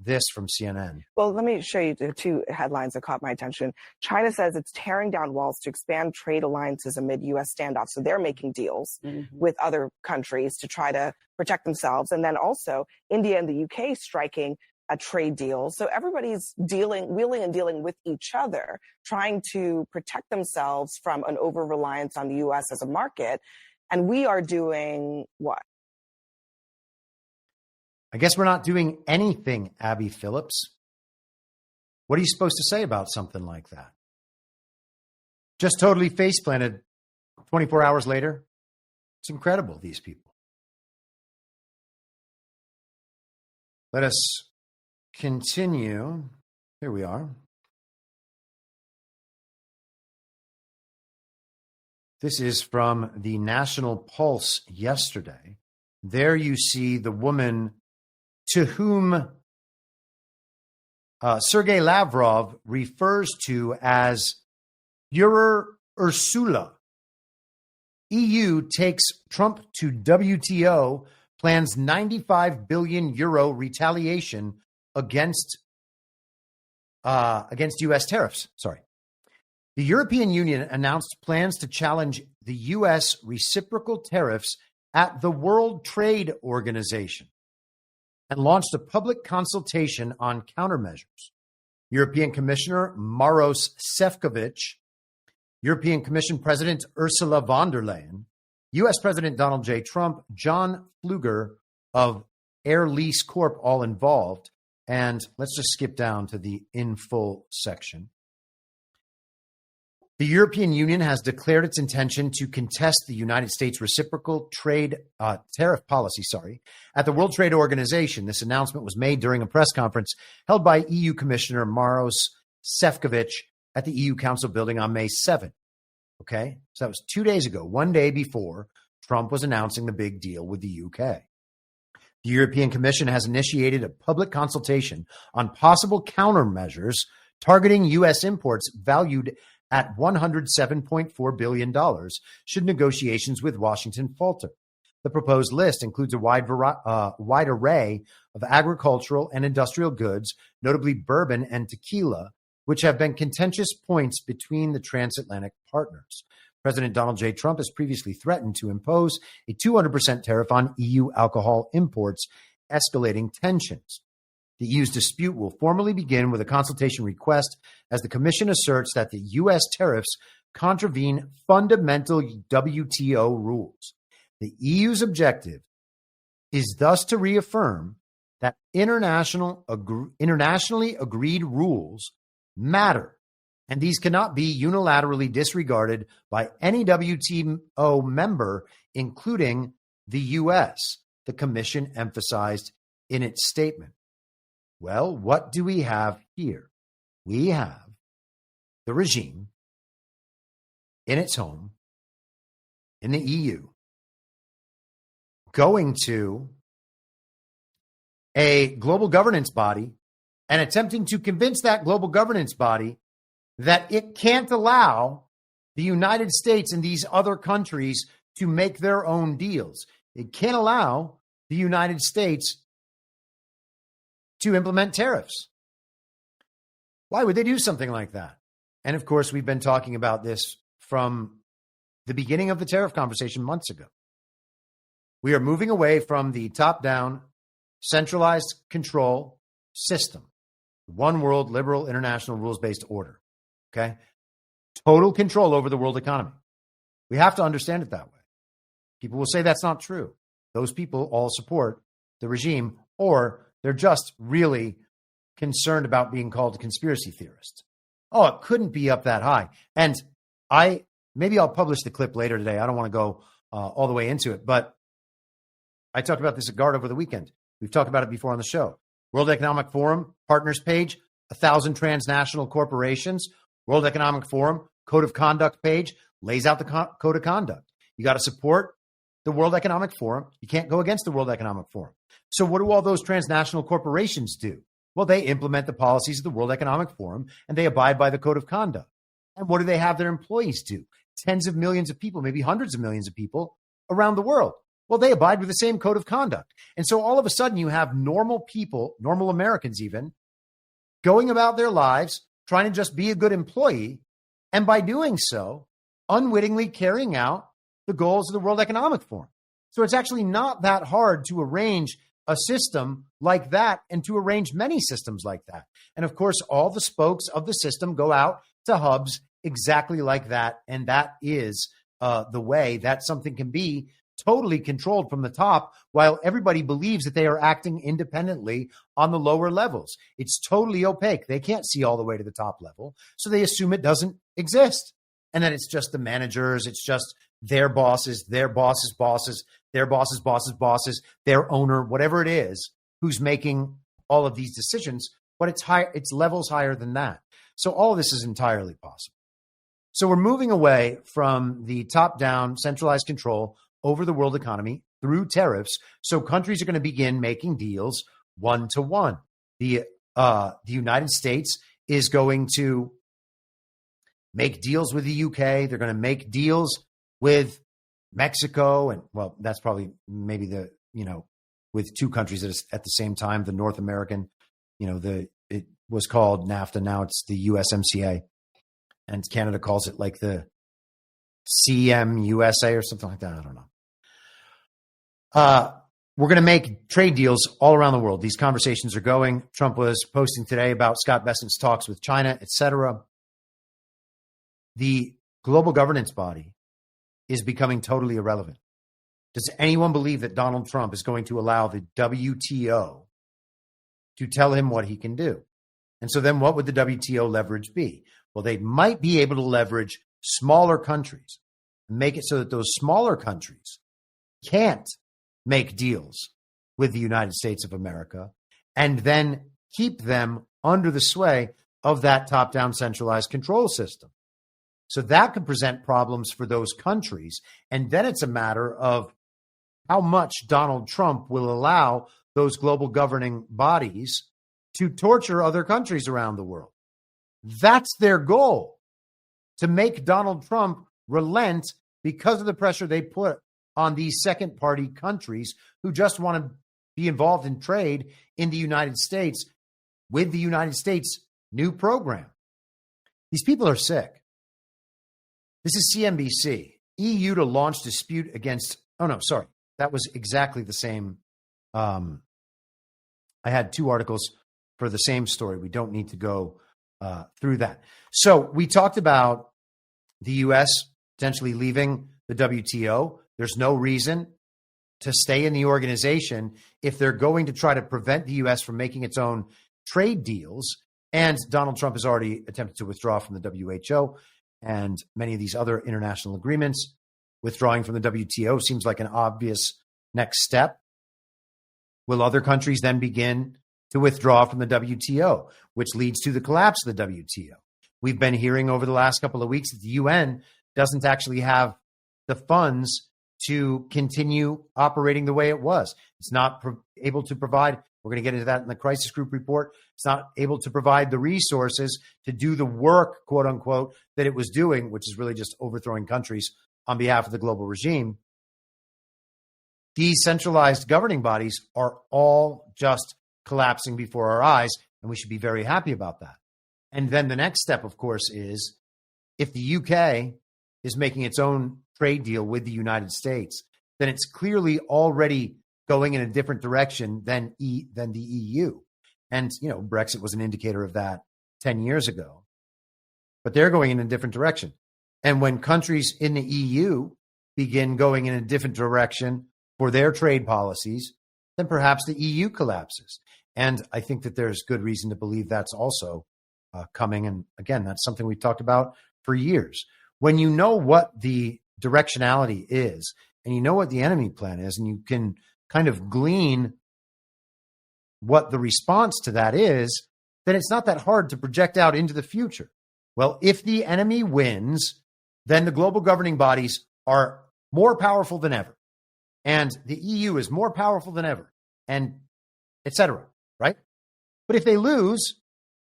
this from CNN. Well, let me show you the two headlines that caught my attention. China says it's tearing down walls to expand trade alliances amid U.S. standoffs. So they're making deals with other countries to try to protect themselves. And then also India and the UK striking a trade deal. So everybody's wheeling and dealing with each other, trying to protect themselves from an over-reliance on the U.S. as a market. And we are doing what? I guess we're not doing anything, Abby Phillips. What are you supposed to say about something like that? Just totally face planted 24 hours later. It's incredible, these people. Let us continue. Here we are. This is from the National Pulse yesterday. There you see the woman to whom Sergei Lavrov refers to as Führer Ursula. EU takes Trump to WTO, plans 95 billion euro retaliation against U.S. tariffs. Sorry. The European Union announced plans to challenge the U.S. reciprocal tariffs at the World Trade Organization and launched a public consultation on countermeasures. European Commissioner Maros Šefčovič, European Commission President Ursula von der Leyen, U.S. President Donald J. Trump, John Pfluger of Air Lease Corp, all involved. And let's just skip down to the in full section. The European Union has declared its intention to contest the United States reciprocal trade tariff policy, at the World Trade Organization. This announcement was made during a press conference held by EU Commissioner Maros Šefčovič at the EU Council building on May 7th. Okay, so that was 2 days ago, one day before Trump was announcing the big deal with the UK. The European Commission has initiated a public consultation on possible countermeasures targeting U.S. imports valued at $107.4 billion should negotiations with Washington falter. The proposed list includes a wide array of agricultural and industrial goods, notably bourbon and tequila, which have been contentious points between the transatlantic partners. President Donald J. Trump has previously threatened to impose a 200% tariff on EU alcohol imports, escalating tensions. The EU's dispute will formally begin with a consultation request as the Commission asserts that the U.S. tariffs contravene fundamental WTO rules. The EU's objective is thus to reaffirm that internationally agreed rules matter, and these cannot be unilaterally disregarded by any WTO member, including the U.S., the Commission emphasized in its statement. Well, what do we have here? We have the regime in its home in the EU going to a global governance body and attempting to convince that global governance body that it can't allow the United States and these other countries to make their own deals. It can't allow the United States to implement tariffs. Why would they do something like that? And of course, we've been talking about this from the beginning of the tariff conversation months ago. We are moving away from the top-down, centralized control system, one world, liberal, international, rules-based order, okay? Total control over the world economy. We have to understand it that way. People will say that's not true. Those people all support the regime, or they're just really concerned about being called a conspiracy theorist. Oh, it couldn't be up that high. And maybe I'll publish the clip later today. I don't want to go all the way into it, but I talked about this at Guard over the weekend. We've talked about it before on the show. World Economic Forum, partners page, 1,000 transnational corporations. World Economic Forum, code of conduct page, lays out the code of conduct. You got to support the World Economic Forum. You can't go against the World Economic Forum. So what do all those transnational corporations do? Well, they implement the policies of the World Economic Forum, and they abide by the code of conduct. And what do they have their employees do? Tens of millions of people, maybe hundreds of millions of people around the world. Well, they abide with the same code of conduct. And so all of a sudden you have normal people, normal Americans even, going about their lives, trying to just be a good employee, and by doing so, unwittingly carrying out the goals of the World Economic Forum. So it's actually not that hard to arrange a system like that and to arrange many systems like that. And of course, all the spokes of the system go out to hubs exactly like that. And that is the way that something can be totally controlled from the top while everybody believes that they are acting independently on the lower levels. It's totally opaque. They can't see all the way to the top level. So they assume it doesn't exist. And then it's just the managers. It's just their bosses, their bosses' bosses, their bosses' bosses' bosses, their owner, whatever it is, who's making all of these decisions. But it's high, it's levels higher than that. So all of this is entirely possible. So we're moving away from the top-down centralized control over the world economy through tariffs. So countries are going to begin making deals one-to-one. The United States is going to make deals with the UK. They're going to make deals with Mexico. And well, that's probably maybe with two countries at the same time, the North American, it was called NAFTA. Now it's the USMCA, and Canada calls it like the CMUSA or something like that. I don't know. We're going to make trade deals all around the world. These conversations are going. Trump was posting today about Scott Bessent's talks with China, etc. The global governance body is becoming totally irrelevant. Does anyone believe that Donald Trump is going to allow the WTO to tell him what he can do? And so then what would the WTO leverage be? Well, they might be able to leverage smaller countries and make it so that those smaller countries can't make deals with the United States of America and then keep them under the sway of that top-down centralized control system. So that could present problems for those countries. And then it's a matter of how much Donald Trump will allow those global governing bodies to torture other countries around the world. That's their goal, to make Donald Trump relent because of the pressure they put on these second-party countries who just want to be involved in trade in the United States with the United States' new program. These people are sick. This is CNBC. EU to launch dispute against... Oh, no, sorry. That was exactly the same. I had two articles. for the same story. We don't need to go through that. So we talked about the U.S. potentially leaving the WTO. There's no reason to stay in the organization if they're going to try to prevent the U.S. from making its own trade deals. And Donald Trump has already attempted to withdraw from the WHO and many of these other international agreements. Withdrawing from the WTO seems like an obvious next step. Will other countries then begin to withdraw from the WTO, which leads to the collapse of the WTO? We've been hearing over the last couple of weeks that the UN doesn't actually have the funds to continue operating the way it was. It's not able to provide, we're going to get into that in the crisis group report, it's not able to provide the resources to do the work, quote unquote, that it was doing, which is really just overthrowing countries on behalf of the global regime. These centralized governing bodies are all just collapsing before our eyes, and we should be very happy about that. And then the next step, of course, is if the UK is making its own trade deal with the United States, then it's clearly already going in a different direction than the EU. And, you know, Brexit was an indicator of that 10 years ago. But they're going in a different direction. And when countries in the EU begin going in a different direction for their trade policies, then perhaps the EU collapses. And I think that there's good reason to believe that's also coming. And again, that's something we've talked about for years. When you know what the directionality is, and you know what the enemy plan is, and you can kind of glean what the response to that is, then it's not that hard to project out into the future. Well, if the enemy wins, then the global governing bodies are more powerful than ever. And the EU is more powerful than ever, and et cetera, right? But if they lose,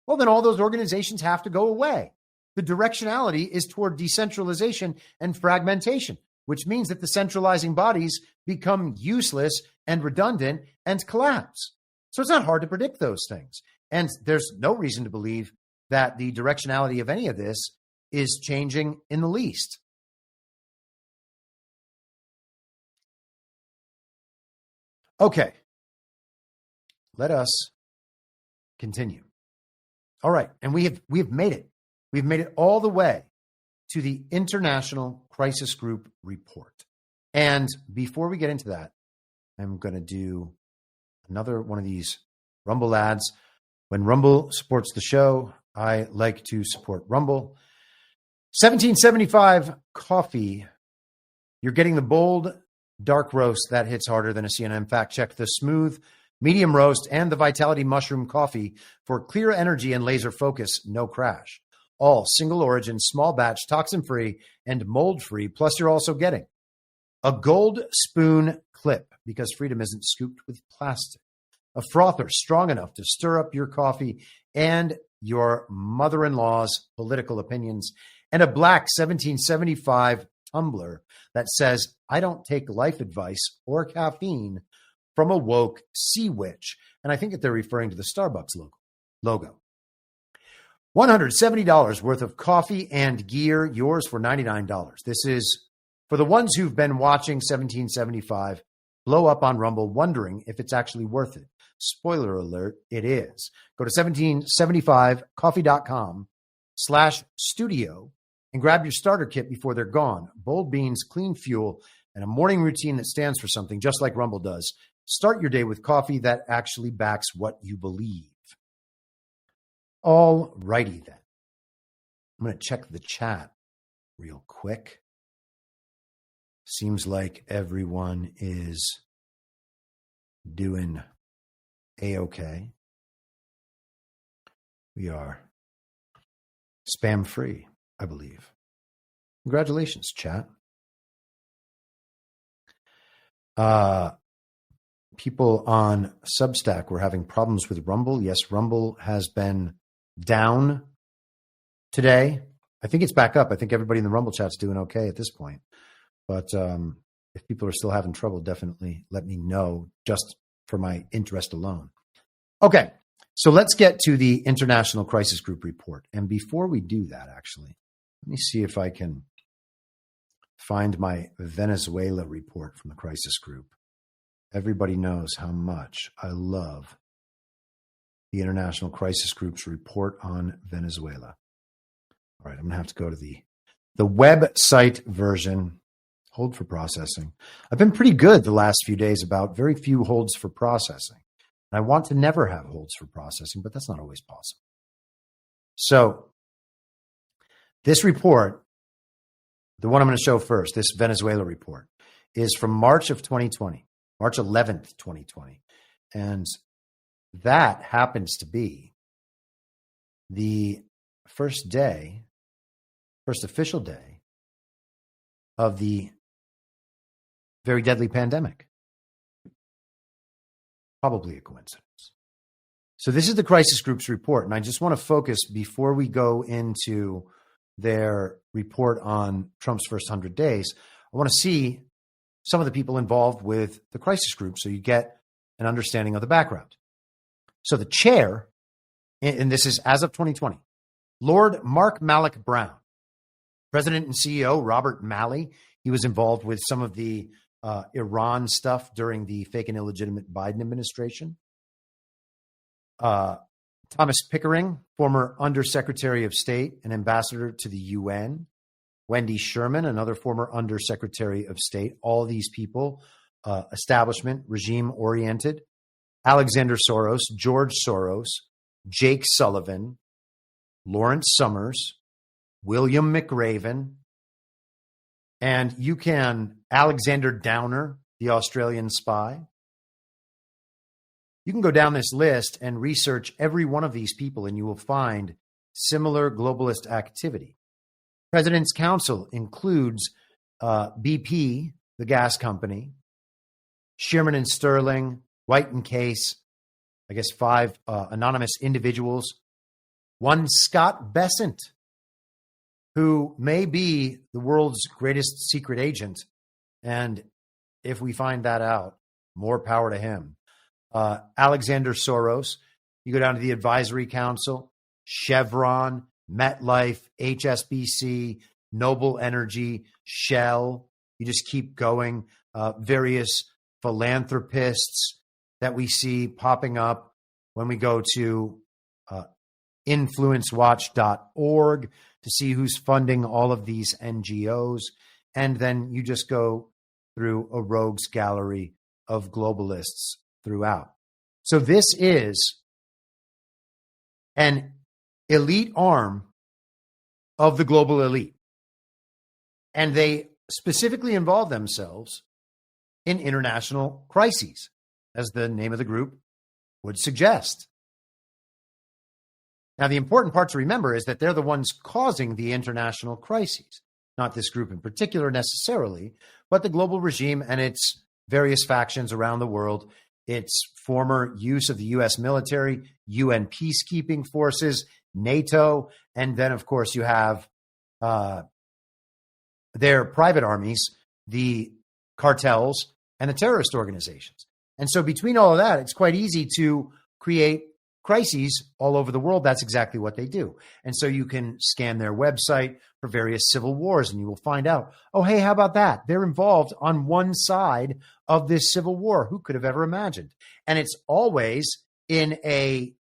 well, then all those organizations have to go away. The directionality is toward decentralization and fragmentation, which means that the centralizing bodies become useless and redundant and collapse. So it's not hard to predict those things. And there's no reason to believe that the directionality of any of this is changing in the least. Okay, let us continue. All right, and we have made it. We've made it all the way to the International Crisis Group report. And before we get into that, I'm going to do another one of these Rumble ads. When Rumble supports the show, I like to support Rumble. 1775 coffee. You're getting the bold, dark roast that hits harder than a CNN fact check. The smooth, medium roast, and the Vitality Mushroom coffee for clear energy and laser focus, no crash. All single origin, small batch, toxin-free, and mold-free. Plus, you're also getting a gold spoon clip because freedom isn't scooped with plastic. A frother strong enough to stir up your coffee and your mother-in-law's political opinions. And a black 1775 tumbler that says, I don't take life advice or caffeine from a woke sea witch. And I think that they're referring to the Starbucks logo. $170 worth of coffee and gear, yours for $99. This is for the ones who've been watching 1775 blow up on Rumble, wondering if it's actually worth it. Spoiler alert, it is. Go to 1775coffee.com/studio and grab your starter kit before they're gone. Bold beans, clean fuel, and a morning routine that stands for something, just like Rumble does. Start your day with coffee that actually backs what you believe. All righty then. I'm going to check the chat real quick. Seems like everyone is doing A-okay. We are spam free, I believe. Congratulations, chat. People on Substack were having problems with Rumble. Yes, Rumble has been down today. I think it's back up. I think everybody in the Rumble chat's doing okay at this point. But if people are still having trouble, definitely let me know, just for my interest alone. Okay, so let's get to the International Crisis Group report. And before we do that, actually, let me see if I can find my Venezuela report from the Crisis Group. Everybody knows how much I love the International Crisis Group's report on Venezuela. All right, I'm going to have to go to the website version. Hold for processing. I've been pretty good the last few days about very few holds for processing. And I want to never have holds for processing, but that's not always possible. So this report, the one I'm going to show first, this Venezuela report, is from March of 2020, March 11th, 2020. And that happens to be the first official day of the very deadly pandemic. Probably a coincidence. So this is the Crisis Group's report, and I just want to focus before we go into their report on Trump's first 100 days. I want to see some of the people involved with the Crisis Group so you get an understanding of the background. So the chair, and this is as of 2020, Lord Mark Malloch Brown, President and CEO Robert Malley. He was involved with some of the Iran stuff during the fake and illegitimate Biden administration. Thomas Pickering, former Undersecretary of State and Ambassador to the UN. Wendy Sherman, another former Undersecretary of State. All these people, establishment, regime-oriented. Alexander Soros, George Soros, Jake Sullivan, Lawrence Summers, William McRaven, and Alexander Downer, the Australian spy. You can go down this list and research every one of these people, and you will find similar globalist activity. President's Council includes BP, the gas company, Shearman and Sterling, White and Case, I guess 5 anonymous individuals, one Scott Bessent, who may be the world's greatest secret agent. And if we find that out, more power to him. Alexander Soros, you go down to the Advisory Council, Chevron, MetLife, HSBC, Noble Energy, Shell. You just keep going. Various philanthropists that we see popping up when we go to influencewatch.org to see who's funding all of these NGOs. And then you just go through a rogues gallery of globalists throughout. So this is an elite arm of the global elite. And they specifically involve themselves in international crises, as the name of the group would suggest. Now, the important part to remember is that they're the ones causing the international crises, not this group in particular necessarily, but the global regime and its various factions around the world, its former use of the U.S. military, UN peacekeeping forces, NATO, and then, of course, you have their private armies, the cartels, and the terrorist organizations. And so between all of that, it's quite easy to create crises all over the world. That's exactly what they do. And so you can scan their website for various civil wars and you will find out, oh, hey, how about that? They're involved on one side of this civil war. Who could have ever imagined? And it's always in a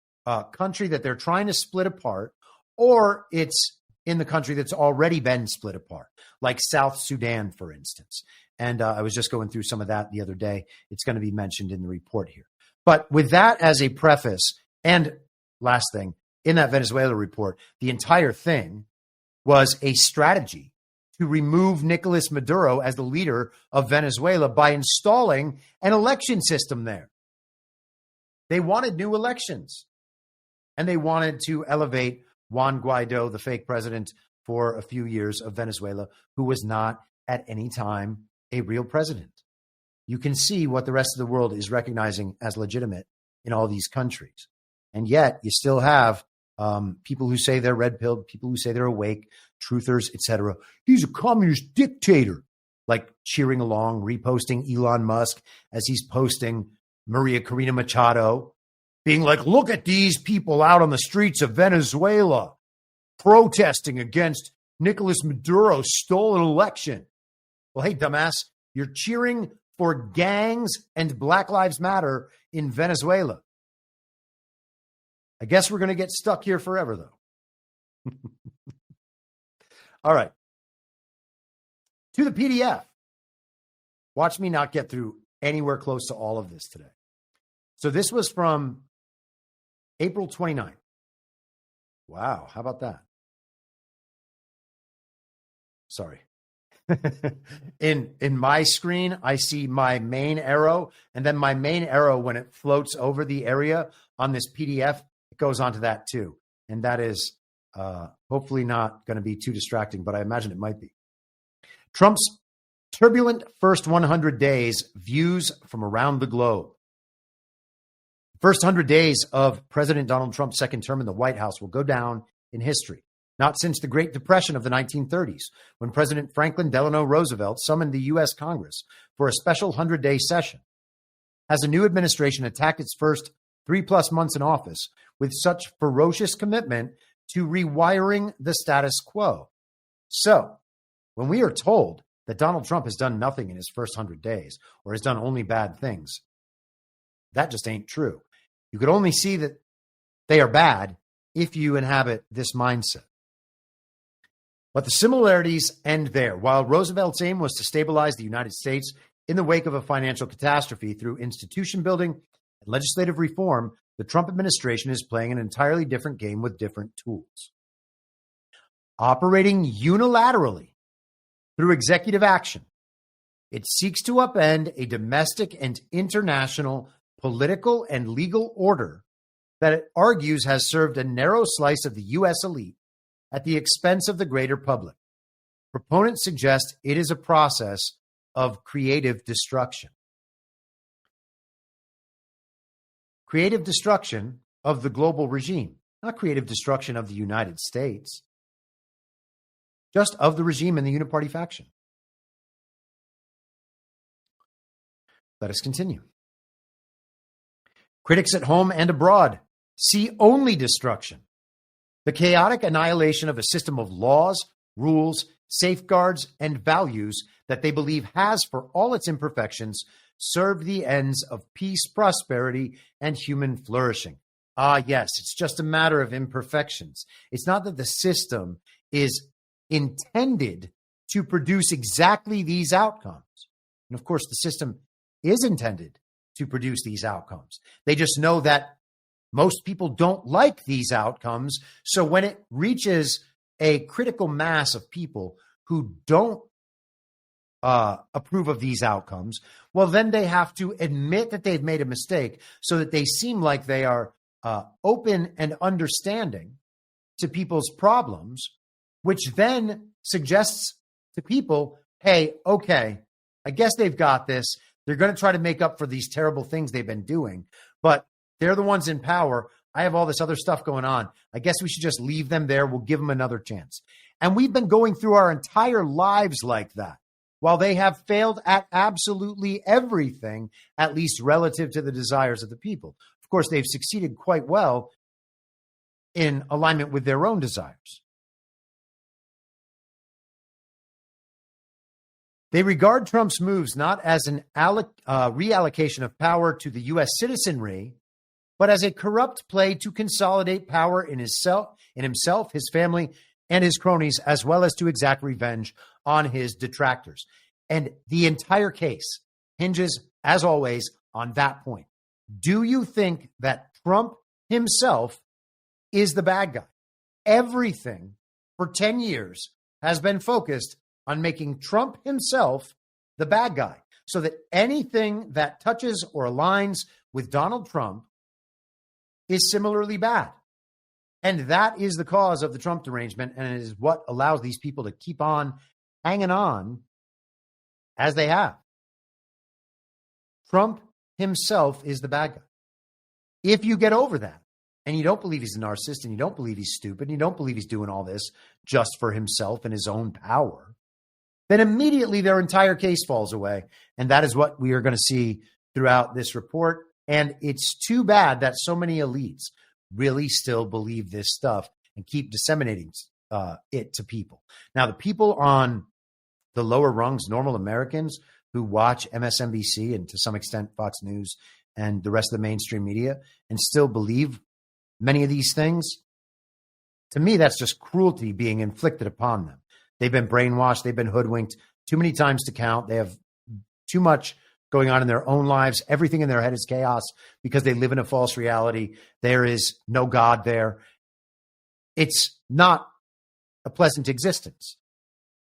country that they're trying to split apart, or it's in the country that's already been split apart, like South Sudan, for instance. And I was just going through some of that the other day. It's going to be mentioned in the report here. But with that as a preface, and last thing, in that Venezuela report, the entire thing was a strategy to remove Nicolas Maduro as the leader of Venezuela by installing an election system there. They wanted new elections, and they wanted to elevate Juan Guaido, the fake president for a few years of Venezuela, who was not at any time a real president. You can see what the rest of the world is recognizing as legitimate in all these countries. And yet you still have people who say they're red-pilled, people who say they're awake, truthers, etc. He's a communist dictator, like cheering along, reposting Elon Musk as he's posting Maria Corina Machado, being like, look at these people out on the streets of Venezuela protesting against Nicolas Maduro's stolen election. Well, hey, dumbass, you're cheering for gangs and Black Lives Matter in Venezuela. I guess we're going to get stuck here forever, though. All right. To the PDF. Watch me not get through anywhere close to all of this today. So this was from April 29th. Wow, how about that? Sorry. In my screen, I see my main arrow, and then my main arrow, when it floats over the area on this PDF, it goes onto that too. And that is hopefully not going to be too distracting, but I imagine it might be. Trump's turbulent first 100 days, views from around the globe. First 100 days of President Donald Trump's second term in the White House will go down in history. Not since the Great Depression of the 1930s, when President Franklin Delano Roosevelt summoned the U.S. Congress for a special 100-day session, has a new administration attacked its first 3+ months in office with such ferocious commitment to rewiring the status quo. So, when we are told that Donald Trump has done nothing in his first 100 days or has done only bad things, that just ain't true. You could only see that they are bad if you inhabit this mindset. But the similarities end there. While Roosevelt's aim was to stabilize the United States in the wake of a financial catastrophe through institution building and legislative reform, the Trump administration is playing an entirely different game with different tools. Operating unilaterally through executive action, it seeks to upend a domestic and international political and legal order that it argues has served a narrow slice of the U.S. elite at the expense of the greater public. Proponents suggest it is a process of creative destruction. Creative destruction of the global regime, not creative destruction of the United States, just of the regime and the uniparty faction. Let us continue. Critics at home and abroad see only destruction. The chaotic annihilation of a system of laws, rules, safeguards, and values that they believe has, for all its imperfections, served the ends of peace, prosperity, and human flourishing. Ah, yes, it's just a matter of imperfections. It's not that the system is intended to produce exactly these outcomes. And of course, the system is intended to produce these outcomes. They just know that most people don't like these outcomes. So when it reaches a critical mass of people who don't approve of these outcomes, well, then they have to admit that they've made a mistake so that they seem like they are open and understanding to people's problems, which then suggests to people, hey, okay, I guess they've got this. They're going to try to make up for these terrible things they've been doing, but they're the ones in power. I have all this other stuff going on. I guess we should just leave them there. We'll give them another chance. And we've been going through our entire lives like that, while they have failed at absolutely everything, at least relative to the desires of the people. Of course, they've succeeded quite well in alignment with their own desires. They regard Trump's moves not as an reallocation of power to the U.S. citizenry, but as a corrupt play to consolidate power in himself, his family, and his cronies, as well as to exact revenge on his detractors. And the entire case hinges, as always, on that point. Do you think that Trump himself is the bad guy? Everything for 10 years has been focused on making Trump himself the bad guy, so that anything that touches or aligns with Donald Trump is similarly bad. And that is the cause of the Trump derangement, and it is what allows these people to keep on hanging on as they have. Trump himself is the bad guy. If you get over that, and you don't believe he's a narcissist, and you don't believe he's stupid, and you don't believe he's doing all this just for himself and his own power, then immediately their entire case falls away. And that is what we are going to see throughout this report. And it's too bad that so many elites really still believe this stuff and keep disseminating it to people. Now, the people on the lower rungs, normal Americans who watch MSNBC and to some extent Fox News and the rest of the mainstream media and still believe many of these things, to me, that's just cruelty being inflicted upon them. They've been brainwashed. They've been hoodwinked too many times to count. They have too much going on in their own lives. Everything in their head is chaos because they live in a false reality. There is no God there. It's not a pleasant existence.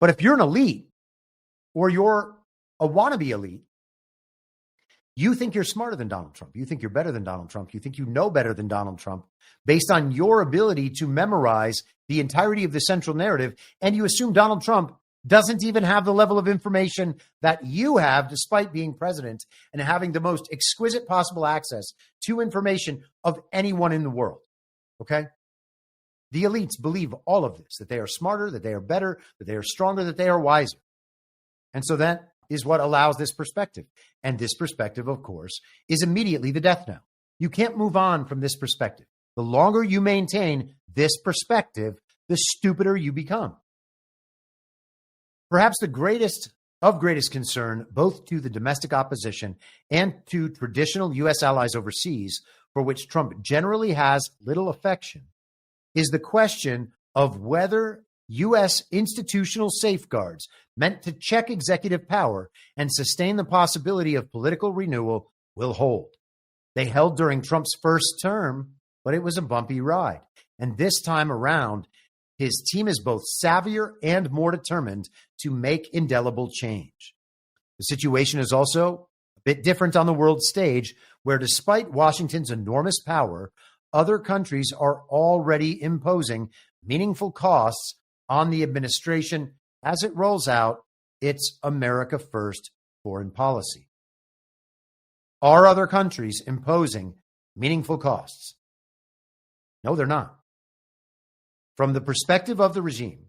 But if you're an elite or you're a wannabe elite, you think you're smarter than Donald Trump. You think you're better than Donald Trump. You think you know better than Donald Trump based on your ability to memorize the entirety of the central narrative. And you assume Donald Trump doesn't even have the level of information that you have, despite being president and having the most exquisite possible access to information of anyone in the world. Okay? The elites believe all of this, that they are smarter, that they are better, that they are stronger, that they are wiser. And so that is what allows this perspective. And this perspective, of course, is immediately the death knell. You can't move on from this perspective. The longer you maintain this perspective, the stupider you become. Perhaps the greatest concern, both to the domestic opposition and to traditional U.S. allies overseas, for which Trump generally has little affection, is the question of whether U.S. institutional safeguards meant to check executive power and sustain the possibility of political renewal will hold. They held during Trump's first term, but it was a bumpy ride. And this time around, his team is both savvier and more determined to make indelible change. The situation is also a bit different on the world stage, where despite Washington's enormous power, other countries are already imposing meaningful costs on the administration as it rolls out its America First foreign policy. Are other countries imposing meaningful costs? No, they're not. From the perspective of the regime,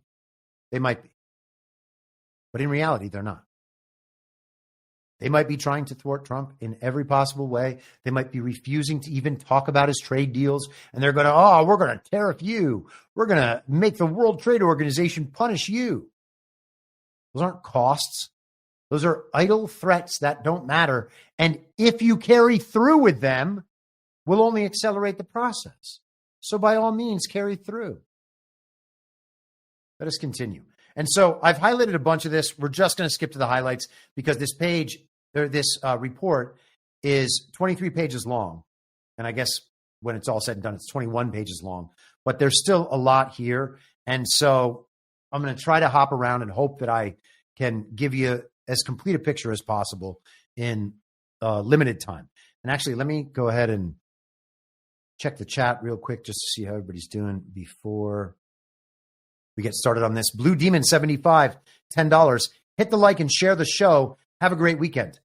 they might be. But in reality, they're not. They might be trying to thwart Trump in every possible way. They might be refusing to even talk about his trade deals. And they're going to, we're going to tariff you. We're going to make the World Trade Organization punish you. Those aren't costs. Those are idle threats that don't matter. And if you carry through with them, will only accelerate the process. So by all means, carry through. Let us continue. And so I've highlighted a bunch of this. We're just going to skip to the highlights because this page, or this report is 23 pages long. And I guess when it's all said and done, it's 21 pages long. But there's still a lot here. And so I'm going to try to hop around and hope that I can give you as complete a picture as possible in limited time. And actually, let me go ahead and check the chat real quick just to see how everybody's doing before we get started on this. Blue Demon 75, $10. Hit the like and share the show. Have a great weekend.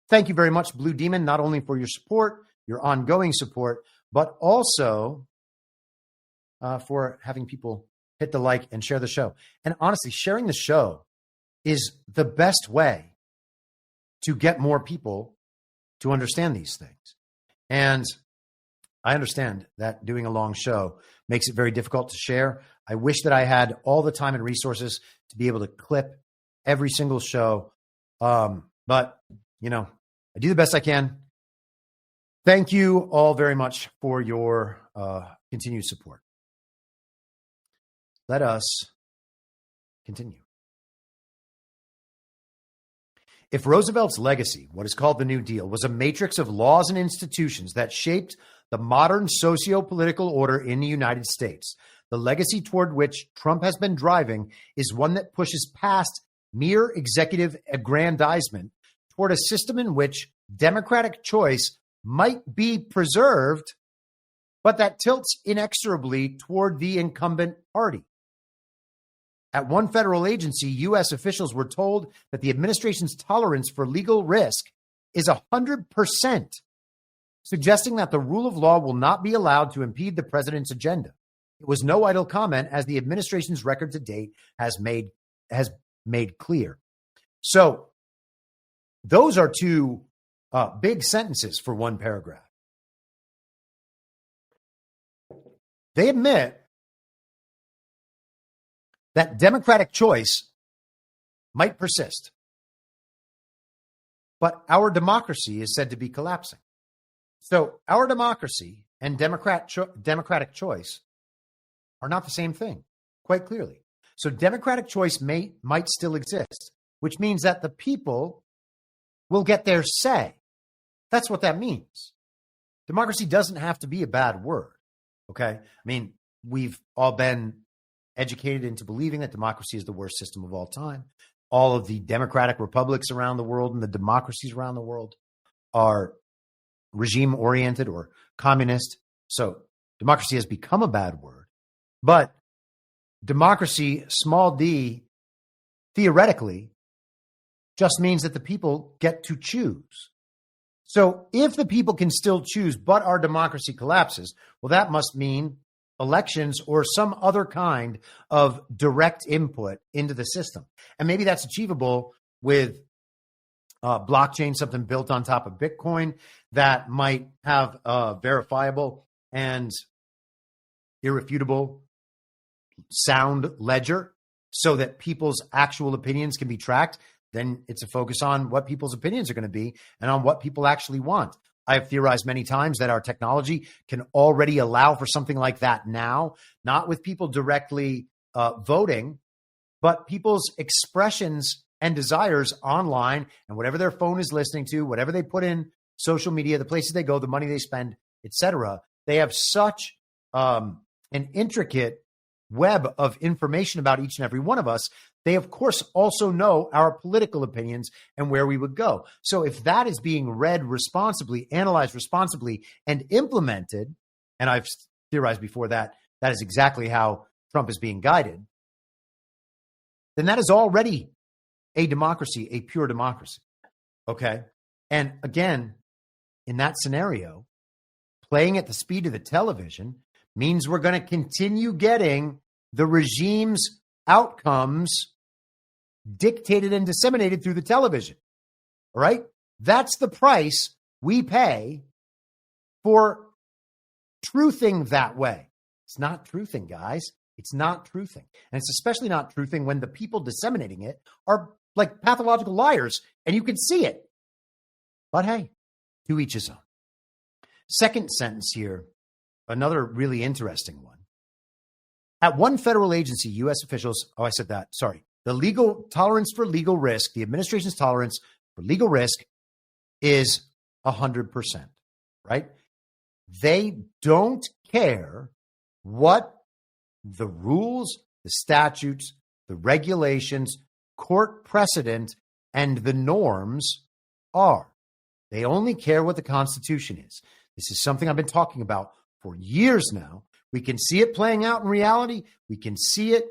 Thank you very much, Blue Demon, not only for your support, your ongoing support, but also for having people hit the like and share the show. And honestly, sharing the show is the best way to get more people to understand these things. And I understand that doing a long show makes it very difficult to share. I wish that I had all the time and resources to be able to clip every single show. But, I do the best I can. Thank you all very much for your continued support. Let us continue. If Roosevelt's legacy, what is called the New Deal, was a matrix of laws and institutions that shaped the modern socio-political order in the United States, the legacy toward which Trump has been driving is one that pushes past mere executive aggrandizement toward a system in which democratic choice might be preserved, but that tilts inexorably toward the incumbent party. At one federal agency, U.S. officials were told that the administration's tolerance for legal risk is 100%, suggesting that the rule of law will not be allowed to impede the president's agenda. It was no idle comment, as the administration's record to date has made clear. So those are two big sentences for one paragraph. They admit that democratic choice might persist, but our democracy is said to be collapsing. So our democracy and democratic choice are not the same thing, quite clearly. So democratic choice might still exist, which means that the people will get their say. That's what that means. Democracy doesn't have to be a bad word, okay? I mean, we've all been educated into believing that democracy is the worst system of all time. All of the democratic republics around the world and the democracies around the world are regime-oriented or communist. So democracy has become a bad word. But democracy, small d, theoretically, just means that the people get to choose. So if the people can still choose, but our democracy collapses, well, that must mean elections or some other kind of direct input into the system. And maybe that's achievable with blockchain, something built on top of Bitcoin that might have a verifiable and irrefutable sound ledger so that people's actual opinions can be tracked. Then it's a focus on what people's opinions are going to be and on what people actually want. I have theorized many times that our technology can already allow for something like that now, not with people directly voting, but people's expressions and desires online and whatever their phone is listening to, whatever they put in social media, the places they go, the money they spend, etc. They have such an intricate web of information about each and every one of us. They, of course, also know our political opinions and where we would go. So if that is being read responsibly, analyzed responsibly, and implemented, and I've theorized before that that is exactly how Trump is being guided, then that is already a democracy, a pure democracy. Okay? And again, in that scenario, playing at the speed of the television means we're going to continue getting the regime's outcomes dictated and disseminated through the television. All right? That's the price we pay for truthing that way. It's not truthing, guys. It's not truthing. And it's especially not truthing when the people disseminating it are like pathological liars and you can see it. But hey, to each his own. Second sentence here, another really interesting one. At one federal agency, U.S. officials, the legal tolerance for legal risk, the administration's tolerance for legal risk is 100%, right? They don't care what the rules, the statutes, the regulations, court precedent, and the norms are. They only care what the Constitution is. This is something I've been talking about for years now. We can see it playing out in reality. We can see it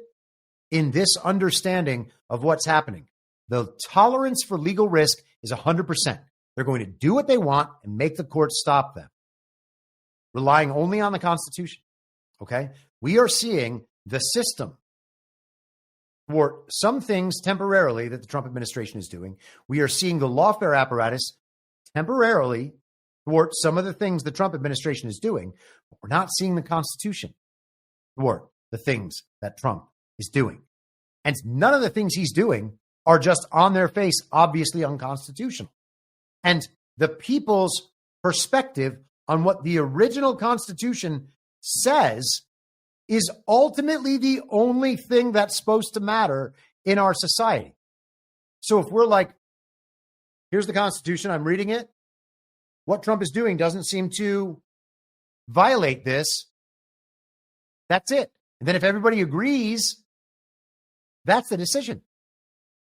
in this understanding of what's happening. The tolerance for legal risk is 100%. They're going to do what they want and make the courts stop them, relying only on the Constitution. Okay? We are seeing the system thwart some things temporarily that the Trump administration is doing. We are seeing the lawfare apparatus temporarily thwart some of the things the Trump administration is doing. But we're not seeing the Constitution thwart the things that Trump is doing. And none of the things he's doing are just on their face, obviously unconstitutional. And the people's perspective on what the original Constitution says is ultimately the only thing that's supposed to matter in our society. So if we're like, here's the Constitution, I'm reading it, what Trump is doing doesn't seem to violate this, that's it. And then if everybody agrees, that's the decision.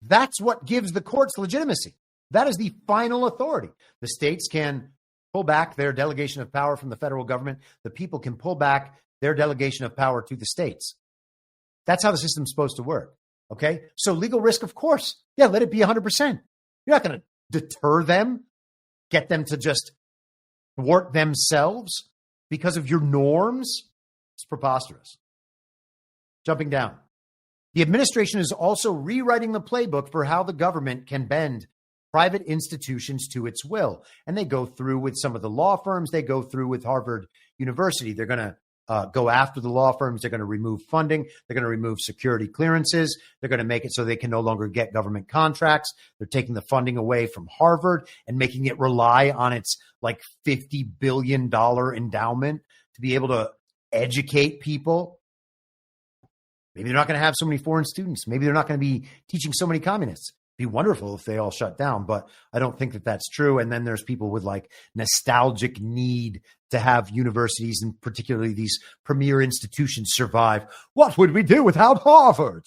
That's what gives the courts legitimacy. That is the final authority. The states can pull back their delegation of power from the federal government. The people can pull back their delegation of power to the states. That's how the system's supposed to work. Okay? So legal risk, of course. Yeah, let it be 100%. You're not going to deter them, get them to just thwart themselves because of your norms. It's preposterous. Jumping down. The administration is also rewriting the playbook for how the government can bend private institutions to its will. And they go through with some of the law firms. They go through with Harvard University. They're going to go after the law firms. They're going to remove funding. They're going to remove security clearances. They're going to make it so they can no longer get government contracts. They're taking the funding away from Harvard and making it rely on its like $50 billion endowment to be able to educate people. Maybe they're not going to have so many foreign students. Maybe they're not going to be teaching so many communists. It'd be wonderful if they all shut down, but I don't think that that's true. And then there's people with like nostalgic need to have universities and particularly these premier institutions survive. What would we do without Harvard?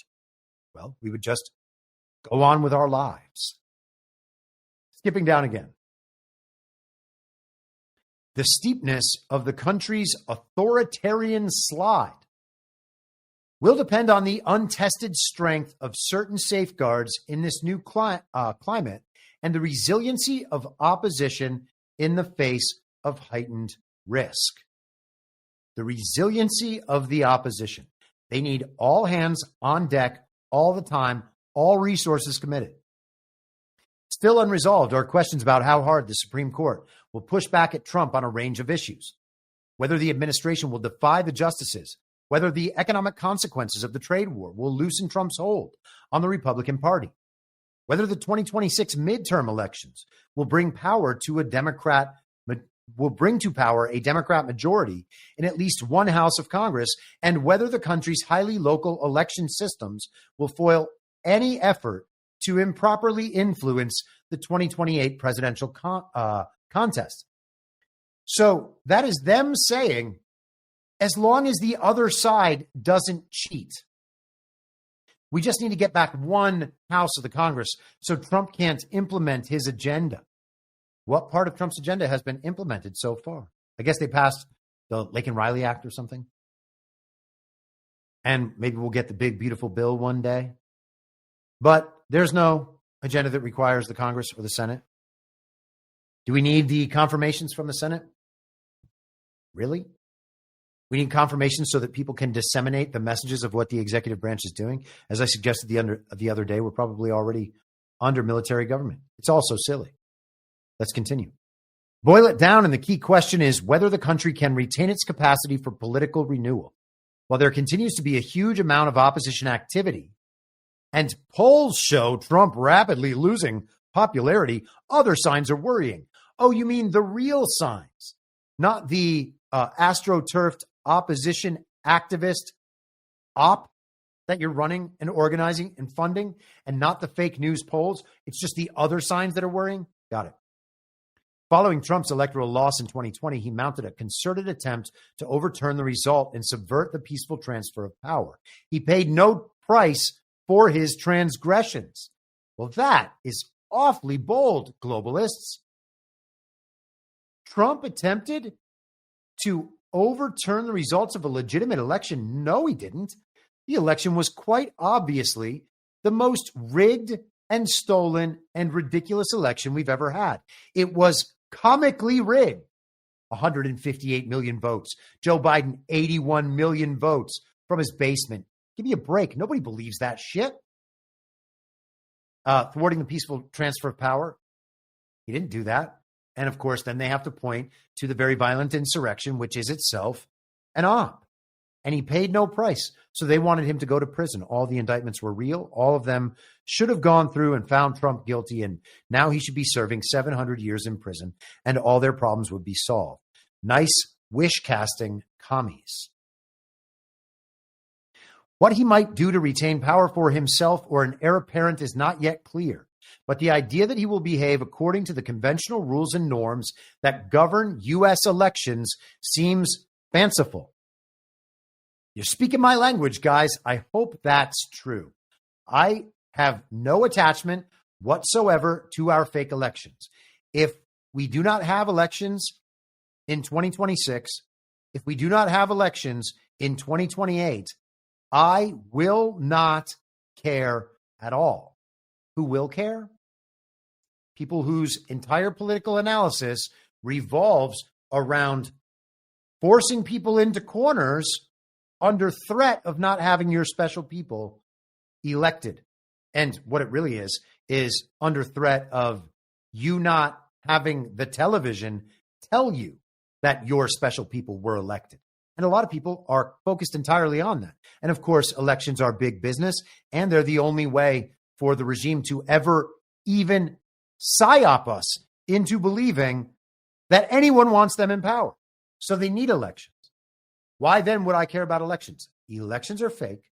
Well, we would just go on with our lives. Skipping down again. The steepness of the country's authoritarian slide will depend on the untested strength of certain safeguards in this new climate and the resiliency of opposition in the face of heightened risk. The resiliency of the opposition. They need all hands on deck all the time, all resources committed. Still unresolved are questions about how hard the Supreme Court will push back at Trump on a range of issues, whether the administration will defy the justices, whether the economic consequences of the trade war will loosen Trump's hold on the Republican Party, whether the 2026 midterm elections will bring to power a Democrat majority in at least one House of Congress, and whether the country's highly local election systems will foil any effort to improperly influence the 2028 presidential contest. So that is them saying, as long as the other side doesn't cheat, we just need to get back one House of the Congress so Trump can't implement his agenda. What part of Trump's agenda has been implemented so far? I guess they passed the Lake and Riley Act or something. And maybe we'll get the big, beautiful bill one day. But there's no agenda that requires the Congress or the Senate. Do we need the confirmations from the Senate? Really? We need confirmation so that people can disseminate the messages of what the executive branch is doing. As I suggested the other day, we're probably already under military government. It's all so silly. Let's continue. Boil it down, and the key question is whether the country can retain its capacity for political renewal. While there continues to be a huge amount of opposition activity, and polls show Trump rapidly losing popularity, other signs are worrying. Oh, you mean the real signs, not the astroturfed opposition activist op that you're running and organizing and funding, and not the fake news polls. It's just the other signs that are worrying. Got it. Following Trump's electoral loss in 2020, he mounted a concerted attempt to overturn the result and subvert the peaceful transfer of power. He paid no price for his transgressions. Well, that is awfully bold, globalists. Trump attempted to overturn the results of a legitimate election. No, he didn't. The election was quite obviously the most rigged and stolen and ridiculous election we've ever had. It was comically rigged. 158 million votes. Joe Biden, 81 million votes from his basement. Give me a break. Nobody believes that shit. Thwarting the peaceful transfer of power. He didn't do that. And of course, then they have to point to the very violent insurrection, which is itself an op. And he paid no price. So they wanted him to go to prison. All the indictments were real. All of them should have gone through and found Trump guilty. And now he should be serving 700 years in prison and all their problems would be solved. Nice wish casting commies. What he might do to retain power for himself or an heir apparent is not yet clear. But the idea that he will behave according to the conventional rules and norms that govern U.S. elections seems fanciful. You're speaking my language, guys. I hope that's true. I have no attachment whatsoever to our fake elections. If we do not have elections in 2026, if we do not have elections in 2028, I will not care at all. Who will care? People whose entire political analysis revolves around forcing people into corners under threat of not having your special people elected. And what it really is under threat of you not having the television tell you that your special people were elected. And a lot of people are focused entirely on that. And of course, elections are big business, and they're the only way for the regime to ever even psyop us into believing that anyone wants them in power. So they need elections. Why then would I care about elections? Elections are fake.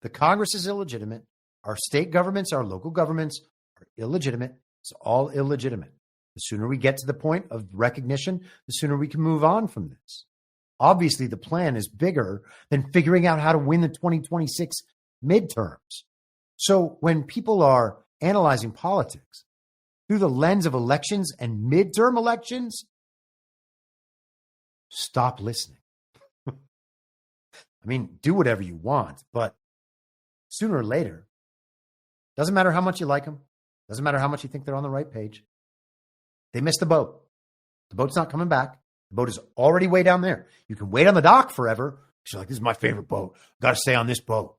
The Congress is illegitimate. Our state governments, our local governments are illegitimate. It's all illegitimate. The sooner we get to the point of recognition, the sooner we can move on from this. Obviously, the plan is bigger than figuring out how to win the 2026 midterms. So when people are analyzing politics through the lens of elections and midterm elections, stop listening. I mean, do whatever you want, but sooner or later, doesn't matter how much you like them, doesn't matter how much you think they're on the right page, they missed the boat. The boat's not coming back. The boat is already way down there. You can wait on the dock forever. You're like, this is my favorite boat. Got to stay on this boat.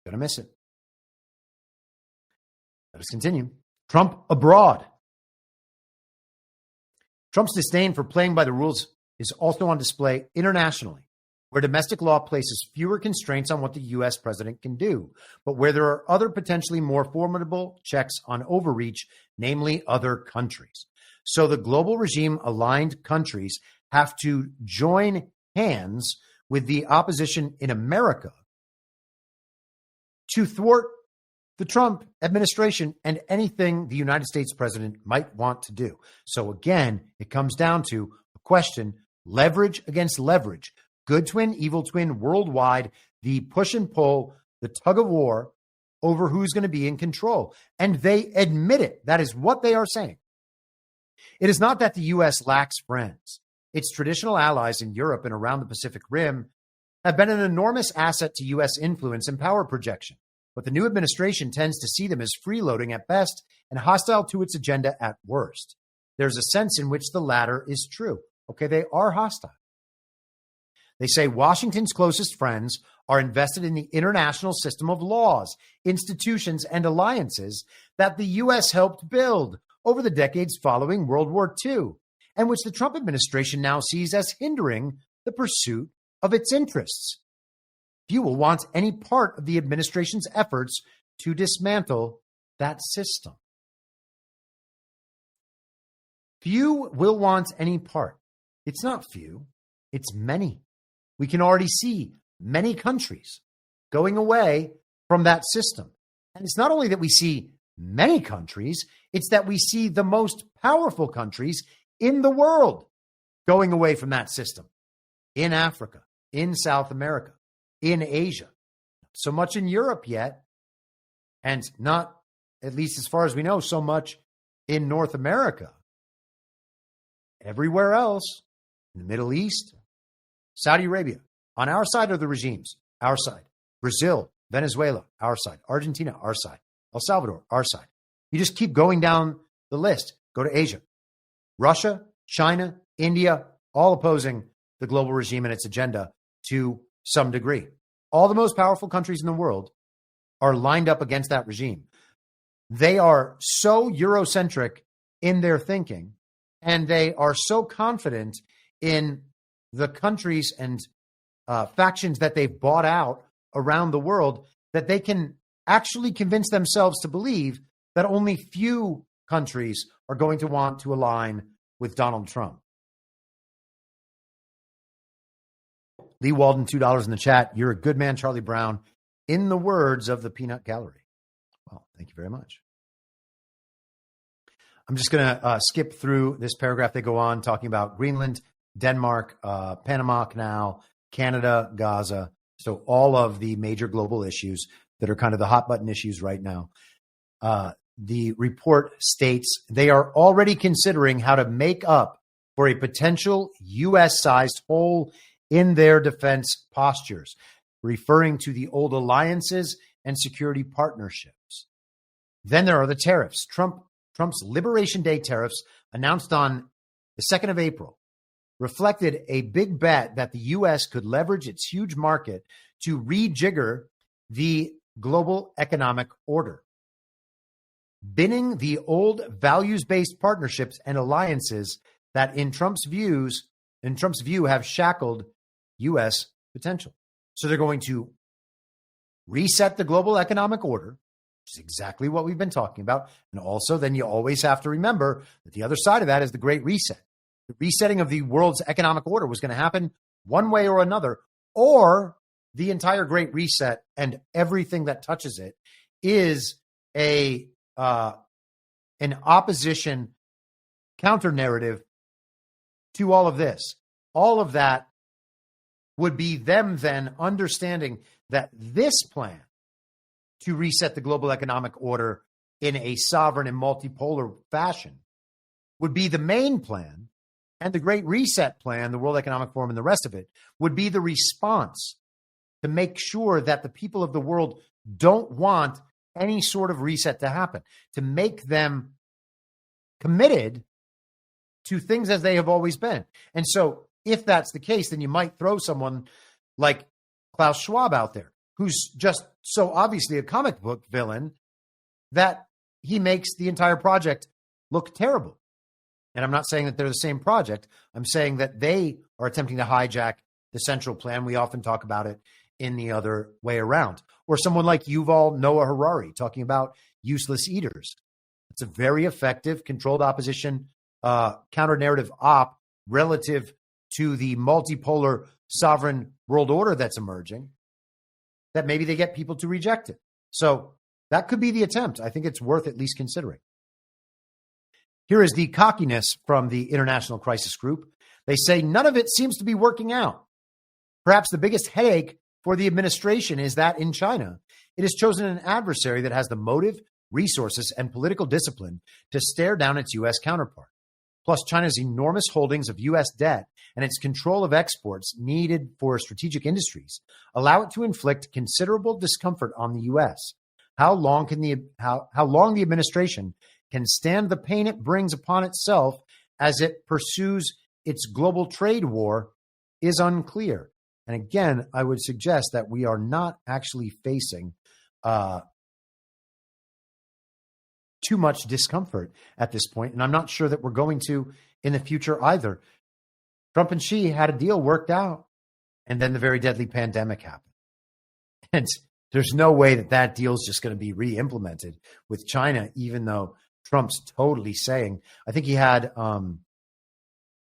Gonna miss it. Let us continue. Trump abroad. Trump's disdain for playing by the rules is also on display internationally, where domestic law places fewer constraints on what the U.S. president can do, but where there are other potentially more formidable checks on overreach, namely other countries. So the global regime-aligned countries have to join hands with the opposition in America to thwart the Trump administration and anything the United States president might want to do. So again, it comes down to a question, leverage against leverage, good twin, evil twin, worldwide, the push and pull, the tug of war over who's going to be in control. And they admit it. That is what they are saying. It is not that the U.S. lacks friends. Its traditional allies in Europe and around the Pacific Rim have been an enormous asset to U.S. influence and power projection. But the new administration tends to see them as freeloading at best and hostile to its agenda at worst. There's a sense in which the latter is true. Okay, they are hostile. They say Washington's closest friends are invested in the international system of laws, institutions, and alliances that the U.S. helped build over the decades following World War II, and which the Trump administration now sees as hindering the pursuit of its interests. Few will want any part of the administration's efforts to dismantle that system. Few will want any part. It's not few, it's many. We can already see many countries going away from that system. And it's not only that we see many countries, it's that we see the most powerful countries in the world going away from that system. In Africa, in South America, in Asia, so much in Europe yet, and not, at least as far as we know, so much in North America. Everywhere else, in the Middle East, Saudi Arabia, on our side of the regimes, our side. Brazil, Venezuela, our side. Argentina, our side. El Salvador, our side. You just keep going down the list. Go to Asia. Russia, China, India, all opposing the global regime and its agenda to some degree. All the most powerful countries in the world are lined up against that regime. They are so Eurocentric in their thinking, and they are so confident in the countries and factions that they've bought out around the world that they can actually convince themselves to believe that only few countries are going to want to align with Donald Trump. Lee Walden, $2 in the chat. You're a good man, Charlie Brown, in the words of the Peanut Gallery. Well, thank you very much. I'm just going to skip through this paragraph. They go on talking about Greenland, Denmark, Panama Canal, Canada, Gaza. So all of the major global issues that are kind of the hot button issues right now. The report states they are already considering how to make up for a potential U.S.-sized hole in their defense postures, referring to the old alliances and security partnerships. Then there are the tariffs. Trump's Liberation Day tariffs, announced on the 2nd of April, reflected a big bet that the U.S. could leverage its huge market to rejigger the global economic order, binning the old values-based partnerships and alliances that in Trump's view, have shackled U.S. potential. So they're going to reset the global economic order, which is exactly what we've been talking about. And also, then you always have to remember that the other side of that is the Great Reset. The resetting of the world's economic order was going to happen one way or another, or the entire Great Reset and everything that touches it is an opposition counter narrative to all of this. All of that would be them then understanding that this plan to reset the global economic order in a sovereign and multipolar fashion would be the main plan, and the Great Reset plan, the World Economic Forum and the rest of it, would be the response to make sure that the people of the world don't want any sort of reset to happen, to make them committed to things as they have always been. And so if that's the case, then you might throw someone like Klaus Schwab out there, who's just so obviously a comic book villain that he makes the entire project look terrible. And I'm not saying that they're the same project. I'm saying that they are attempting to hijack the central plan. We often talk about it in the other way around. Or someone like Yuval Noah Harari talking about useless eaters. It's a very effective controlled opposition counter-narrative op relative to the multipolar sovereign world order that's emerging, that maybe they get people to reject it. So that could be the attempt. I think it's worth at least considering. Here is the cockiness from the International Crisis Group. They say none of it seems to be working out. Perhaps the biggest headache for the administration is that in China, it has chosen an adversary that has the motive, resources, and political discipline to stare down its U.S. counterpart. Plus, China's enormous holdings of U.S. debt and its control of exports needed for strategic industries allow it to inflict considerable discomfort on the U.S. How long the administration can stand the pain it brings upon itself as it pursues its global trade war is unclear. And again, I would suggest that we are not actually facing too much discomfort at this point, and I'm not sure that we're going to in the future either. Trump and Xi had a deal worked out, and then the very deadly pandemic happened. And there's no way that that deal is just going to be re-implemented with China, even though Trump's totally saying, I think he had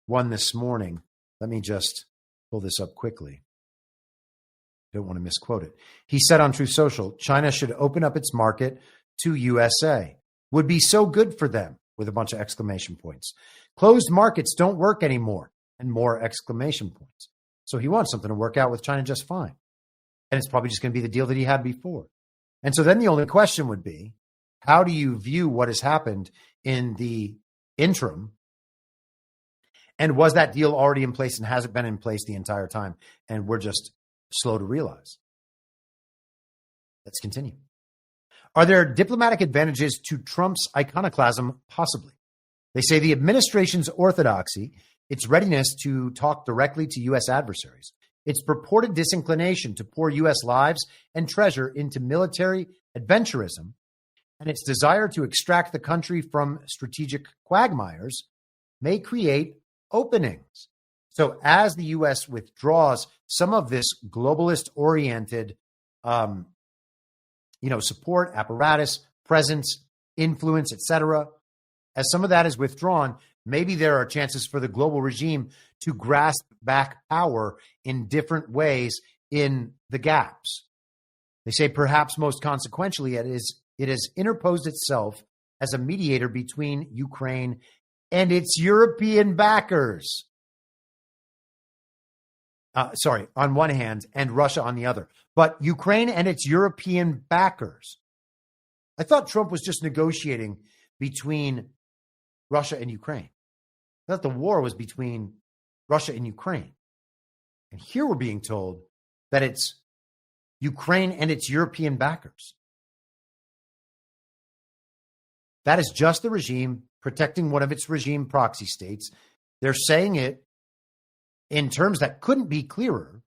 one this morning. Let me just pull this up quickly. Don't want to misquote it. He said on Truth Social, China should open up its market to USA. Would be so good for them, with a bunch of exclamation points. Closed markets don't work anymore, and more exclamation points. So he wants something to work out with China just fine. And it's probably just going to be the deal that he had before. And so then the only question would be, how do you view what has happened in the interim? And was that deal already in place, and has it been in place the entire time? And we're just slow to realize. Let's continue. Are there diplomatic advantages to Trump's iconoclasm? Possibly. They say the administration's orthodoxy, its readiness to talk directly to U.S. adversaries, its purported disinclination to pour U.S. lives and treasure into military adventurism, and its desire to extract the country from strategic quagmires may create openings. So as the U.S. withdraws some of this globalist-oriented support, apparatus, presence, influence, etc., as some of that is withdrawn, maybe there are chances for the global regime to grasp back power in different ways in the gaps. They say perhaps most consequentially, it has interposed itself as a mediator between Ukraine and its European backers. On one hand, and Russia on the other. But Ukraine and its European backers. I thought Trump was just negotiating between Russia and Ukraine. I thought the war was between Russia and Ukraine. And here we're being told that it's Ukraine and its European backers. That is just the regime protecting one of its regime proxy states. They're saying it in terms that couldn't be clearer.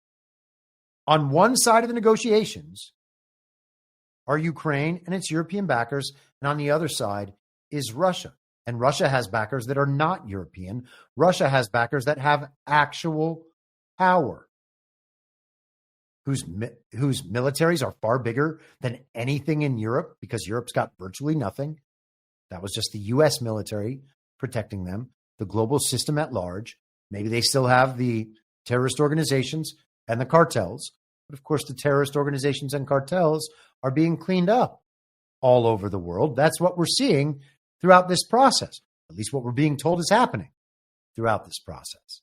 On one side of the negotiations are Ukraine and its European backers, and on the other side is Russia. And Russia has backers that are not European. Russia has backers that have actual power, whose militaries are far bigger than anything in Europe because Europe's got virtually nothing. That was just the U.S. military protecting them, the global system at large. Maybe they still have the terrorist organizations and the cartels. But of course, the terrorist organizations and cartels are being cleaned up all over the world. That's what we're seeing throughout this process, at least what we're being told is happening throughout this process.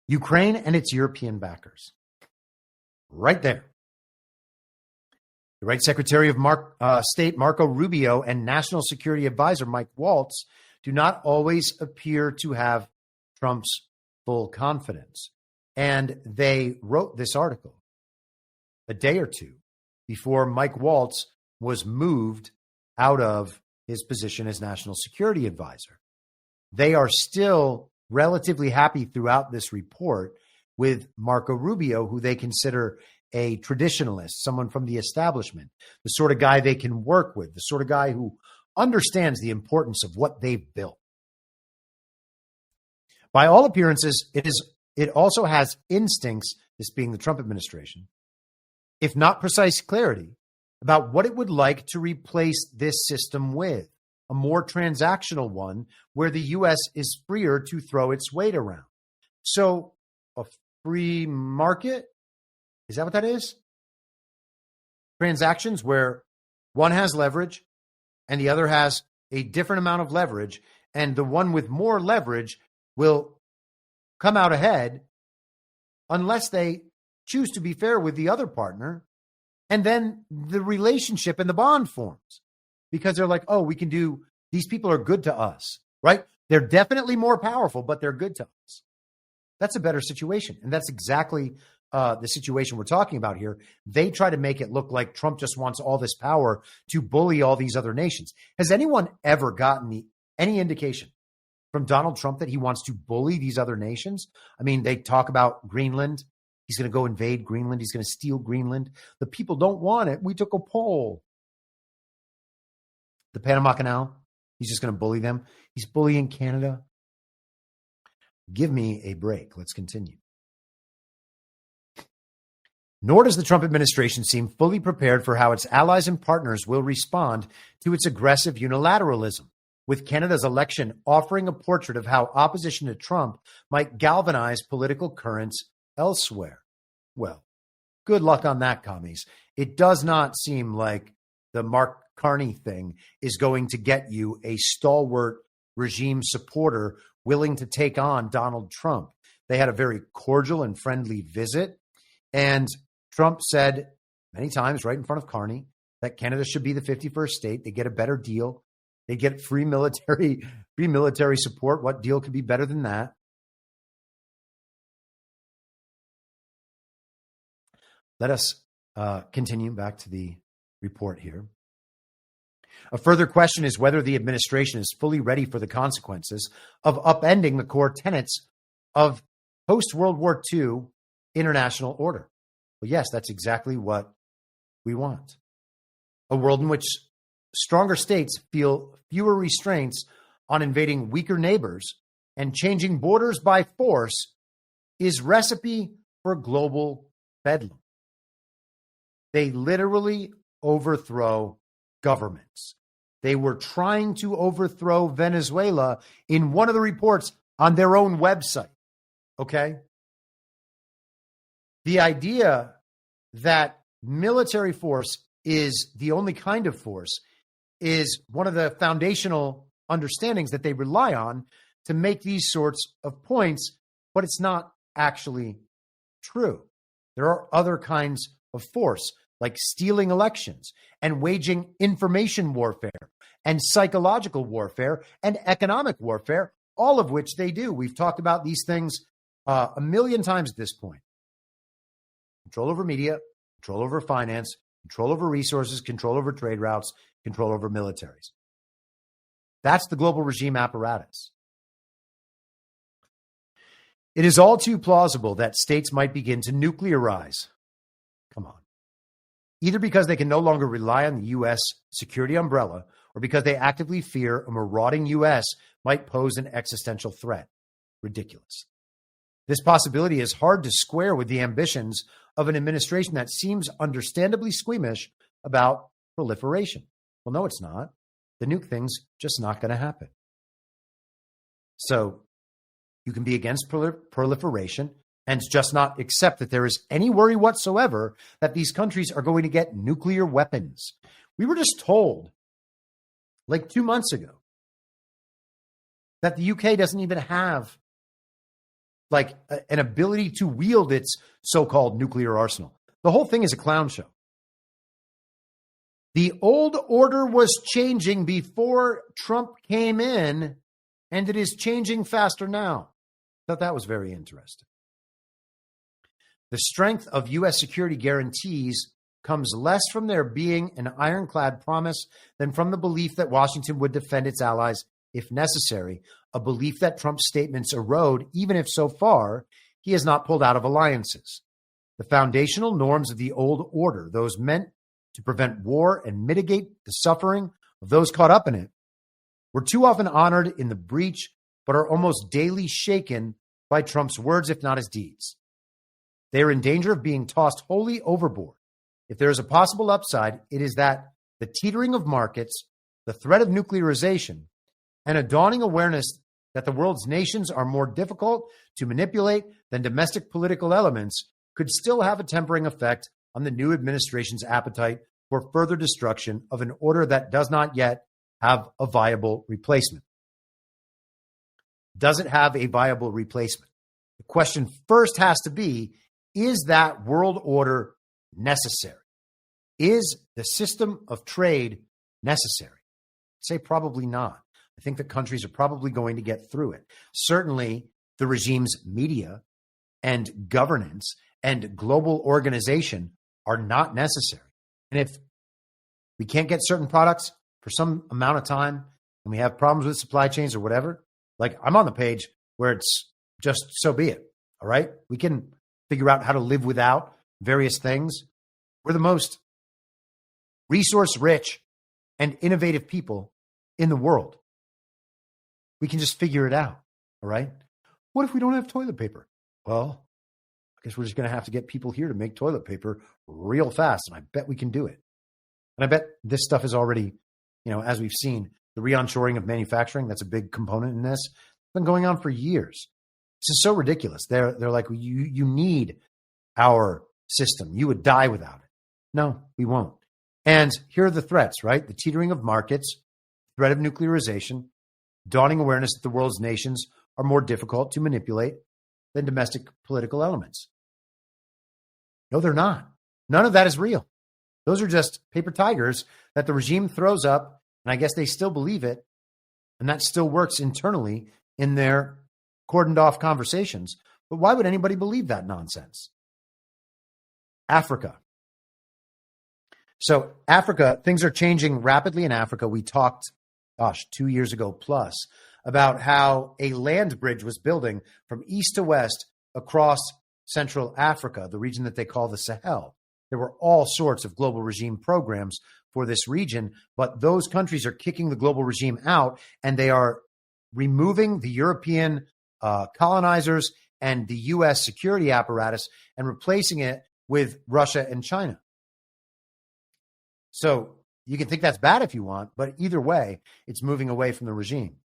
Ukraine and its European backers. Right there. The Right Secretary of State Marco Rubio and National Security Advisor Mike Waltz do not always appear to have Trump's full confidence. And they wrote this article a day or two before Mike Waltz was moved out of his position as National Security Advisor. They are still relatively happy throughout this report with Marco Rubio, who they consider a traditionalist, someone from the establishment, the sort of guy they can work with, the sort of guy who understands the importance of what they've built. By all appearances, it also has instincts, this being the Trump administration, if not precise clarity, about what it would like to replace this system with, a more transactional one where the U.S. is freer to throw its weight around. So a free market, is that what that is? Transactions where one has leverage and the other has a different amount of leverage, and the one with more leverage will come out ahead unless they choose to be fair with the other partner. And then the relationship and the bond forms because they're like, oh, we can do, these people are good to us, right? They're definitely more powerful, but they're good to us. That's a better situation. And that's exactly the situation we're talking about here. They try to make it look like Trump just wants all this power to bully all these other nations. Has anyone ever gotten any indication from Donald Trump that he wants to bully these other nations? I mean, they talk about Greenland. He's going to go invade Greenland. He's going to steal Greenland. The people don't want it. We took a poll. The Panama Canal, he's just going to bully them. He's bullying Canada. Give me a break. Let's continue. Nor does the Trump administration seem fully prepared for how its allies and partners will respond to its aggressive unilateralism, with Canada's election offering a portrait of how opposition to Trump might galvanize political currents elsewhere. Well, good luck on that, commies. It does not seem like the Mark Carney thing is going to get you a stalwart regime supporter willing to take on Donald Trump. They had a very cordial and friendly visit, and Trump said many times right in front of Carney that Canada should be the 51st state. They get a better deal. They get free military support. What deal could be better than that? Let us continue back to the report here. A further question is whether the administration is fully ready for the consequences of upending the core tenets of post-World War II international order. Well, yes, that's exactly what we want. A world in which stronger states feel fewer restraints on invading weaker neighbors and changing borders by force is recipe for global bedlam. They literally overthrow governments. They were trying to overthrow Venezuela in one of the reports on their own website. Okay? The idea that military force is the only kind of force is one of the foundational understandings that they rely on to make these sorts of points, but it's not actually true. There are other kinds of force, like stealing elections and waging information warfare and psychological warfare and economic warfare, all of which they do. We've talked about these things a million times at this point. Control over media, control over finance, control over resources, control over trade routes, control over militaries. That's the global regime apparatus. It is all too plausible that states might begin to nuclearize. Come on. Either because they can no longer rely on the U.S. security umbrella or because they actively fear a marauding U.S. might pose an existential threat. Ridiculous. This possibility is hard to square with the ambitions of an administration that seems understandably squeamish about proliferation. Well, no, it's not. The nuke thing's just not going to happen. So you can be against proliferation and just not accept that there is any worry whatsoever that these countries are going to get nuclear weapons. We were just told like 2 months ago that the UK doesn't even have like an ability to wield its so-called nuclear arsenal. The whole thing is a clown show. The old order was changing before Trump came in, and it is changing faster now. Thought that was very interesting. The strength of U.S. security guarantees comes less from there being an ironclad promise than from the belief that Washington would defend its allies if necessary, a belief that Trump's statements erode, even if so far he has not pulled out of alliances. The foundational norms of the old order, those meant to prevent war and mitigate the suffering of those caught up in it, were too often honored in the breach, but are almost daily shaken by Trump's words, if not his deeds. They are in danger of being tossed wholly overboard. If there is a possible upside, it is that the teetering of markets, the threat of nuclearization, and a dawning awareness that the world's nations are more difficult to manipulate than domestic political elements could still have a tempering effect on the new administration's appetite for further destruction of an order that does not yet have a viable replacement. Does it have a viable replacement? The question first has to be, is that world order necessary? Is the system of trade necessary? I'd say probably not. I think that countries are probably going to get through it. Certainly, the regime's media and governance and global organization are not necessary. And if we can't get certain products for some amount of time and we have problems with supply chains or whatever, like I'm on the page where it's just so be it. All right. We can figure out how to live without various things. We're the most resource rich and innovative people in the world. We can just figure it out. All right. What if we don't have toilet paper? Well, I guess we're just going to have to get people here to make toilet paper real fast. And I bet we can do it. And I bet this stuff is already, as we've seen, the re-onshoring of manufacturing, that's a big component in this. It's been going on for years. This is so ridiculous. They're like, you need our system. You would die without it. No, we won't. And here are the threats, right? The teetering of markets, threat of nuclearization, dawning awareness that the world's nations are more difficult to manipulate than domestic political elements. No, they're not. None of that is real. Those are just paper tigers that the regime throws up, and I guess they still believe it, and that still works internally in their cordoned off conversations. But why would anybody believe that nonsense? Africa. So Africa, things are changing rapidly in Africa. We talked, 2 years ago plus, about how a land bridge was building from east to west across Central Africa, the region that they call the Sahel. There were all sorts of global regime programs for this region, but those countries are kicking the global regime out, and they are removing the European colonizers and the U.S. security apparatus and replacing it with Russia and China. So you can think that's bad if you want, but either way, it's moving away from the regime.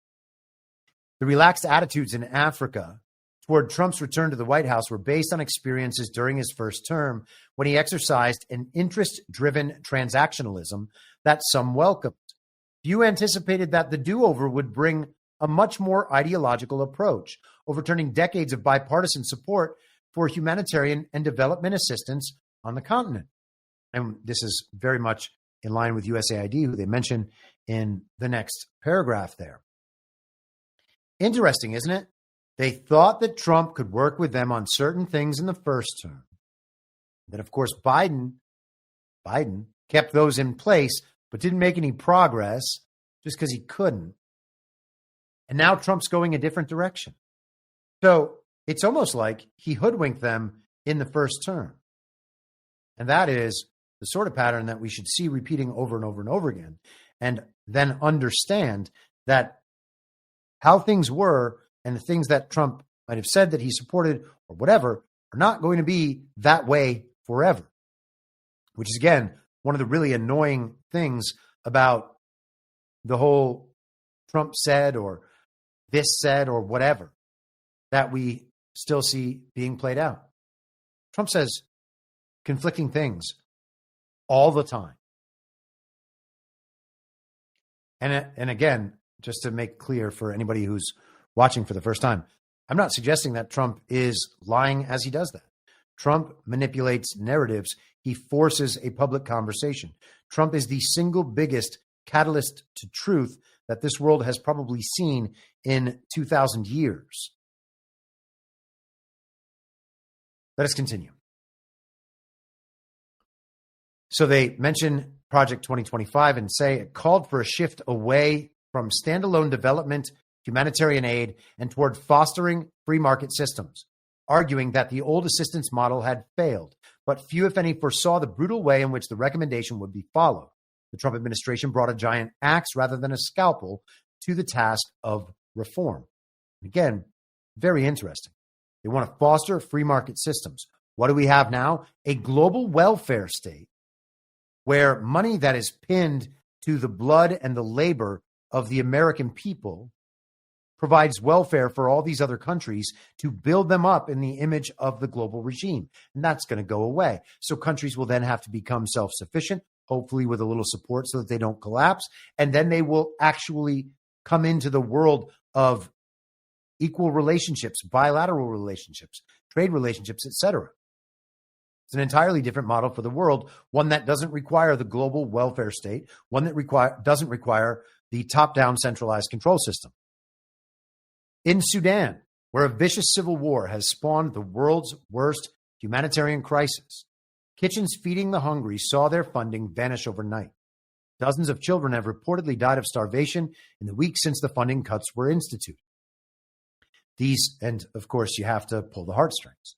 The relaxed attitudes in Africa toward Trump's return to the White House were based on experiences during his first term when he exercised an interest-driven transactionalism that some welcomed. Few anticipated that the do-over would bring a much more ideological approach, overturning decades of bipartisan support for humanitarian and development assistance on the continent. And this is very much in line with USAID, who they mention in the next paragraph there. Interesting, isn't it? They thought that Trump could work with them on certain things in the first term. Then, of course, Biden kept those in place, but didn't make any progress just because he couldn't. And now Trump's going a different direction. So it's almost like he hoodwinked them in the first term. And that is the sort of pattern that we should see repeating over and over and over again. and then understand that how things were and the things that Trump might have said that he supported or whatever are not going to be that way forever, which is, again, one of the really annoying things about the whole Trump said or this said or whatever that we still see being played out. Trump says conflicting things all the time. And again, just to make clear for anybody who's watching for the first time, I'm not suggesting that Trump is lying as he does that. Trump manipulates narratives. He forces a public conversation. Trump is the single biggest catalyst to truth that this world has probably seen in 2,000 years. Let us continue. So they mention Project 2025 and say it called for a shift away from standalone development, humanitarian aid, and toward fostering free market systems, arguing that the old assistance model had failed, but few, if any, foresaw the brutal way in which the recommendation would be followed. The Trump administration brought a giant axe rather than a scalpel to the task of reform. Again, very interesting. They want to foster free market systems. What do we have now? A global welfare state where money that is pinned to the blood and the labor of the American people provides welfare for all these other countries to build them up in the image of the global regime. And that's going to go away. So countries will then have to become self-sufficient, hopefully with a little support so that they don't collapse. And then they will actually come into the world of equal relationships, bilateral relationships, trade relationships, etc. It's an entirely different model for the world, one that doesn't require the global welfare state, one that doesn't require the top-down centralized control system. In Sudan, where a vicious civil war has spawned the world's worst humanitarian crisis, kitchens feeding the hungry saw their funding vanish overnight. Dozens of children have reportedly died of starvation in the weeks since the funding cuts were instituted. And of course, you have to pull the heartstrings.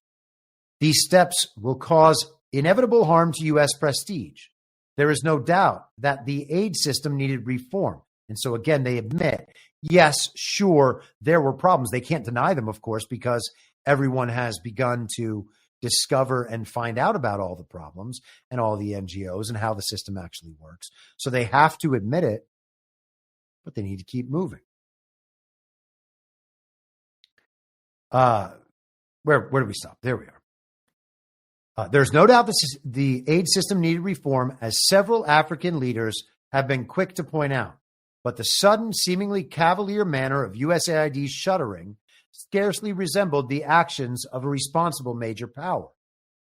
These steps will cause inevitable harm to U.S. prestige. There is no doubt that the aid system needed reform. And so, again, they admit, yes, sure, there were problems. They can't deny them, of course, because everyone has begun to discover and find out about all the problems and all the NGOs and how the system actually works. So they have to admit it, but they need to keep moving. Where do we stop? There we are. There's no doubt the aid system needed reform, as several African leaders have been quick to point out. But the sudden, seemingly cavalier manner of USAID's shuttering scarcely resembled the actions of a responsible major power.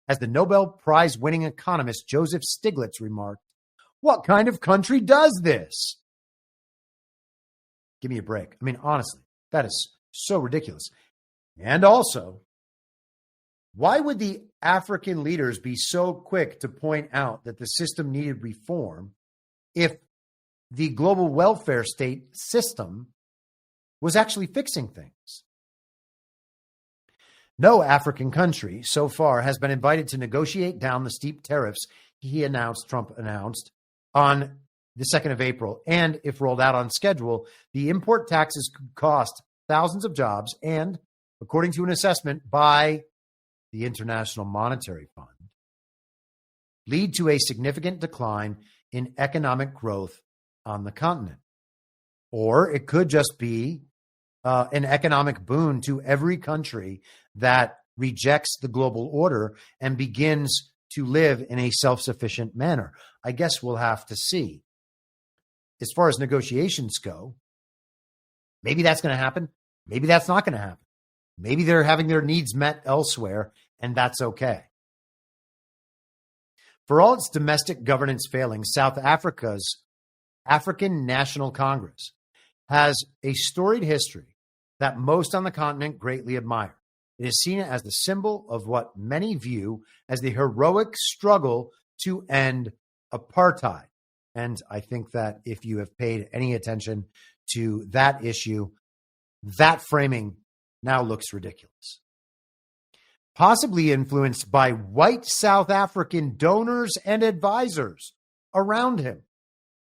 As the Nobel Prize-winning economist Joseph Stiglitz remarked, "What kind of country does this?" Give me a break. I mean, honestly, that is so ridiculous. And also, why would the African leaders be so quick to point out that the system needed reform if the global welfare state system was actually fixing things? No African country so far has been invited to negotiate down the steep tariffs Trump announced on the 2nd of April. And if rolled out on schedule, the import taxes could cost thousands of jobs and, according to an assessment by the International Monetary Fund, lead to a significant decline in economic growth on the continent. Or it could just be an economic boon to every country that rejects the global order and begins to live in a self-sufficient manner. I guess we'll have to see. As far as negotiations go, maybe that's going to happen. Maybe that's not going to happen. Maybe they're having their needs met elsewhere, and that's okay. For all its domestic governance failings, South Africa's African National Congress has a storied history that most on the continent greatly admire. It is seen as the symbol of what many view as the heroic struggle to end apartheid. And I think that if you have paid any attention to that issue, that framing now looks ridiculous. Possibly influenced by white South African donors and advisors around him.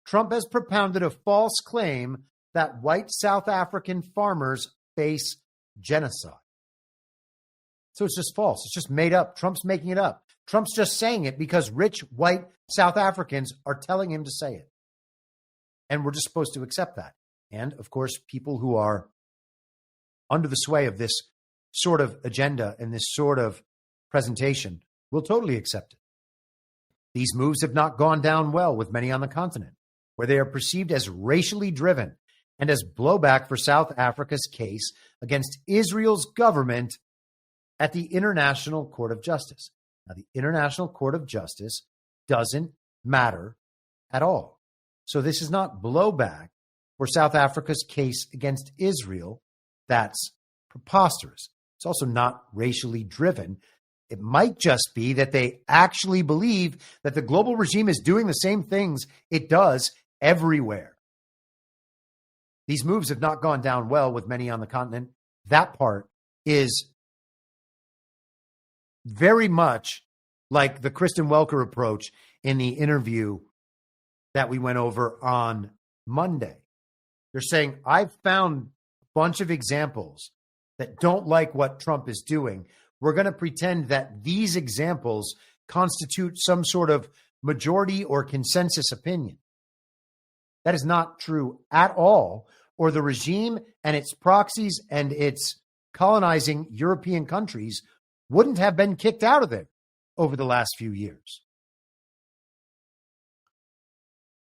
Trump has propounded a false claim that white South African farmers face genocide. So it's just false. It's just made up. Trump's making it up. Trump's just saying it because rich white South Africans are telling him to say it. And we're just supposed to accept that. And, of course, people who are under the sway of this sort of agenda and this sort of presentation will totally accept it. These moves have not gone down well with many on the continent, where they are perceived as racially driven and as blowback for South Africa's case against Israel's government at the International Court of Justice. Now, the International Court of Justice doesn't matter at all. So this is not blowback for South Africa's case against Israel. That's preposterous. It's also not racially driven. It might just be that they actually believe that the global regime is doing the same things it does everywhere. These moves have not gone down well with many on the continent. That part is very much like the Kristen Welker approach in the interview that we went over on Monday. They're saying, I've found a bunch of examples that don't like what Trump is doing. We're going to pretend that these examples constitute some sort of majority or consensus opinion. That is not true at all, or the regime and its proxies and its colonizing European countries wouldn't have been kicked out of there over the last few years.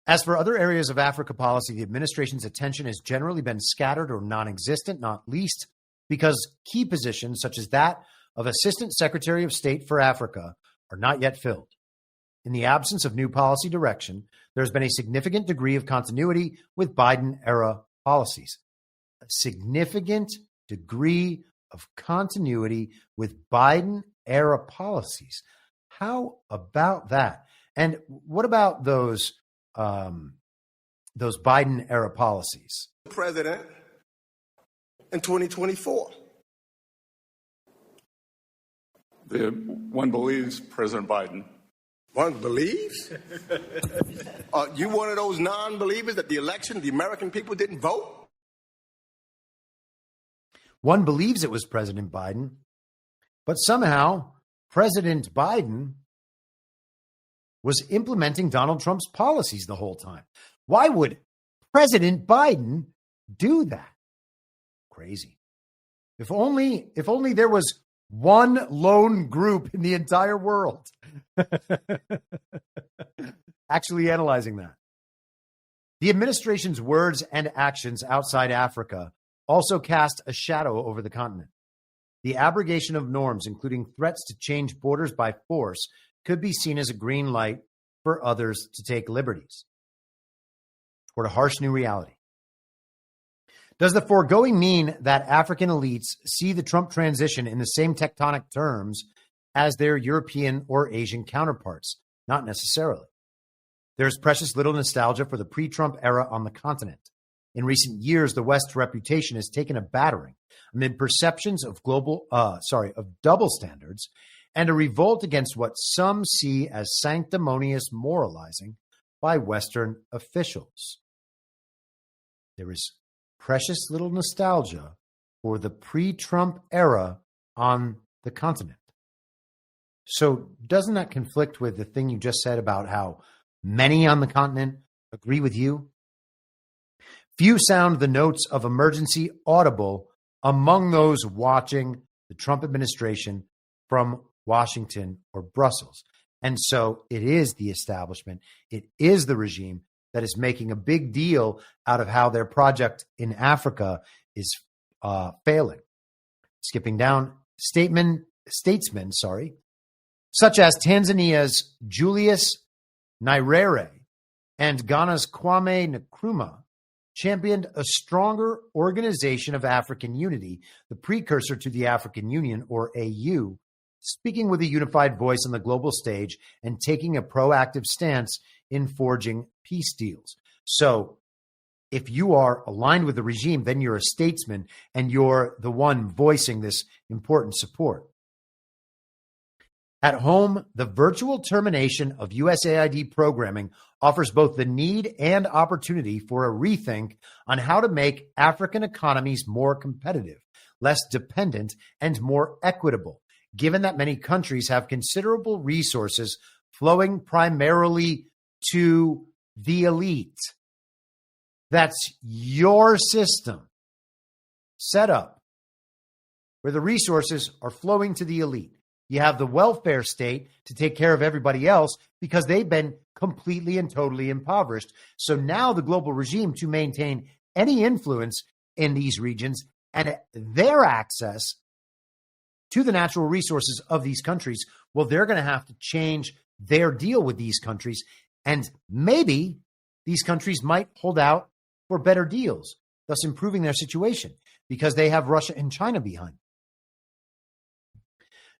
As for other areas of Africa policy, the administration's attention has generally been scattered or non-existent, not least because key positions such as that of Assistant Secretary of State for Africa are not yet filled. In the absence of new policy direction, there has been a significant degree of continuity with Biden-era policies. A significant degree of continuity with Biden-era policies. How about that? And what about those Biden-era policies? President in 2024. One believes President Biden. One believes? You one of those non-believers that the election, the American people didn't vote? One believes it was President Biden, but somehow President Biden was implementing Donald Trump's policies the whole time. Why would President Biden do that? Crazy. If only there was one lone group in the entire world actually analyzing that. The administration's words and actions outside Africa also cast a shadow over the continent. The abrogation of norms, including threats to change borders by force, could be seen as a green light for others to take liberties toward a harsh new reality. Does the foregoing mean that African elites see the Trump transition in the same tectonic terms as their European or Asian counterparts? Not necessarily. There's precious little nostalgia for the pre-Trump era on the continent. In recent years, the West's reputation has taken a battering amid perceptions of double standards and a revolt against what some see as sanctimonious moralizing by Western officials. There is precious little nostalgia for the pre-Trump era on the continent. So doesn't that conflict with the thing you just said about how many on the continent agree with you? Few sound the notes of emergency audible among those watching the Trump administration from Washington or Brussels. And so it is the establishment, it is the regime that is making a big deal out of how their project in Africa is failing. Skipping down, statesmen, such as Tanzania's Julius Nyerere and Ghana's Kwame Nkrumah, championed a stronger organization of African unity, the precursor to the African Union, or AU, speaking with a unified voice on the global stage and taking a proactive stance in forging peace deals. So if you are aligned with the regime, then you're a statesman and you're the one voicing this important support. At home, the virtual termination of USAID programming offers both the need and opportunity for a rethink on how to make African economies more competitive, less dependent, and more equitable, given that many countries have considerable resources flowing primarily to the elite. That's your system set up where the resources are flowing to the elite. You have the welfare state to take care of everybody else because they've been completely and totally impoverished. So now the global regime, to maintain any influence in these regions and their access to the natural resources of these countries, well, they're going to have to change their deal with these countries. And maybe these countries might hold out for better deals, thus improving their situation because they have Russia and China behind.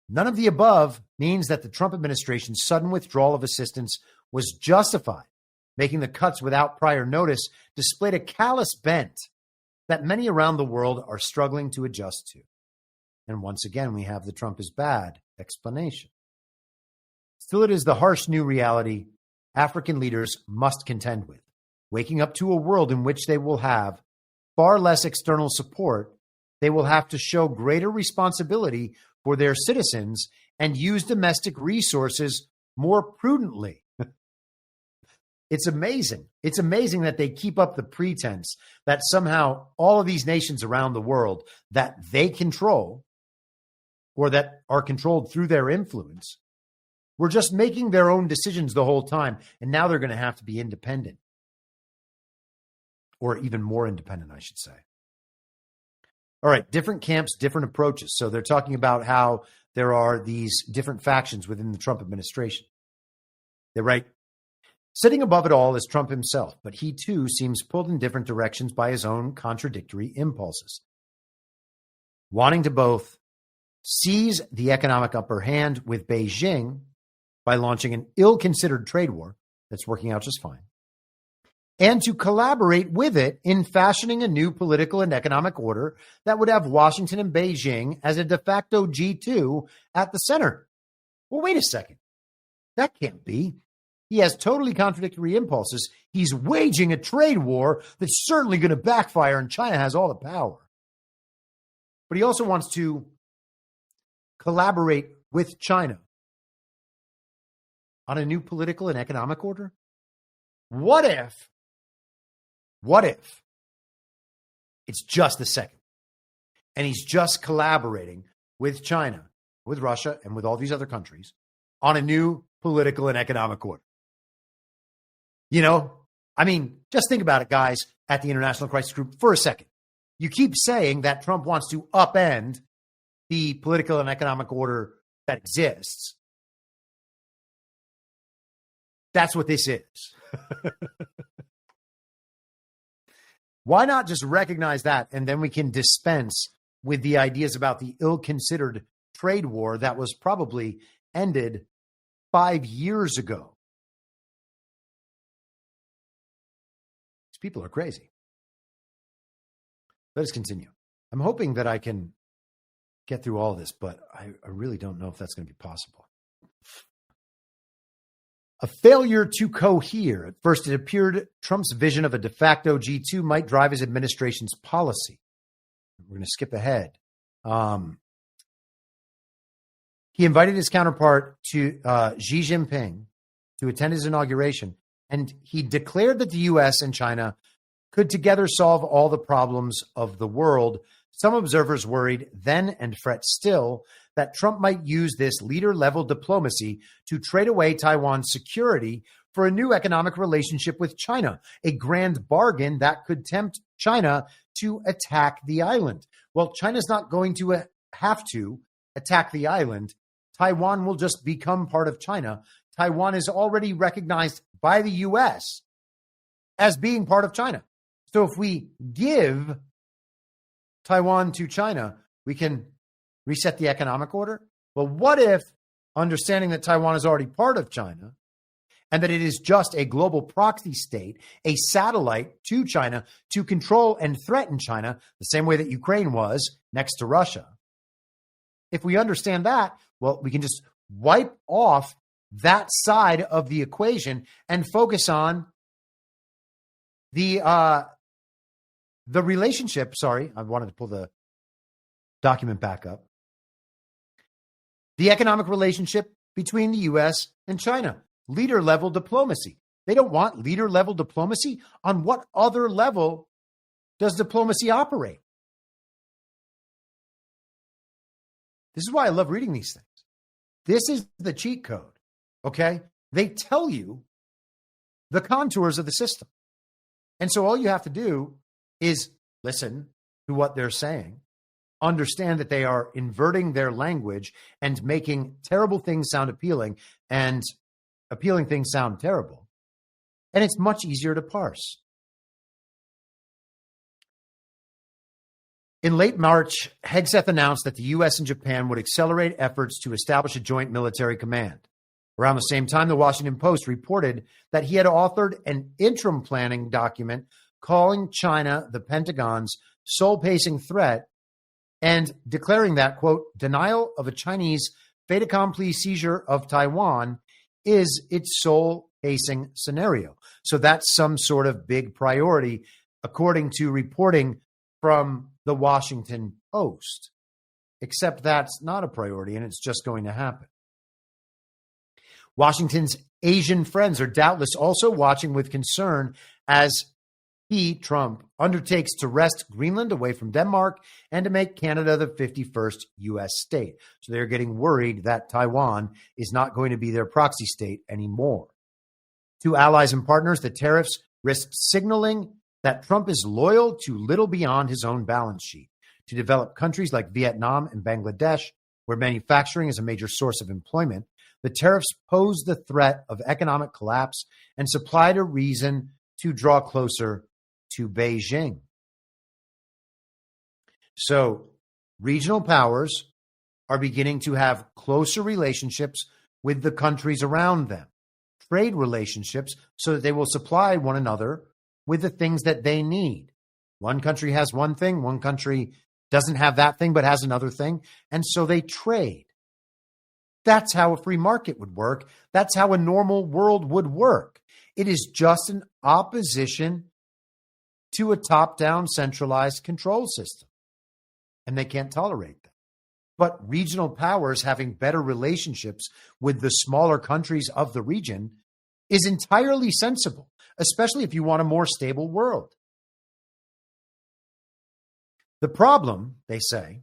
None of the above means that the Trump administration's sudden withdrawal of assistance was justified. Making the cuts without prior notice displayed a callous bent that many around the world are struggling to adjust to. And once again, we have the Trump is bad explanation. Still, it is the harsh new reality African leaders must contend with, waking up to a world in which they will have far less external support. They will have to show greater responsibility for their citizens and use domestic resources more prudently. It's amazing. It's amazing that they keep up the pretense that somehow all of these nations around the world that they control or that are controlled through their influence were just making their own decisions the whole time. And now they're going to have to be independent, or even more independent, I should say. All right, different camps, different approaches. So they're talking about how there are these different factions within the Trump administration. They write, sitting above it all is Trump himself, but he too seems pulled in different directions by his own contradictory impulses. Wanting to both seize the economic upper hand with Beijing by launching an ill-considered trade war that's working out just fine, and to collaborate with it in fashioning a new political and economic order that would have Washington and Beijing as a de facto G2 at the center. Well, wait a second. That can't be. He has totally contradictory impulses. He's waging a trade war that's certainly going to backfire, and China has all the power. But he also wants to collaborate with China on a new political and economic order. What if it's just the second, and he's just collaborating with China, with Russia, and with all these other countries on a new political and economic order? You know, I mean, just think about it, guys, at the International Crisis Group for a second. You keep saying that Trump wants to upend the political and economic order that exists. That's what this is. Why not just recognize that, and then we can dispense with the ideas about the ill-considered trade war that was probably ended 5 years ago? These people are crazy. Let us continue. I'm hoping that I can get through all this, but I really don't know if that's going to be possible. A failure to cohere. At first, it appeared Trump's vision of a de facto G2 might drive his administration's policy. We're going to skip ahead. He invited his counterpart to Xi Jinping to attend his inauguration, and he declared that the U.S. and China could together solve all the problems of the world. Some observers worried then and fret still that Trump might use this leader-level diplomacy to trade away Taiwan's security for a new economic relationship with China, a grand bargain that could tempt China to attack the island. Well, China's not going to have to attack the island. Taiwan will just become part of China. Taiwan is already recognized by the U.S. as being part of China. So if we give Taiwan to China, we can reset the economic order. Well, what if, understanding that Taiwan is already part of China and that it is just a global proxy state, a satellite to China to control and threaten China the same way that Ukraine was next to Russia? If we understand that, well, we can just wipe off that side of the equation and focus on the relationship. Sorry, I wanted to pull the document back up. The economic relationship between the U.S. and China, leader-level diplomacy. They don't want leader-level diplomacy. On what other level does diplomacy operate? This is why I love reading these things. This is the cheat code, okay? They tell you the contours of the system. And so all you have to do is listen to what they're saying, understand that they are inverting their language and making terrible things sound appealing and appealing things sound terrible. And it's much easier to parse. In late March, Hegseth announced that the U.S. and Japan would accelerate efforts to establish a joint military command. Around the same time, the Washington Post reported that he had authored an interim planning document calling China the Pentagon's soul-pacing threat and declaring that, quote, denial of a Chinese fait accompli seizure of Taiwan is its soul-pacing scenario. So that's some sort of big priority, according to reporting from the Washington Post, except that's not a priority and it's just going to happen. Washington's Asian friends are doubtless also watching with concern as he, Trump, undertakes to wrest Greenland away from Denmark and to make Canada the 51st U.S. state. So they're getting worried that Taiwan is not going to be their proxy state anymore. To allies and partners, the tariffs risk signaling that Trump is loyal to little beyond his own balance sheet. To developed countries like Vietnam and Bangladesh, where manufacturing is a major source of employment, the tariffs pose the threat of economic collapse and supplied a reason to draw closer to Beijing. So regional powers are beginning to have closer relationships with the countries around them, trade relationships, so that they will supply one another with the things that they need. One country has one thing, one country doesn't have that thing but has another thing, and so they trade. That's how a free market would work. That's how a normal world would work. It is just an opposition to a top-down centralized control system, and they can't tolerate that. But regional powers having better relationships with the smaller countries of the region is entirely sensible, especially if you want a more stable world. The problem, they say,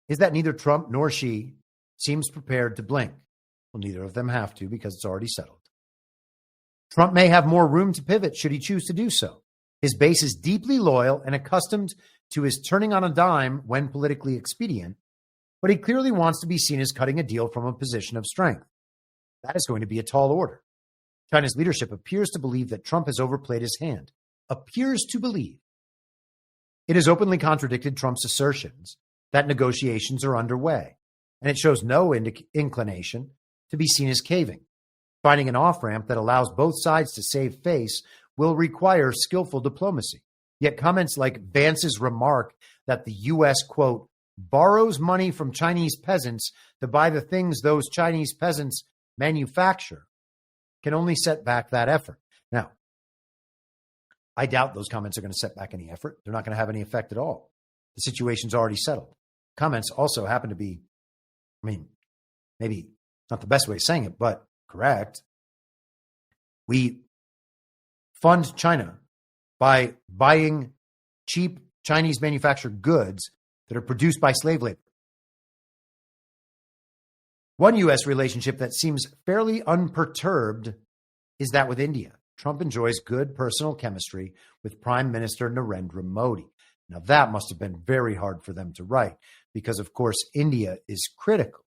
is that neither Trump nor Xi seems prepared to blink. Well, neither of them have to because it's already settled. Trump may have more room to pivot should he choose to do so. His base is deeply loyal and accustomed to his turning on a dime when politically expedient, but he clearly wants to be seen as cutting a deal from a position of strength. That is going to be a tall order. China's leadership appears to believe that Trump has overplayed his hand. Appears to believe. It has openly contradicted Trump's assertions that negotiations are underway, and it shows no inclination to be seen as caving. Finding an off-ramp that allows both sides to save face will require skillful diplomacy. Yet comments like Vance's remark that the U.S., quote, borrows money from Chinese peasants to buy the things those Chinese peasants manufacture can only set back that effort. Now, I doubt those comments are going to set back any effort. They're not going to have any effect at all. The situation's already settled. Comments also happen to be, maybe not the best way of saying it, but correct. We fund China by buying cheap Chinese manufactured goods that are produced by slave labor. One U.S. relationship that seems fairly unperturbed is that with India. Trump enjoys good personal chemistry with Prime Minister Narendra Modi. Now, that must have been very hard for them to write because, of course, India is critical.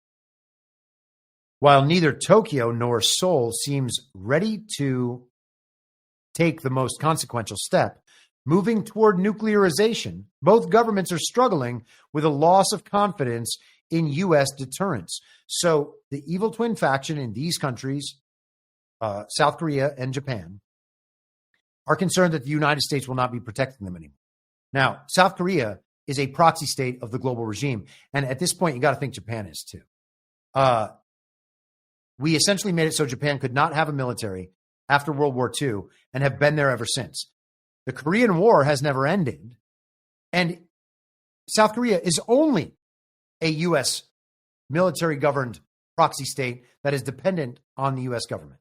While neither Tokyo nor Seoul seems ready to take the most consequential step, moving toward nuclearization, both governments are struggling with a loss of confidence in U.S. deterrence. So the evil twin faction in these countries, South Korea and Japan, are concerned that the United States will not be protecting them anymore. Now, South Korea is a proxy state of the global regime. And at this point, you got to think Japan is too. We essentially made it so Japan could not have a military after World War II and have been there ever since. The Korean War has never ended, and South Korea is only a U.S. military-governed proxy state that is dependent on the U.S. government.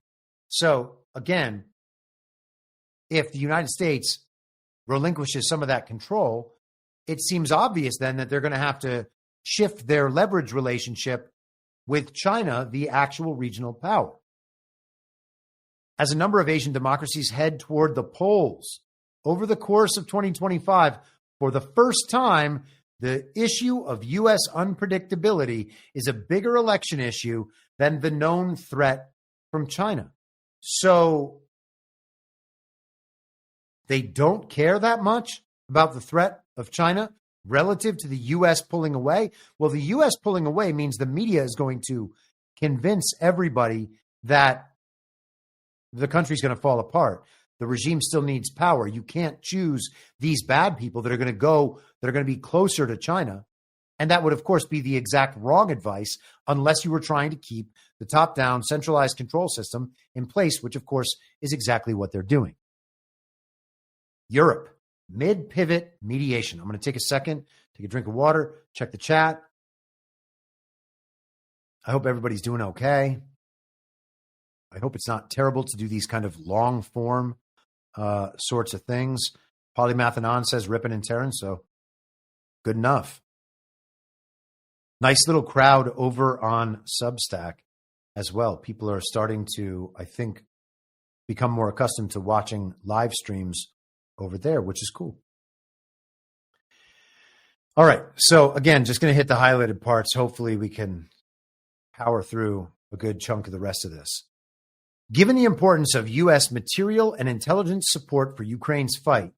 So, again, if the United States relinquishes some of that control, it seems obvious then that they're going to have to shift their leverage relationship with China, the actual regional power. As a number of Asian democracies head toward the polls over the course of 2025, for the first time, the issue of U.S. unpredictability is a bigger election issue than the known threat from China. So they don't care that much about the threat of China relative to the U.S. pulling away. Well, the U.S. pulling away means the media is going to convince everybody that the country's going to fall apart. The regime still needs power. You can't choose these bad people that are going to be closer to China. And that would, of course, be the exact wrong advice unless you were trying to keep the top-down centralized control system in place, which, of course, is exactly what they're doing. Europe, mid-pivot mediation. I'm going to take a second, take a drink of water, check the chat. I hope everybody's doing okay. I hope it's not terrible to do these kind of long-form sorts of things. Polymath Anon says ripping and tearing, so good enough. Nice little crowd over on Substack as well. People are starting to, I think, become more accustomed to watching live streams over there, which is cool. All right. So again, just going to hit the highlighted parts. Hopefully we can power through a good chunk of the rest of this. Given the importance of U.S. material and intelligence support for Ukraine's fight,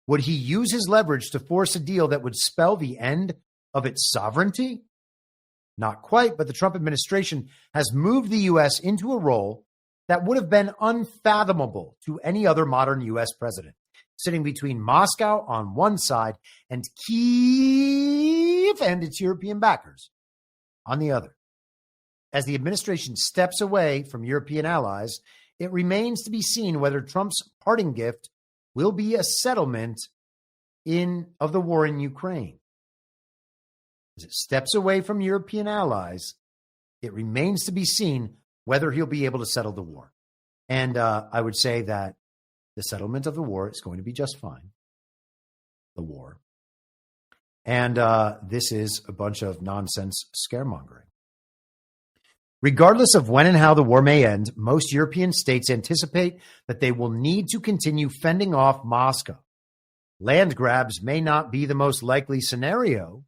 would he use his leverage to force a deal that would spell the end of its sovereignty? Not quite, but the Trump administration has moved the U.S. into a role that would have been unfathomable to any other modern U.S. president, sitting between Moscow on one side and Kyiv and its European backers on the other. As the administration steps away from European allies, it remains to be seen whether Trump's parting gift will be a settlement of the war in Ukraine. As it steps away from European allies, it remains to be seen whether he'll be able to settle the war. And I would say that the settlement of the war is going to be just fine. The war. And this is a bunch of nonsense scaremongering. Regardless of when and how the war may end, most European states anticipate that they will need to continue fending off Moscow. Land grabs may not be the most likely scenario,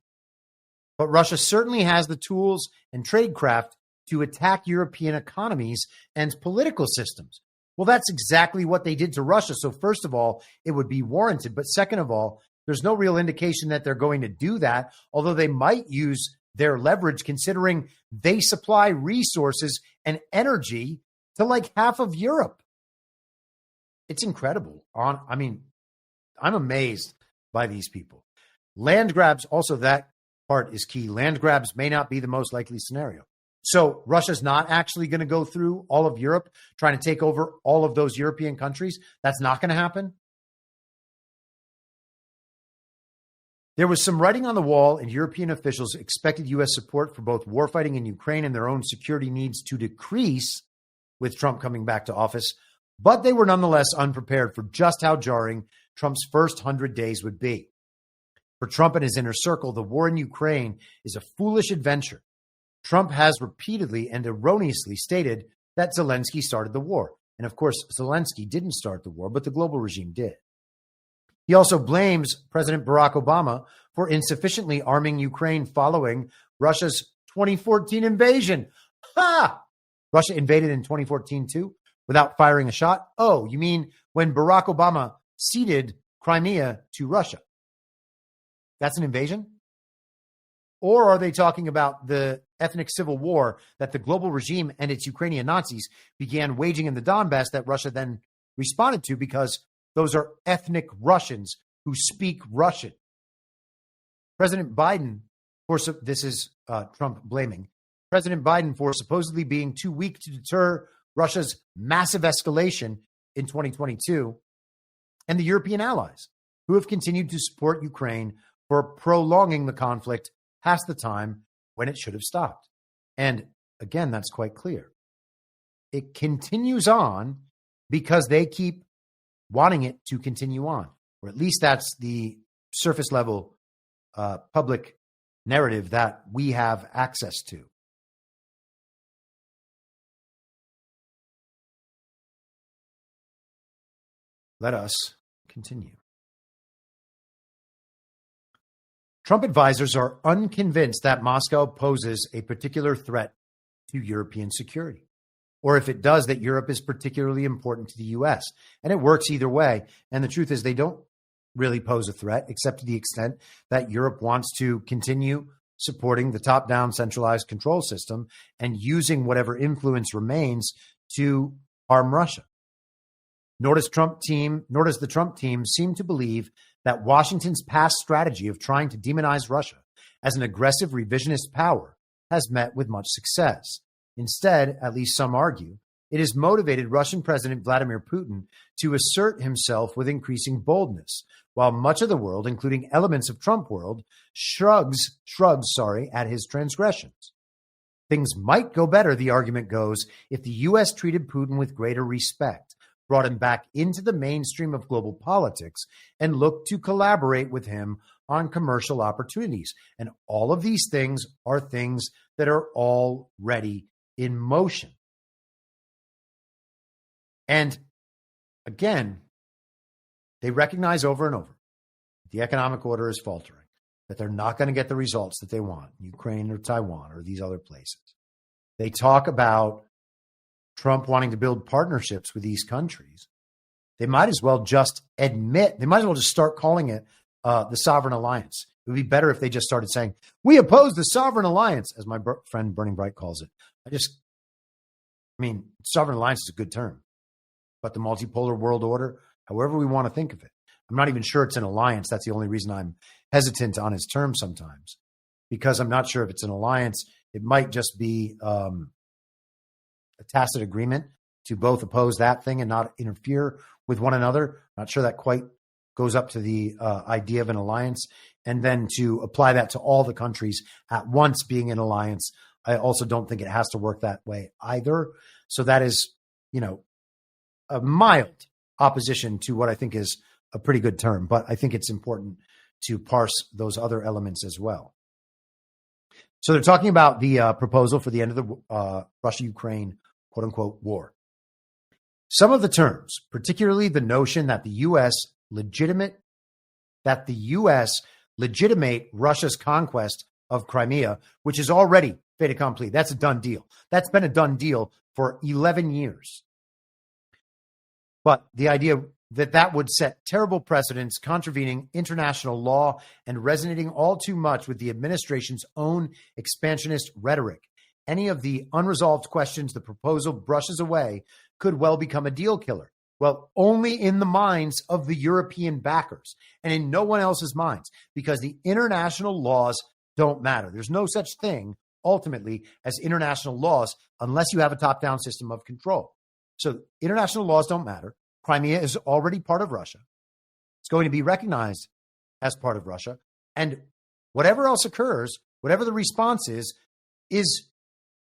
but Russia certainly has the tools and tradecraft to attack European economies and political systems. Well, that's exactly what they did to Russia. So first of all, it would be warranted. But second of all, there's no real indication that they're going to do that, although they might use their leverage considering they supply resources and energy to like half of Europe. It's incredible. I'm amazed by these people. Land grabs, also that part is key. Land grabs may not be the most likely scenario. So Russia's not actually going to go through all of Europe, trying to take over all of those European countries. That's not going to happen. There was some writing on the wall, and European officials expected U.S. support for both warfighting in Ukraine and their own security needs to decrease with Trump coming back to office, but they were nonetheless unprepared for just how jarring Trump's first 100 days would be. For Trump and his inner circle, the war in Ukraine is a foolish adventure. Trump has repeatedly and erroneously stated that Zelensky started the war. And of course, Zelensky didn't start the war, but the global regime did. He also blames President Barack Obama for insufficiently arming Ukraine following Russia's 2014 invasion. Ha! Russia invaded in 2014 too, without firing a shot? Oh, you mean when Barack Obama ceded Crimea to Russia? That's an invasion? Or are they talking about the ethnic civil war that the global regime and its Ukrainian Nazis began waging in the Donbass that Russia then responded to because those are ethnic Russians who speak Russian? President Biden, of course, this is Trump blaming. President Biden for supposedly being too weak to deter Russia's massive escalation in 2022, and the European allies who have continued to support Ukraine for prolonging the conflict past the time when it should have stopped. And again, that's quite clear. It continues on because they keep wanting it to continue on, or at least that's the surface level public narrative that we have access to. Let us continue. Trump advisors are unconvinced that Moscow poses a particular threat to European security, or if it does, that Europe is particularly important to the U.S. And it works either way. And the truth is they don't really pose a threat, except to the extent that Europe wants to continue supporting the top-down centralized control system and using whatever influence remains to harm Russia. Nor does the Trump team seem to believe that Washington's past strategy of trying to demonize Russia as an aggressive revisionist power has met with much success. Instead, at least some argue, it has motivated Russian President Vladimir Putin to assert himself with increasing boldness, while much of the world, including elements of Trump world, shrugs at his transgressions. Things might go better, the argument goes, if the U.S. treated Putin with greater respect, brought him back into the mainstream of global politics, and looked to collaborate with him on commercial opportunities. And all of these things are things that are already in motion. And again, they recognize over and over that the economic order is faltering, that they're not going to get the results that they want in Ukraine or Taiwan or these other places. They talk about Trump wanting to build partnerships with these countries. They might as well just start calling it the Sovereign Alliance. It would be better if they just started saying, we oppose the Sovereign Alliance, as my friend Burning Bright calls it. Sovereign Alliance is a good term, but the multipolar world order, however we want to think of it, I'm not even sure it's an alliance. That's the only reason I'm hesitant on his term sometimes, because I'm not sure if it's an alliance. It might just be a tacit agreement to both oppose that thing and not interfere with one another. Not sure that quite goes up to the idea of an alliance. And then to apply that to all the countries at once being an alliance, I also don't think it has to work that way either. So that is, a mild opposition to what I think is a pretty good term. But I think it's important to parse those other elements as well. So they're talking about the proposal for the end of the Russia-Ukraine quote-unquote war. Some of the terms, particularly the notion that the U.S. legitimate Russia's conquest of Crimea, which is already fait accompli. That's a done deal. That's been a done deal for 11 years. But the idea that would set terrible precedents, contravening international law and resonating all too much with the administration's own expansionist rhetoric. Any of the unresolved questions the proposal brushes away could well become a deal killer. Well, only in the minds of the European backers and in no one else's minds, because the international laws don't matter. There's no such thing, ultimately, as international laws unless you have a top-down system of control. So international laws don't matter. Crimea is already part of Russia. It's going to be recognized as part of Russia. And whatever else occurs, whatever the response is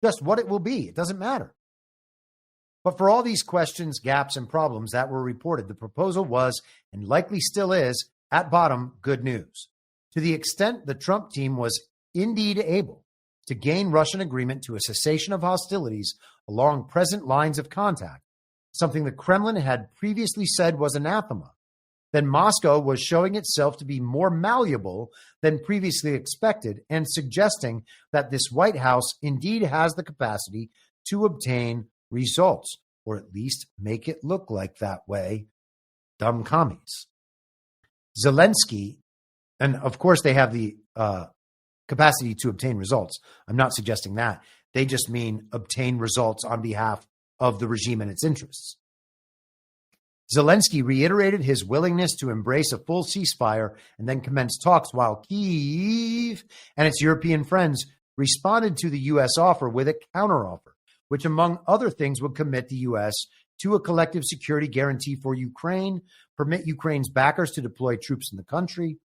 just what it will be. It doesn't matter. But for all these questions, gaps, and problems that were reported, the proposal was, and likely still is, at bottom, good news. To the extent the Trump team was indeed able to gain Russian agreement to a cessation of hostilities along present lines of contact, something the Kremlin had previously said was anathema, then Moscow was showing itself to be more malleable than previously expected and suggesting that this White House indeed has the capacity to obtain results, or at least make it look like that way. Dumb commies. Zelensky, and of course they have the capacity to obtain results. I'm not suggesting that. They just mean obtain results on behalf of the regime and its interests. Zelensky reiterated his willingness to embrace a full ceasefire and then commence talks while Kyiv and its European friends responded to the U.S. offer with a counteroffer, which, among other things, would commit the U.S. to a collective security guarantee for Ukraine, permit Ukraine's backers to deploy troops in the country,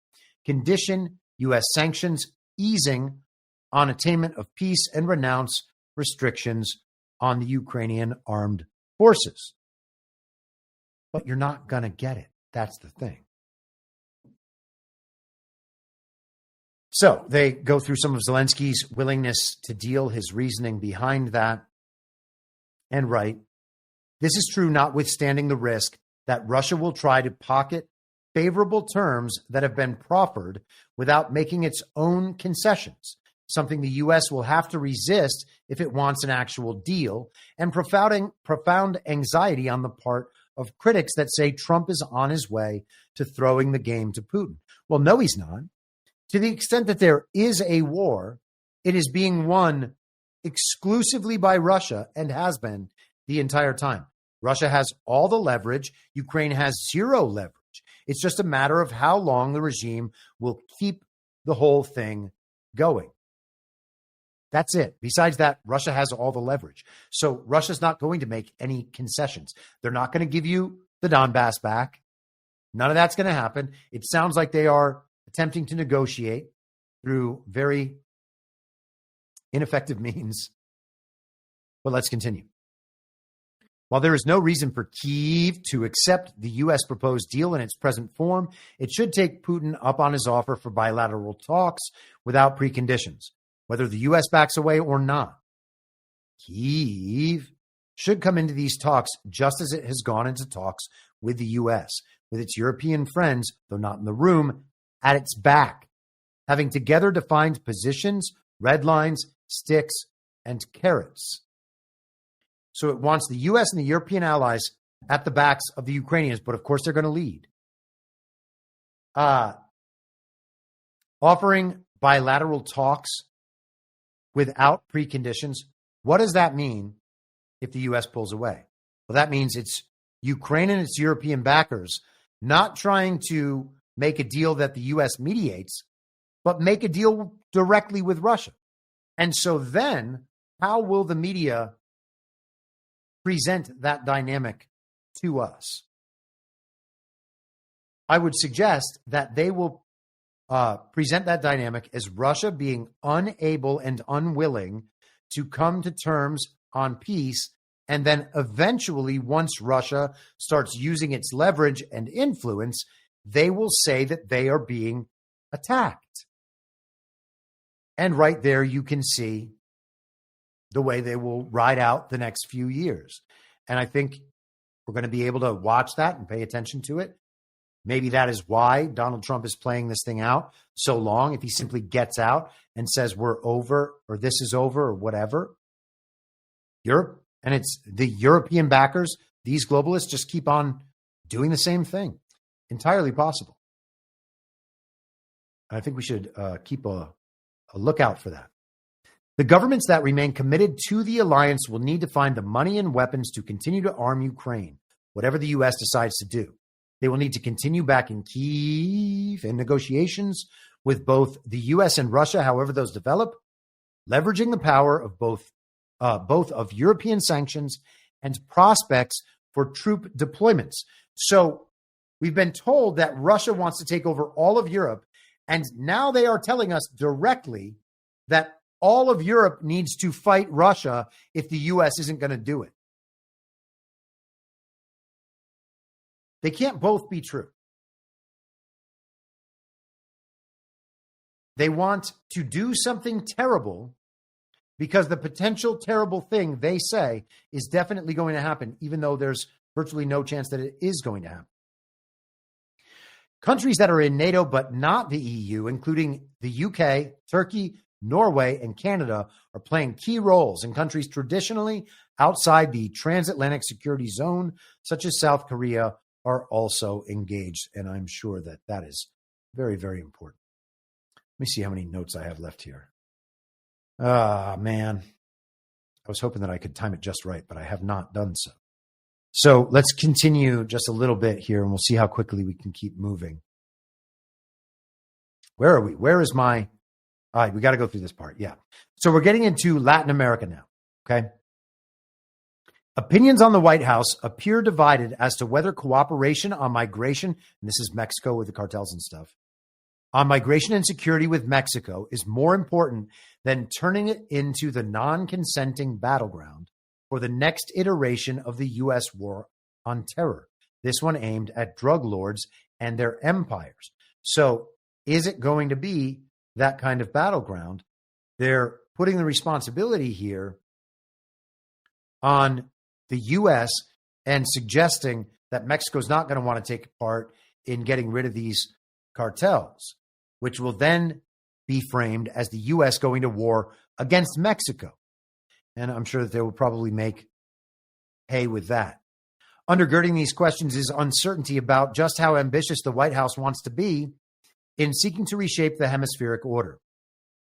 condition U.S. sanctions easing on attainment of peace, and renounce restrictions on the Ukrainian armed forces. But you're not going to get it. That's the thing. So they go through some of Zelensky's willingness to deal, his reasoning behind that. And right, this is true notwithstanding the risk that Russia will try to pocket favorable terms that have been proffered without making its own concessions, something the U.S. will have to resist if it wants an actual deal, and profound anxiety on the part of critics that say Trump is on his way to throwing the game to Putin. Well, no, he's not. To the extent that there is a war, it is being won exclusively by Russia and has been the entire time. Russia has all the leverage. Ukraine has zero leverage. It's just a matter of how long the regime will keep the whole thing going. That's it. Besides that, Russia has all the leverage. So Russia's not going to make any concessions. They're not going to give you the Donbass back. None of that's going to happen. It sounds like they are attempting to negotiate through very ineffective means. But let's continue. While there is no reason for Kyiv to accept the U.S. proposed deal in its present form, it should take Putin up on his offer for bilateral talks without preconditions, whether the U.S. backs away or not. Kyiv should come into these talks just as it has gone into talks with the U.S., with its European friends, though not in the room, at its back, having together defined positions, red lines, sticks, and carrots. So it wants the U.S. and the European allies at the backs of the Ukrainians, but of course they're going to lead. Offering bilateral talks without preconditions, what does that mean if the U.S. pulls away? Well, that means it's Ukraine and its European backers not trying to make a deal that the U.S. mediates, but make a deal directly with Russia. And so then how will the media present that dynamic to us? I would suggest that they will present that dynamic as Russia being unable and unwilling to come to terms on peace. And then eventually, once Russia starts using its leverage and influence, they will say that they are being attacked. And right there, you can see the way they will ride out the next few years. And I think we're going to be able to watch that and pay attention to it. Maybe that is why Donald Trump is playing this thing out so long. If he simply gets out and says we're over, or this is over, or whatever, Europe and it's the European backers, these globalists just keep on doing the same thing. Entirely possible. I think we should keep a lookout for that. The governments that remain committed to the alliance will need to find the money and weapons to continue to arm Ukraine, whatever the U.S. decides to do. They will need to continue backing Kyiv in negotiations with both the U.S. and Russia, however those develop, leveraging the power of both of European sanctions and prospects for troop deployments. So we've been told that Russia wants to take over all of Europe, and now they are telling us directly that all of Europe needs to fight Russia if the U.S. isn't going to do it. They can't both be true. They want to do something terrible because the potential terrible thing, they say, is definitely going to happen, even though there's virtually no chance that it is going to happen. Countries that are in NATO but not the EU, including the UK, Turkey, Norway, and Canada, are playing key roles in countries traditionally outside the transatlantic security zone, such as South Korea, are also engaged. And I'm sure that that is very, very important. Let me see how many notes I have left here. Man. I was hoping that I could time it just right, but I have not done so. So let's continue just a little bit here, and we'll see how quickly we can keep moving. Where are we? Where is my All right, we got to go through this part. Yeah. So we're getting into Latin America now. Okay. Opinions on the White House appear divided as to whether cooperation on migration, and this is Mexico with the cartels and stuff, on migration and security with Mexico is more important than turning it into the non-consenting battleground for the next iteration of the U.S. war on terror. This one aimed at drug lords and their empires. So is it going to be that kind of battleground? They're putting the responsibility here on the U.S. and suggesting that Mexico's not going to want to take part in getting rid of these cartels, which will then be framed as the U.S. going to war against Mexico. And I'm sure that they will probably make hay with that. Undergirding these questions is uncertainty about just how ambitious the White House wants to be in seeking to reshape the hemispheric order.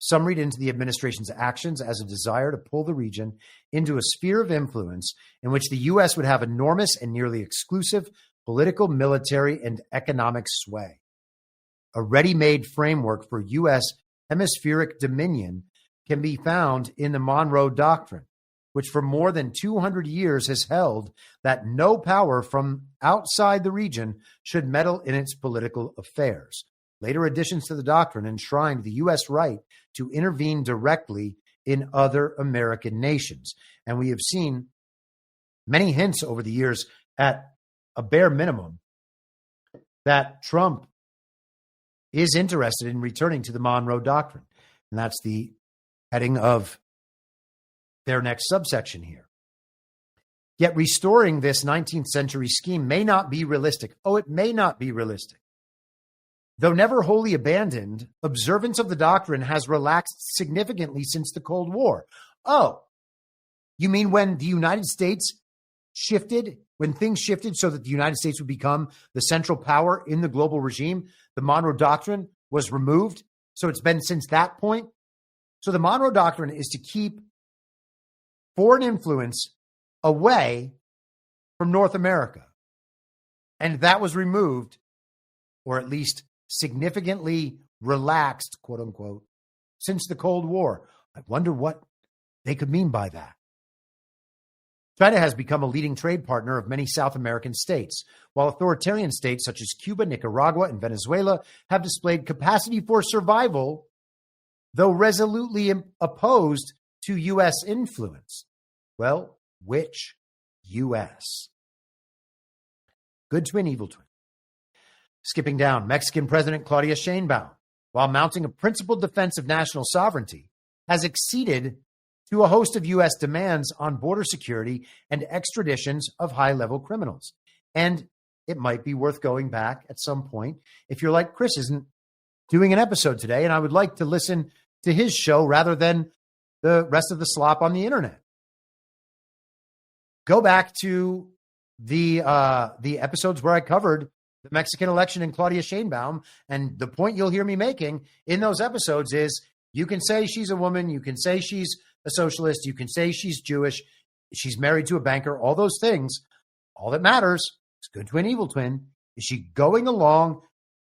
Some read into the administration's actions as a desire to pull the region into a sphere of influence in which the U.S. would have enormous and nearly exclusive political, military, and economic sway. A ready-made framework for U.S. hemispheric dominion can be found in the Monroe Doctrine, which for more than 200 years has held that no power from outside the region should meddle in its political affairs. Later additions to the doctrine enshrined the U.S. right to intervene directly in other American nations. And we have seen many hints over the years, at a bare minimum, that Trump is interested in returning to the Monroe Doctrine. And that's the heading of their next subsection here. Yet restoring this 19th century scheme may not be realistic. Oh, it may not be realistic. Though never wholly abandoned, observance of the doctrine has relaxed significantly since the Cold War. Oh, you mean when the United States shifted, when things shifted so that the United States would become the central power in the global regime, the Monroe Doctrine was removed? So it's been since that point? So the Monroe Doctrine is to keep foreign influence away from North America. And that was removed, or at least significantly relaxed, quote unquote, since the Cold War. I wonder what they could mean by that. China has become a leading trade partner of many South American states, while authoritarian states such as Cuba, Nicaragua, and Venezuela have displayed capacity for survival, though resolutely opposed to U.S. influence. Well, which U.S.? Good twin, evil twin. Skipping down, Mexican President Claudia Sheinbaum, while mounting a principled defense of national sovereignty, has acceded to a host of U.S. demands on border security and extraditions of high-level criminals. And it might be worth going back at some point if you're like, Chris isn't doing an episode today, and I would like to listen to his show rather than the rest of the slop on the internet. Go back to the episodes where I covered the Mexican election and Claudia Sheinbaum, and the point you'll hear me making in those episodes is you can say she's a woman, you can say she's a socialist, you can say she's Jewish, she's married to a banker, all those things. All that matters, it's good twin, evil twin, is she going along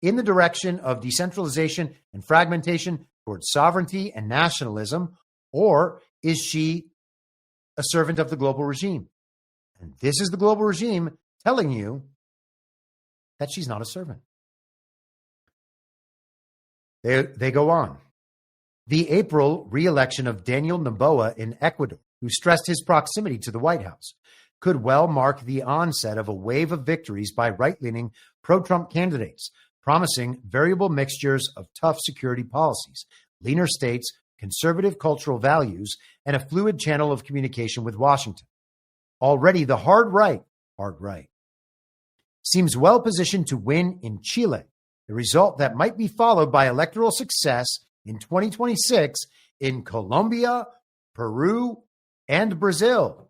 in the direction of decentralization and fragmentation towards sovereignty and nationalism, or is she a servant of the global regime? And this is the global regime telling you that she's not a servant. They go on. The April re-election of Daniel Noboa in Ecuador, who stressed his proximity to the White House, could well mark the onset of a wave of victories by right-leaning pro-Trump candidates, promising variable mixtures of tough security policies, leaner states, conservative cultural values, and a fluid channel of communication with Washington. Already the hard right, seems well positioned to win in Chile, a result that might be followed by electoral success in 2026 in Colombia, Peru, and Brazil.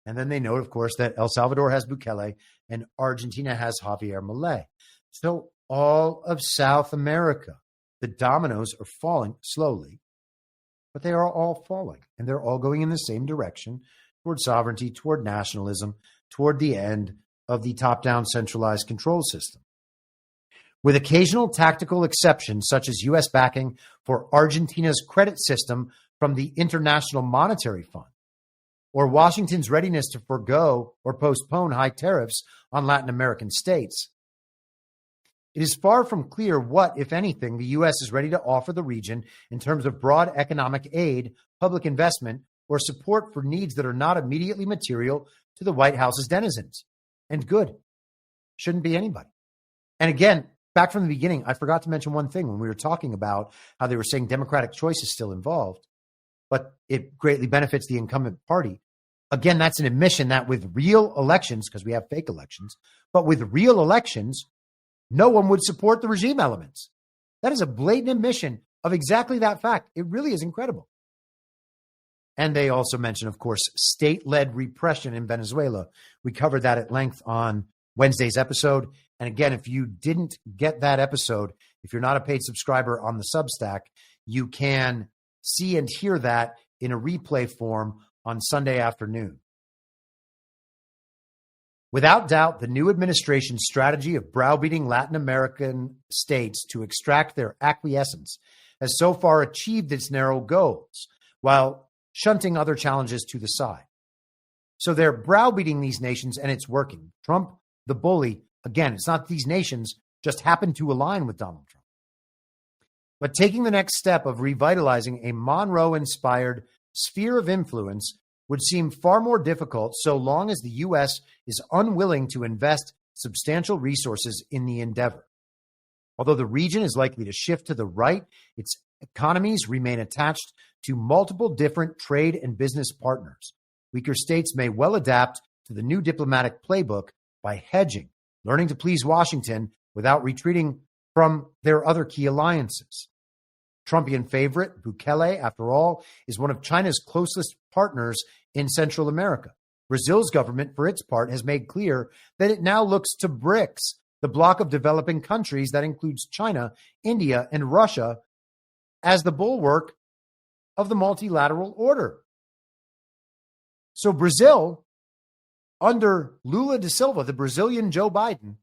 And then they note, of course, that El Salvador has Bukele and Argentina has Javier Milei. So all of South America, the dominoes are falling slowly, but they are all falling, and they're all going in the same direction toward sovereignty, toward nationalism, toward the end of the top-down centralized control system. with occasional tactical exceptions such as U.S. backing for Argentina's credit system from the International Monetary Fund, or Washington's readiness to forego or postpone high tariffs on Latin American states. It is far from clear what, if anything, the U.S. is ready to offer the region in terms of broad economic aid, public investment, or support for needs that are not immediately material to the White House's denizens. And good. Shouldn't be anybody. And again, back from the beginning, I forgot to mention one thing when we were talking about how they were saying Democratic choice is still involved, but it greatly benefits the incumbent party. Again, that's an admission that with real elections, because we have fake elections, but with real elections, no one would support the regime elements. That is a blatant admission of exactly that fact. It really is incredible. And they also mention, of course, state-led repression in Venezuela. We covered that at length on Wednesday's episode. And again, if you didn't get that episode, if you're not a paid subscriber on the Substack, you can see and hear that in a replay form on Sunday afternoon. Without doubt, the new administration's strategy of browbeating Latin American states to extract their acquiescence has so far achieved its narrow goals, while shunting other challenges to the side. So they're browbeating these nations, and it's working. Trump, the bully, again, it's not these nations just happen to align with Donald Trump. But taking the next step of revitalizing a Monroe-inspired sphere of influence would seem far more difficult so long as the U.S. is unwilling to invest substantial resources in the endeavor. Although the region is likely to shift to the right, its economies remain attached to multiple different trade and business partners. Weaker states may well adapt to the new diplomatic playbook by hedging, learning to please Washington without retreating from their other key alliances. Trumpian favorite, Bukele, after all, is one of China's closest partners in Central America. Brazil's government, for its part, has made clear that it now looks to BRICS, the bloc of developing countries that includes China, India, and Russia, as the bulwark of the multilateral order. So Brazil, under Lula da Silva, the Brazilian Joe Biden,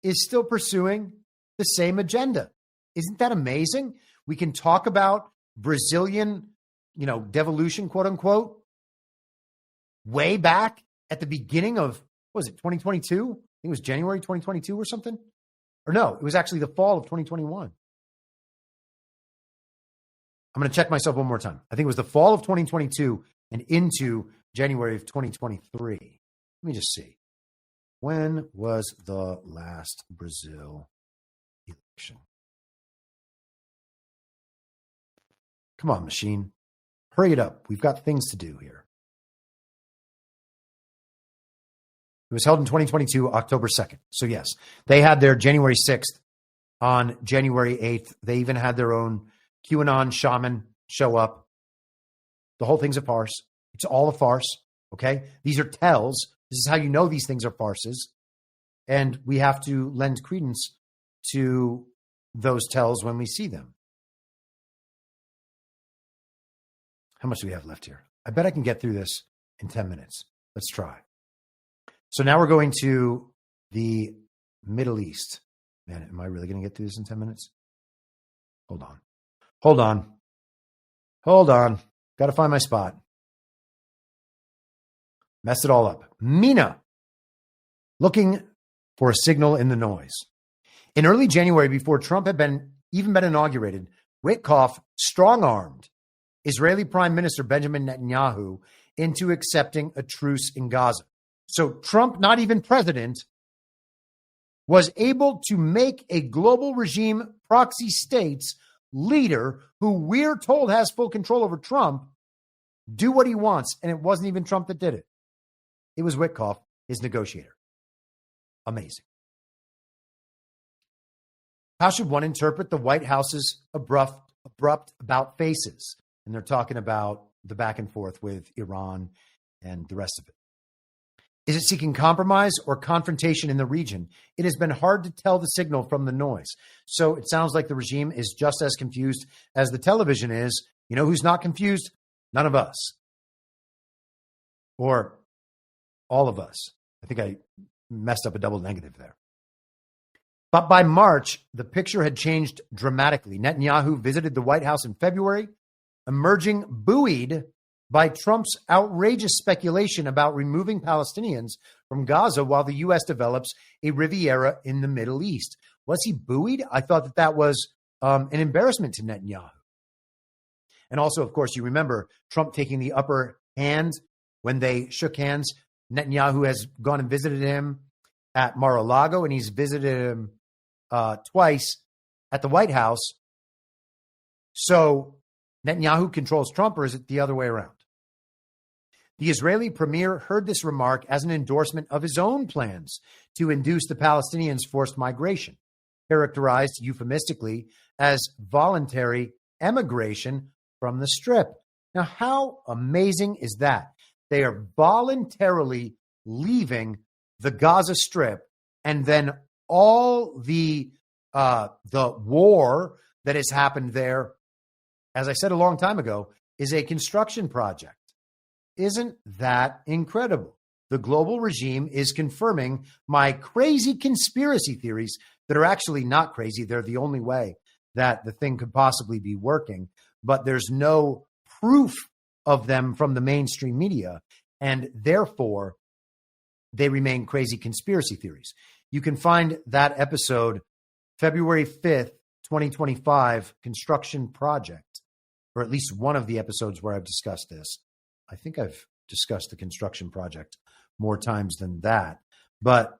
is still pursuing the same agenda. Isn't that amazing? We can talk about Brazilian, devolution, quote unquote, way back at the beginning of, 2022? I think it was January 2022 or something. Or no, it was actually the fall of 2021. I'm going to check myself one more time. I think it was the fall of 2022 and into January of 2023. Let me just see. When was the last Brazil election? Come on, machine. Hurry it up. We've got things to do here. It was held in 2022, October 2nd. So yes, they had their January 6th on January 8th. They even had their own QAnon shaman show up. The whole thing's a farce. It's all a farce, okay? These are tells. This is how you know these things are farces. And we have to lend credence to those tells when we see them. How much do we have left here? I bet I can get through this in 10 minutes. Let's try. So now we're going to the Middle East. Man, am I really going to get through this in 10 minutes? Hold on. Got to find my spot. Messed it all up. MENA, looking for a signal in the noise. In early January, before Trump had been inaugurated, Witkoff strong-armed Israeli Prime Minister Benjamin Netanyahu into accepting a truce in Gaza. So Trump, not even president, was able to make a global regime proxy state's leader, who we're told has full control over Trump, do what he wants. And it wasn't even Trump that did it. It was Witkoff, his negotiator. Amazing. How should one interpret the White House's abrupt about faces? And they're talking about the back and forth with Iran and the rest of it. Is it seeking compromise or confrontation in the region? It has been hard to tell the signal from the noise. So it sounds like the regime is just as confused as the television is. You know who's not confused? None of us. Or all of us. I think I messed up a double negative there. But by March, the picture had changed dramatically. Netanyahu visited the White House in February, emerging buoyed by Trump's outrageous speculation about removing Palestinians from Gaza while the U.S. develops a Riviera in the Middle East. Was he buoyed? I thought that was an embarrassment to Netanyahu. And also, of course, you remember Trump taking the upper hand when they shook hands. Netanyahu has gone and visited him at Mar-a-Lago, and he's visited him twice at the White House. So Netanyahu controls Trump, or is it the other way around? The Israeli premier heard this remark as an endorsement of his own plans to induce the Palestinians' forced migration, characterized euphemistically as voluntary emigration from the Strip. Now, how amazing is that? They are voluntarily leaving the Gaza Strip, and then all the war that has happened there, as I said a long time ago, is a construction project. Isn't that incredible? The global regime is confirming my crazy conspiracy theories that are actually not crazy. They're the only way that the thing could possibly be working, but there's no proof of them from the mainstream media, and therefore they remain crazy conspiracy theories. You can find that episode, February 5th, 2025, Construction Project, or at least one of the episodes where I've discussed this. I think I've discussed the construction project more times than that. But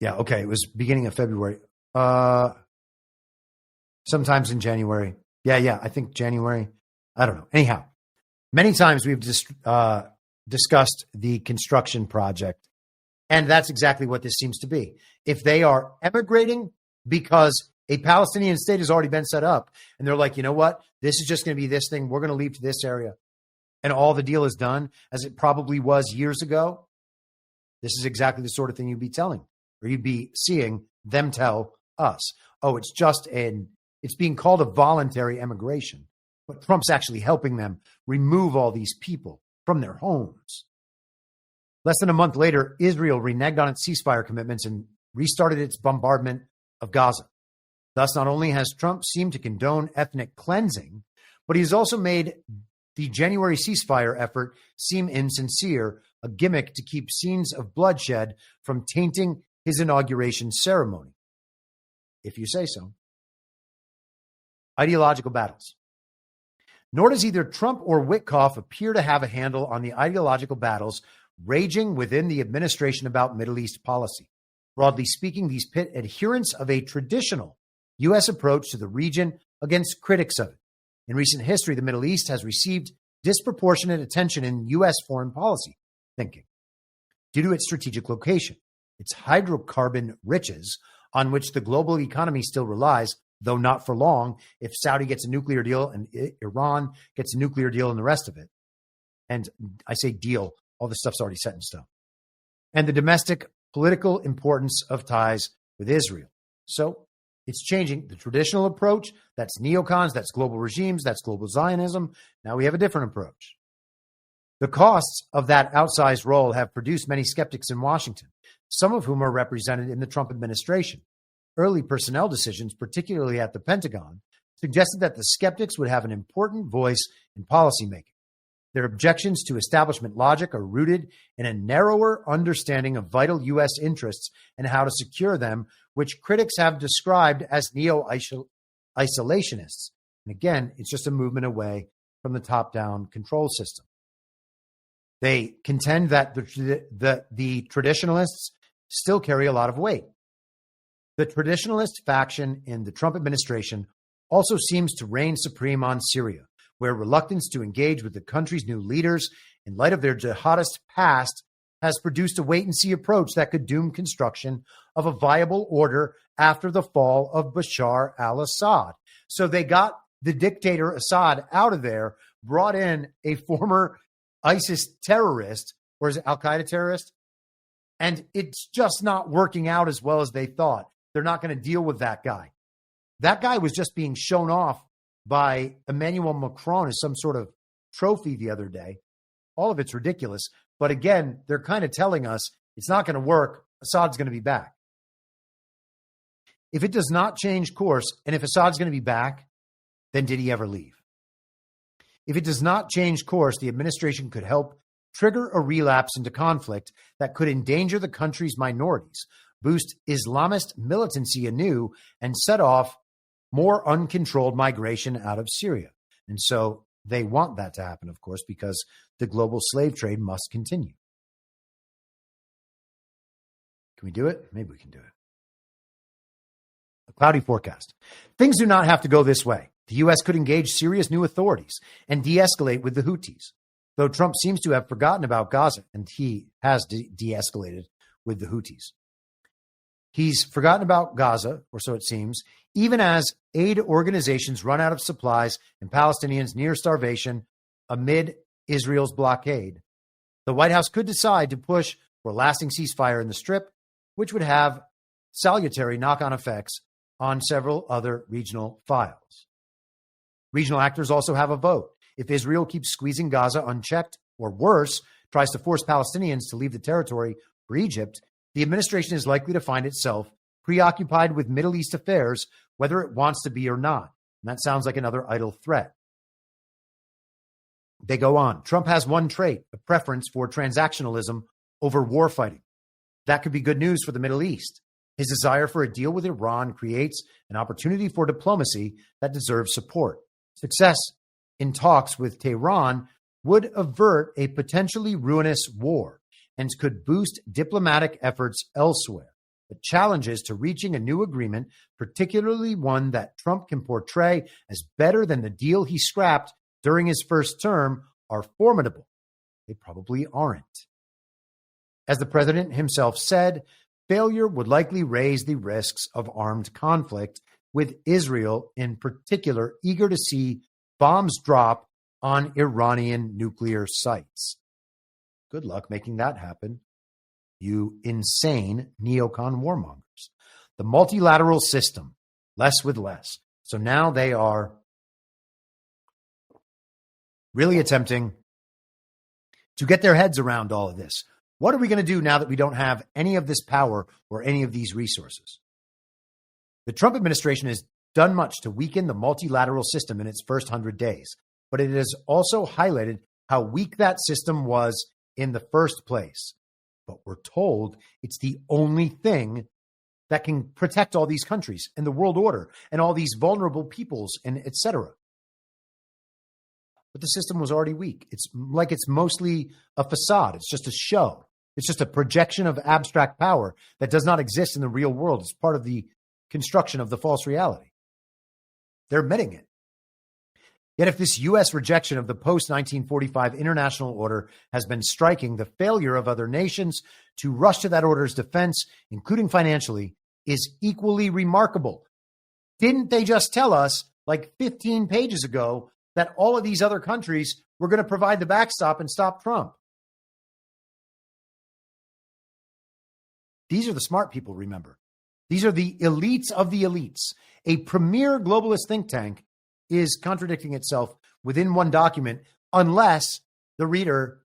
yeah, okay, it was beginning of February. Sometimes in January. Yeah, I think January. I don't know. Anyhow, many times we've discussed the construction project, and that's exactly what this seems to be. If they are emigrating because a Palestinian state has already been set up, and they're like, you know what? This is just going to be this thing. We're going to leave to this area. And all the deal is done, as it probably was years ago. This is exactly the sort of thing you'd be telling, or you'd be seeing them tell us. Oh, it's being called a voluntary emigration, but Trump's actually helping them remove all these people from their homes. Less than a month later, Israel reneged on its ceasefire commitments and restarted its bombardment of Gaza. Thus, not only has Trump seemed to condone ethnic cleansing, but he's also made the January ceasefire effort seem insincere, a gimmick to keep scenes of bloodshed from tainting his inauguration ceremony. If you say so. Ideological battles. Nor does either Trump or Witkoff appear to have a handle on the ideological battles raging within the administration about Middle East policy. Broadly speaking, these pit adherents of a traditional U.S. approach to the region against critics of it. In recent history, the Middle East has received disproportionate attention in U.S. foreign policy thinking due to its strategic location, its hydrocarbon riches on which the global economy still relies, though not for long, if Saudi gets a nuclear deal and Iran gets a nuclear deal and the rest of it. And I say deal, all this stuff's already set in stone. And the domestic political importance of ties with Israel. So it's changing the traditional approach. That's neocons, that's global regimes, that's global Zionism. Now we have a different approach. The costs of that outsized role have produced many skeptics in Washington, some of whom are represented in the Trump administration. Early personnel decisions, particularly at the Pentagon, suggested that the skeptics would have an important voice in policymaking. Their objections to establishment logic are rooted in a narrower understanding of vital U.S. interests and how to secure them, which critics have described as neo-isolationists. And again, it's just a movement away from the top-down control system. They contend that the traditionalists still carry a lot of weight. The traditionalist faction in the Trump administration also seems to reign supreme on Syria, where reluctance to engage with the country's new leaders in light of their jihadist past has produced a wait-and-see approach that could doom construction of a viable order after the fall of Bashar al-Assad. So they got the dictator Assad out of there, brought in a former ISIS terrorist, or is it al-Qaeda terrorist? And it's just not working out as well as they thought. They're not going to deal with that guy. That guy was just being shown off by Emmanuel Macron as some sort of trophy the other day. All of it's ridiculous. But again, they're kind of telling us it's not going to work Assad's going to be back. If it does not change course, and if Assad's going to be back, then did he ever leave? If it does not change course, the administration could help trigger a relapse into conflict that could endanger the country's minorities, boost Islamist militancy anew, and set off more uncontrolled migration out of Syria. And so they want that to happen, of course, because the global slave trade must continue. Can we do it? Maybe we can do it. A cloudy forecast. Things do not have to go this way. The U.S. could engage Syria's new authorities and de-escalate with the Houthis, though Trump seems to have forgotten about Gaza, and he has de-escalated with the Houthis. He's forgotten about Gaza, or so it seems, even as aid organizations run out of supplies and Palestinians near starvation amid Israel's blockade. The White House could decide to push for a lasting ceasefire in the Strip, which would have salutary knock-on effects on several other regional files. Regional actors also have a vote. If Israel keeps squeezing Gaza unchecked, or worse, tries to force Palestinians to leave the territory for Egypt, the administration is likely to find itself preoccupied with Middle East affairs, whether it wants to be or not. And that sounds like another idle threat. They go on. Trump has one trait, a preference for transactionalism over warfighting. That could be good news for the Middle East. His desire for a deal with Iran creates an opportunity for diplomacy that deserves support. Success in talks with Tehran would avert a potentially ruinous war and could boost diplomatic efforts elsewhere. The challenges to reaching a new agreement, particularly one that Trump can portray as better than the deal he scrapped during his first term, are formidable. They probably aren't. As the president himself said, failure would likely raise the risks of armed conflict, with Israel in particular eager to see bombs drop on Iranian nuclear sites. Good luck making that happen, you insane neocon warmongers. The multilateral system, less with less. So now they are really attempting to get their heads around all of this. What are we going to do now that we don't have any of this power or any of these resources? The Trump administration has done much to weaken the multilateral system in its first 100 days, but it has also highlighted how weak that system was in the first place. But we're told it's the only thing that can protect all these countries and the world order and all these vulnerable peoples and etc. But the system was already weak. It's like it's mostly a facade. It's just a show. It's just a projection of abstract power that does not exist in the real world. It's part of the construction of the false reality. They're admitting it. Yet if this U.S. rejection of the post-1945 international order has been striking, the failure of other nations to rush to that order's defense, including financially, is equally remarkable. Didn't they just tell us, like 15 pages ago, that all of these other countries were going to provide the backstop and stop Trump? These are the smart people, remember. These are the elites of the elites. A premier globalist think tank is contradicting itself within one document unless the reader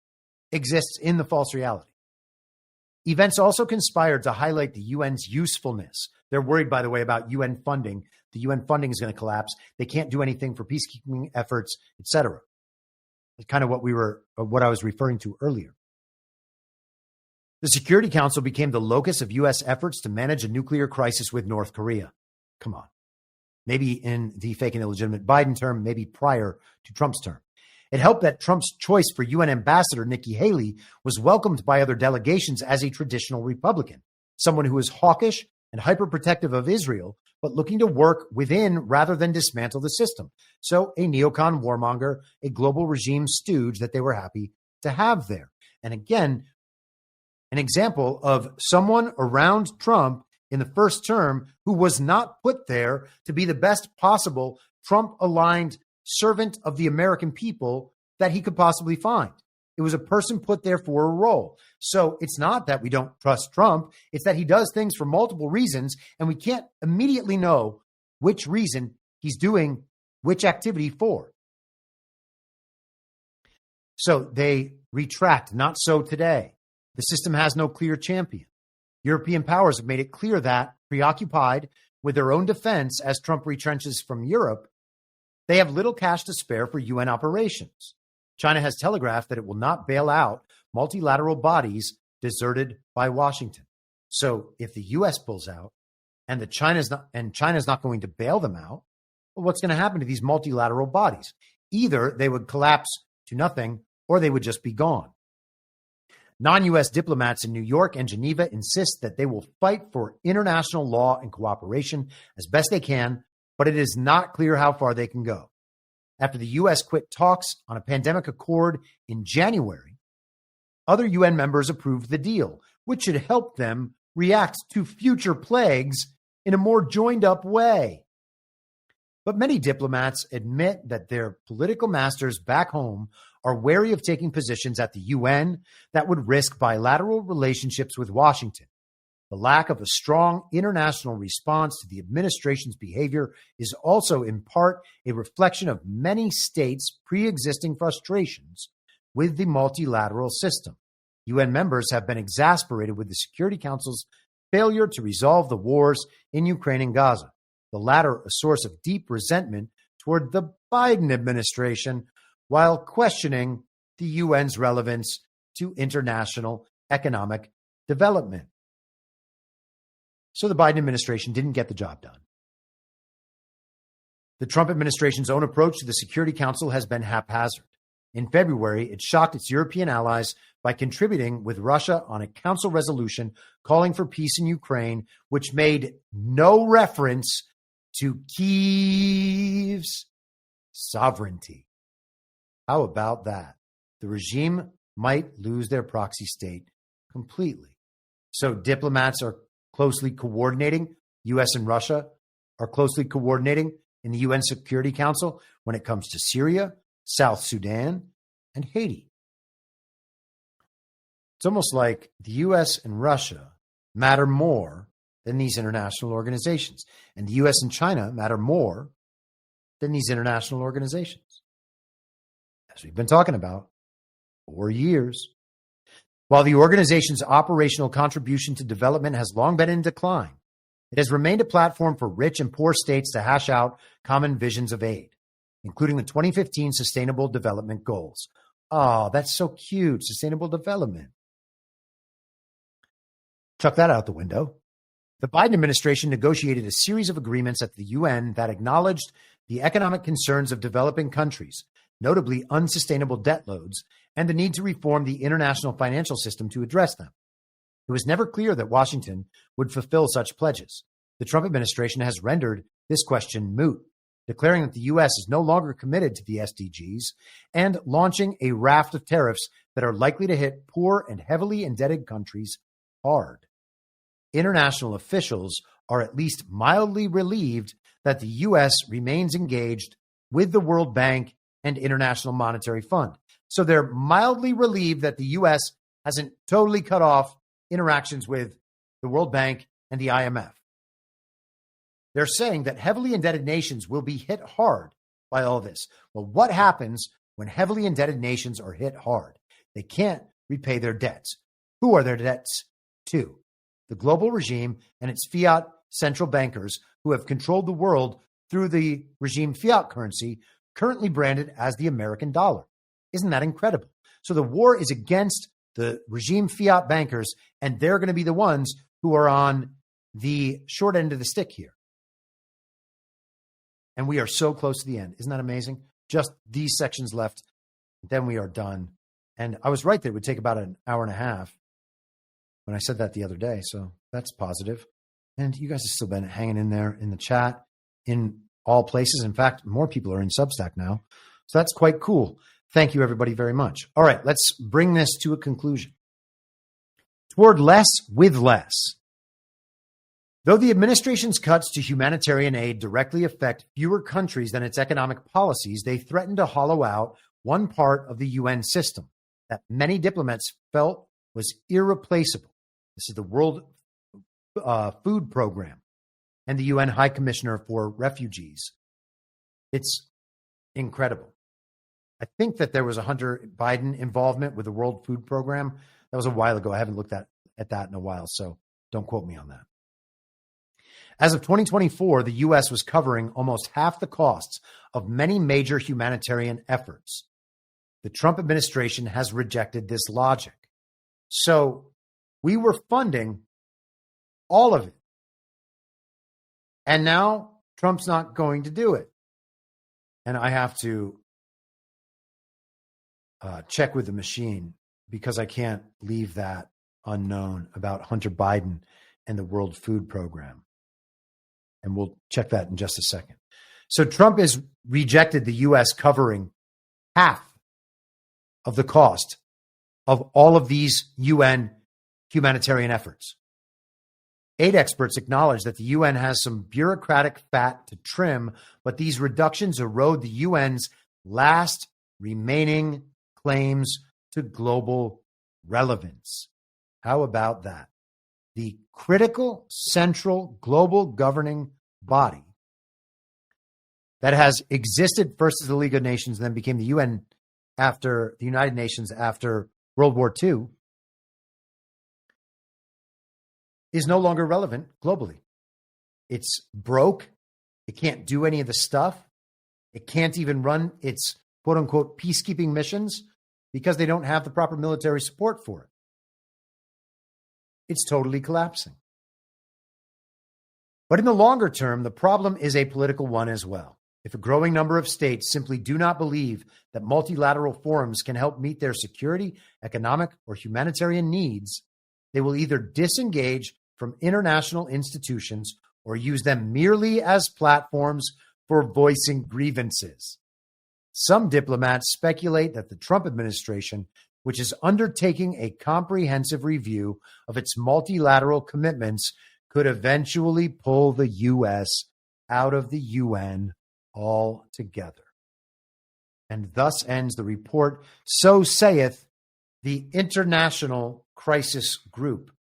exists in the false reality. Events also conspired to highlight the UN's usefulness. They're worried, by the way, about UN funding. The UN funding is going to collapse. They can't do anything for peacekeeping efforts, etc. It's kind of what I was referring to earlier. The Security Council became the locus of U.S. efforts to manage a nuclear crisis with North Korea. Come on. Maybe in the fake and illegitimate Biden term, maybe prior to Trump's term. It helped that Trump's choice for UN Ambassador Nikki Haley was welcomed by other delegations as a traditional Republican, someone who is hawkish and hyperprotective of Israel, but looking to work within rather than dismantle the system. So a neocon warmonger, a global regime stooge that they were happy to have there. And again, an example of someone around Trump in the first term who was not put there to be the best possible Trump-aligned servant of the American people that he could possibly find. It was a person put there for a role. So it's not that we don't trust Trump. It's that he does things for multiple reasons, and we can't immediately know which reason he's doing which activity for. So they retract. Not so today. The system has no clear champion. European powers have made it clear that, preoccupied with their own defense as Trump retrenches from Europe, they have little cash to spare for UN operations. China has telegraphed that it will not bail out multilateral bodies deserted by Washington. So if the U.S. pulls out and China's not going to bail them out, well, what's going to happen to these multilateral bodies? Either they would collapse to nothing or they would just be gone. Non-U.S. diplomats in New York and Geneva insist that they will fight for international law and cooperation as best they can, but it is not clear how far they can go. After the U.S. quit talks on a pandemic accord in January, other UN members approved the deal, which should help them react to future plagues in a more joined-up way. But many diplomats admit that their political masters back home are wary of taking positions at the UN that would risk bilateral relationships with Washington. The lack of a strong international response to the administration's behavior is also in part a reflection of many states' pre-existing frustrations with the multilateral system. UN members have been exasperated with the Security Council's failure to resolve the wars in Ukraine and Gaza, the latter a source of deep resentment toward the Biden administration, while questioning the UN's relevance to international economic development. So the Biden administration didn't get the job done. The Trump administration's own approach to the Security Council has been haphazard. In February, it shocked its European allies by contributing with Russia on a council resolution calling for peace in Ukraine, which made no reference to Kyiv's sovereignty. How about that? The regime might lose their proxy state completely. So diplomats are closely coordinating, U.S. and Russia are closely coordinating in the UN Security Council when it comes to Syria, South Sudan, and Haiti. It's almost like the U.S. and Russia matter more than these international organizations, and the U.S. and China matter more than these international organizations. As we've been talking about for years. While the organization's operational contribution to development has long been in decline, it has remained a platform for rich and poor states to hash out common visions of aid, including the 2015 Sustainable Development Goals. Oh, that's so cute. Sustainable development. Chuck that out the window. The Biden administration negotiated a series of agreements at the UN that acknowledged the economic concerns of developing countries, notably unsustainable debt loads, and the need to reform the international financial system to address them. It was never clear that Washington would fulfill such pledges. The Trump administration has rendered this question moot, declaring that the U.S. is no longer committed to the SDGs and launching a raft of tariffs that are likely to hit poor and heavily indebted countries hard. International officials are at least mildly relieved that the U.S. remains engaged with the World Bank and International Monetary Fund. So they're mildly relieved that the U.S. hasn't totally cut off interactions with the World Bank and the IMF. They're saying that heavily indebted nations will be hit hard by all this. Well, what happens when heavily indebted nations are hit hard? They can't repay their debts. Who are their debts to? The global regime and its fiat central bankers who have controlled the world through the regime fiat currency, currently branded as the American dollar. Isn't that incredible? So the war is against the regime fiat bankers, and they're going to be the ones who are on the short end of the stick here. And we are so close to the end. Isn't that amazing? Just these sections left, then we are done. And I was right that it would take about an hour and a half when I said that the other day. So that's positive. And you guys have still been hanging in there in the chat in all places. In fact, more people are in Substack now. So that's quite cool. Thank you, everybody, very much. All right, let's bring this to a conclusion. Toward less with less. Though the administration's cuts to humanitarian aid directly affect fewer countries than its economic policies, they threaten to hollow out one part of the UN system that many diplomats felt was irreplaceable. This is the World Food Program and the UN High Commissioner for Refugees. It's incredible. I think that there was a Hunter Biden involvement with the World Food Program. That was a while ago. I haven't looked at that in a while. So Don't quote me on that. As of 2024, the U.S. was covering almost half the costs of many major humanitarian efforts. The Trump administration has rejected this logic. So we were funding all of it. And now Trump's not going to do it. And I have to check with the machine because I can't leave that unknown about Hunter Biden and the World Food Program. And we'll check that in just a second. So Trump has rejected the U.S. covering half of the cost of all of these UN humanitarian efforts. Aid experts acknowledge that the UN has some bureaucratic fat to trim, but these reductions erode the UN's last remaining claims to global relevance. How about that? The critical central global governing body that has existed first as the League of Nations, then became the UN after the United Nations after World War II, is no longer relevant globally. It's broke. It can't do any of the stuff. It can't even run its quote unquote peacekeeping missions because they don't have the proper military support for it. It's totally collapsing. But in the longer term, the problem is a political one as well. If a growing number of states simply do not believe that multilateral forums can help meet their security, economic, or humanitarian needs, they will either disengage from international institutions or use them merely as platforms for voicing grievances. Some diplomats speculate that the Trump administration, which is undertaking a comprehensive review of its multilateral commitments, could eventually pull the U.S. out of the UN altogether. And thus ends the report. So saith the International Crisis Group.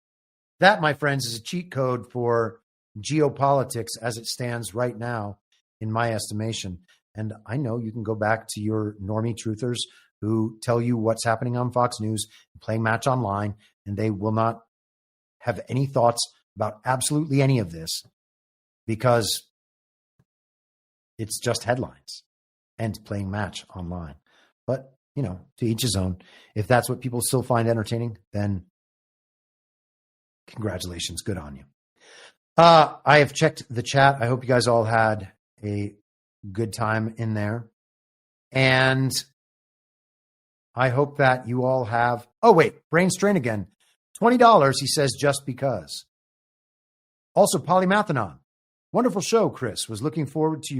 That, my friends, is a cheat code for geopolitics as it stands right now, in my estimation. And I know you can go back to your normie truthers who tell you what's happening on Fox News, playing Match Online, and they will not have any thoughts about absolutely any of this because it's just headlines and playing Match Online. But, you know, to each his own. If that's what people still find entertaining, then congratulations. Good on you. I have checked the chat. I hope you guys all had a good time in there. And I hope that you all have... Oh, wait. Brain strain again. $20, he says, just because. Also, Polymathanon. Wonderful show, Chris. Was looking forward to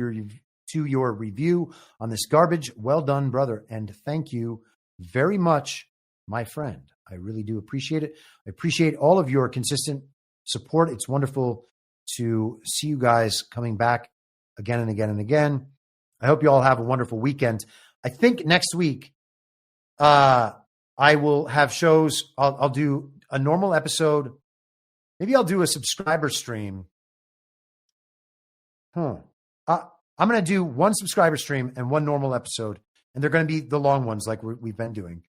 your review on this garbage. Well done, brother. And thank you very much, my friend. I really do appreciate it. I appreciate all of your consistent support. It's wonderful to see you guys coming back again and again and again. I hope you all have a wonderful weekend. I think next week I will have shows. I'll do a normal episode. Maybe I'll do a subscriber stream. I'm going to do one subscriber stream and one normal episode, and they're going to be the long ones like we've been doing.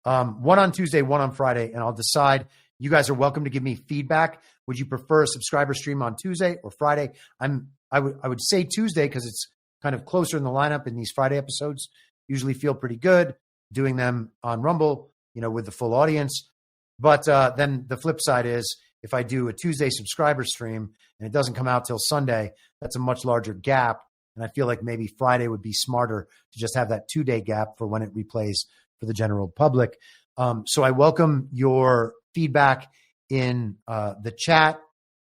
One on Tuesday, one on Friday, and I'll decide. You guys are welcome to give me feedback. Would you prefer a subscriber stream on Tuesday or Friday? I would say Tuesday because it's kind of closer in the lineup, and these Friday episodes usually feel pretty good doing them on Rumble, you know, with the full audience. But then the flip side is if I do a Tuesday subscriber stream and it doesn't come out till Sunday, that's a much larger gap. And I feel like maybe Friday would be smarter to just have that 2-day gap for when it replays for the general public. So I welcome your feedback in the chat,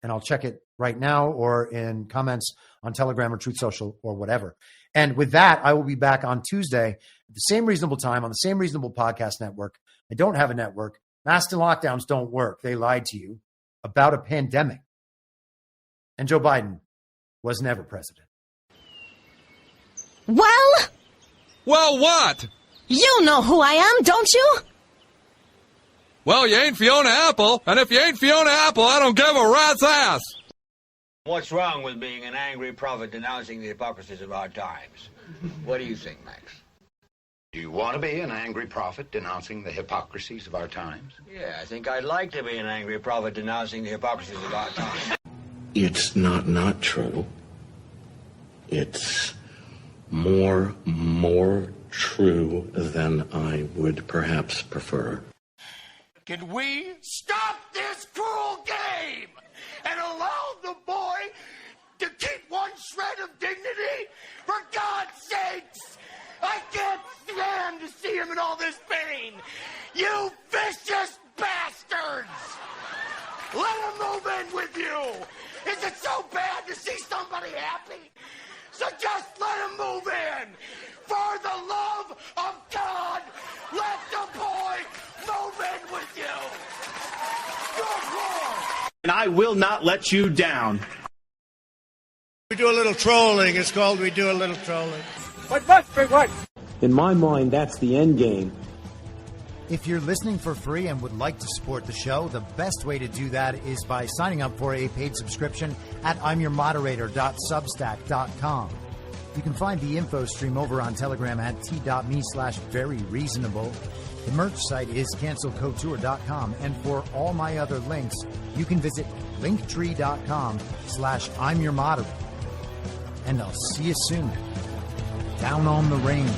and I'll check it right now, or in comments on Telegram or Truth Social or whatever. And with that, I will be back on Tuesday at the same reasonable time on the same reasonable podcast network. I don't have a network. Masks and lockdowns don't work. They lied to you about a pandemic. And Joe Biden was never president. Well, what? You know who I am, don't you? Well, you ain't Fiona Apple, and if you ain't Fiona Apple, I don't give a rat's ass. What's wrong with being an angry prophet denouncing the hypocrisies of our times? What do you think, Max? Do you want to be an angry prophet denouncing the hypocrisies of our times? Yeah, I think I'd like to be an angry prophet denouncing the hypocrisies of our time. It's not true. It's more true than I would perhaps prefer. Can we stop this cruel game and allow the boy to keep one shred of dignity? For God's sakes! I can't stand to see him in all this pain! You vicious bastards! Let him move in with you! Is it so bad to see somebody happy? So just let him move in! For the love of God, let the boy move in with you! Good Lord! And I will not let you down. We do a little trolling. It's called We Do a Little Trolling. What? In my mind, that's the end game. If you're listening for free and would like to support the show, the best way to do that is by signing up for a paid subscription at imyourmoderator.substack.com. You can find the info stream over on Telegram at t.me/veryreasonable. The merch site is cancelcouture.com, and for all my other links, you can visit linktree.com/imyourmoderator. And I'll see you soon. Down on the range.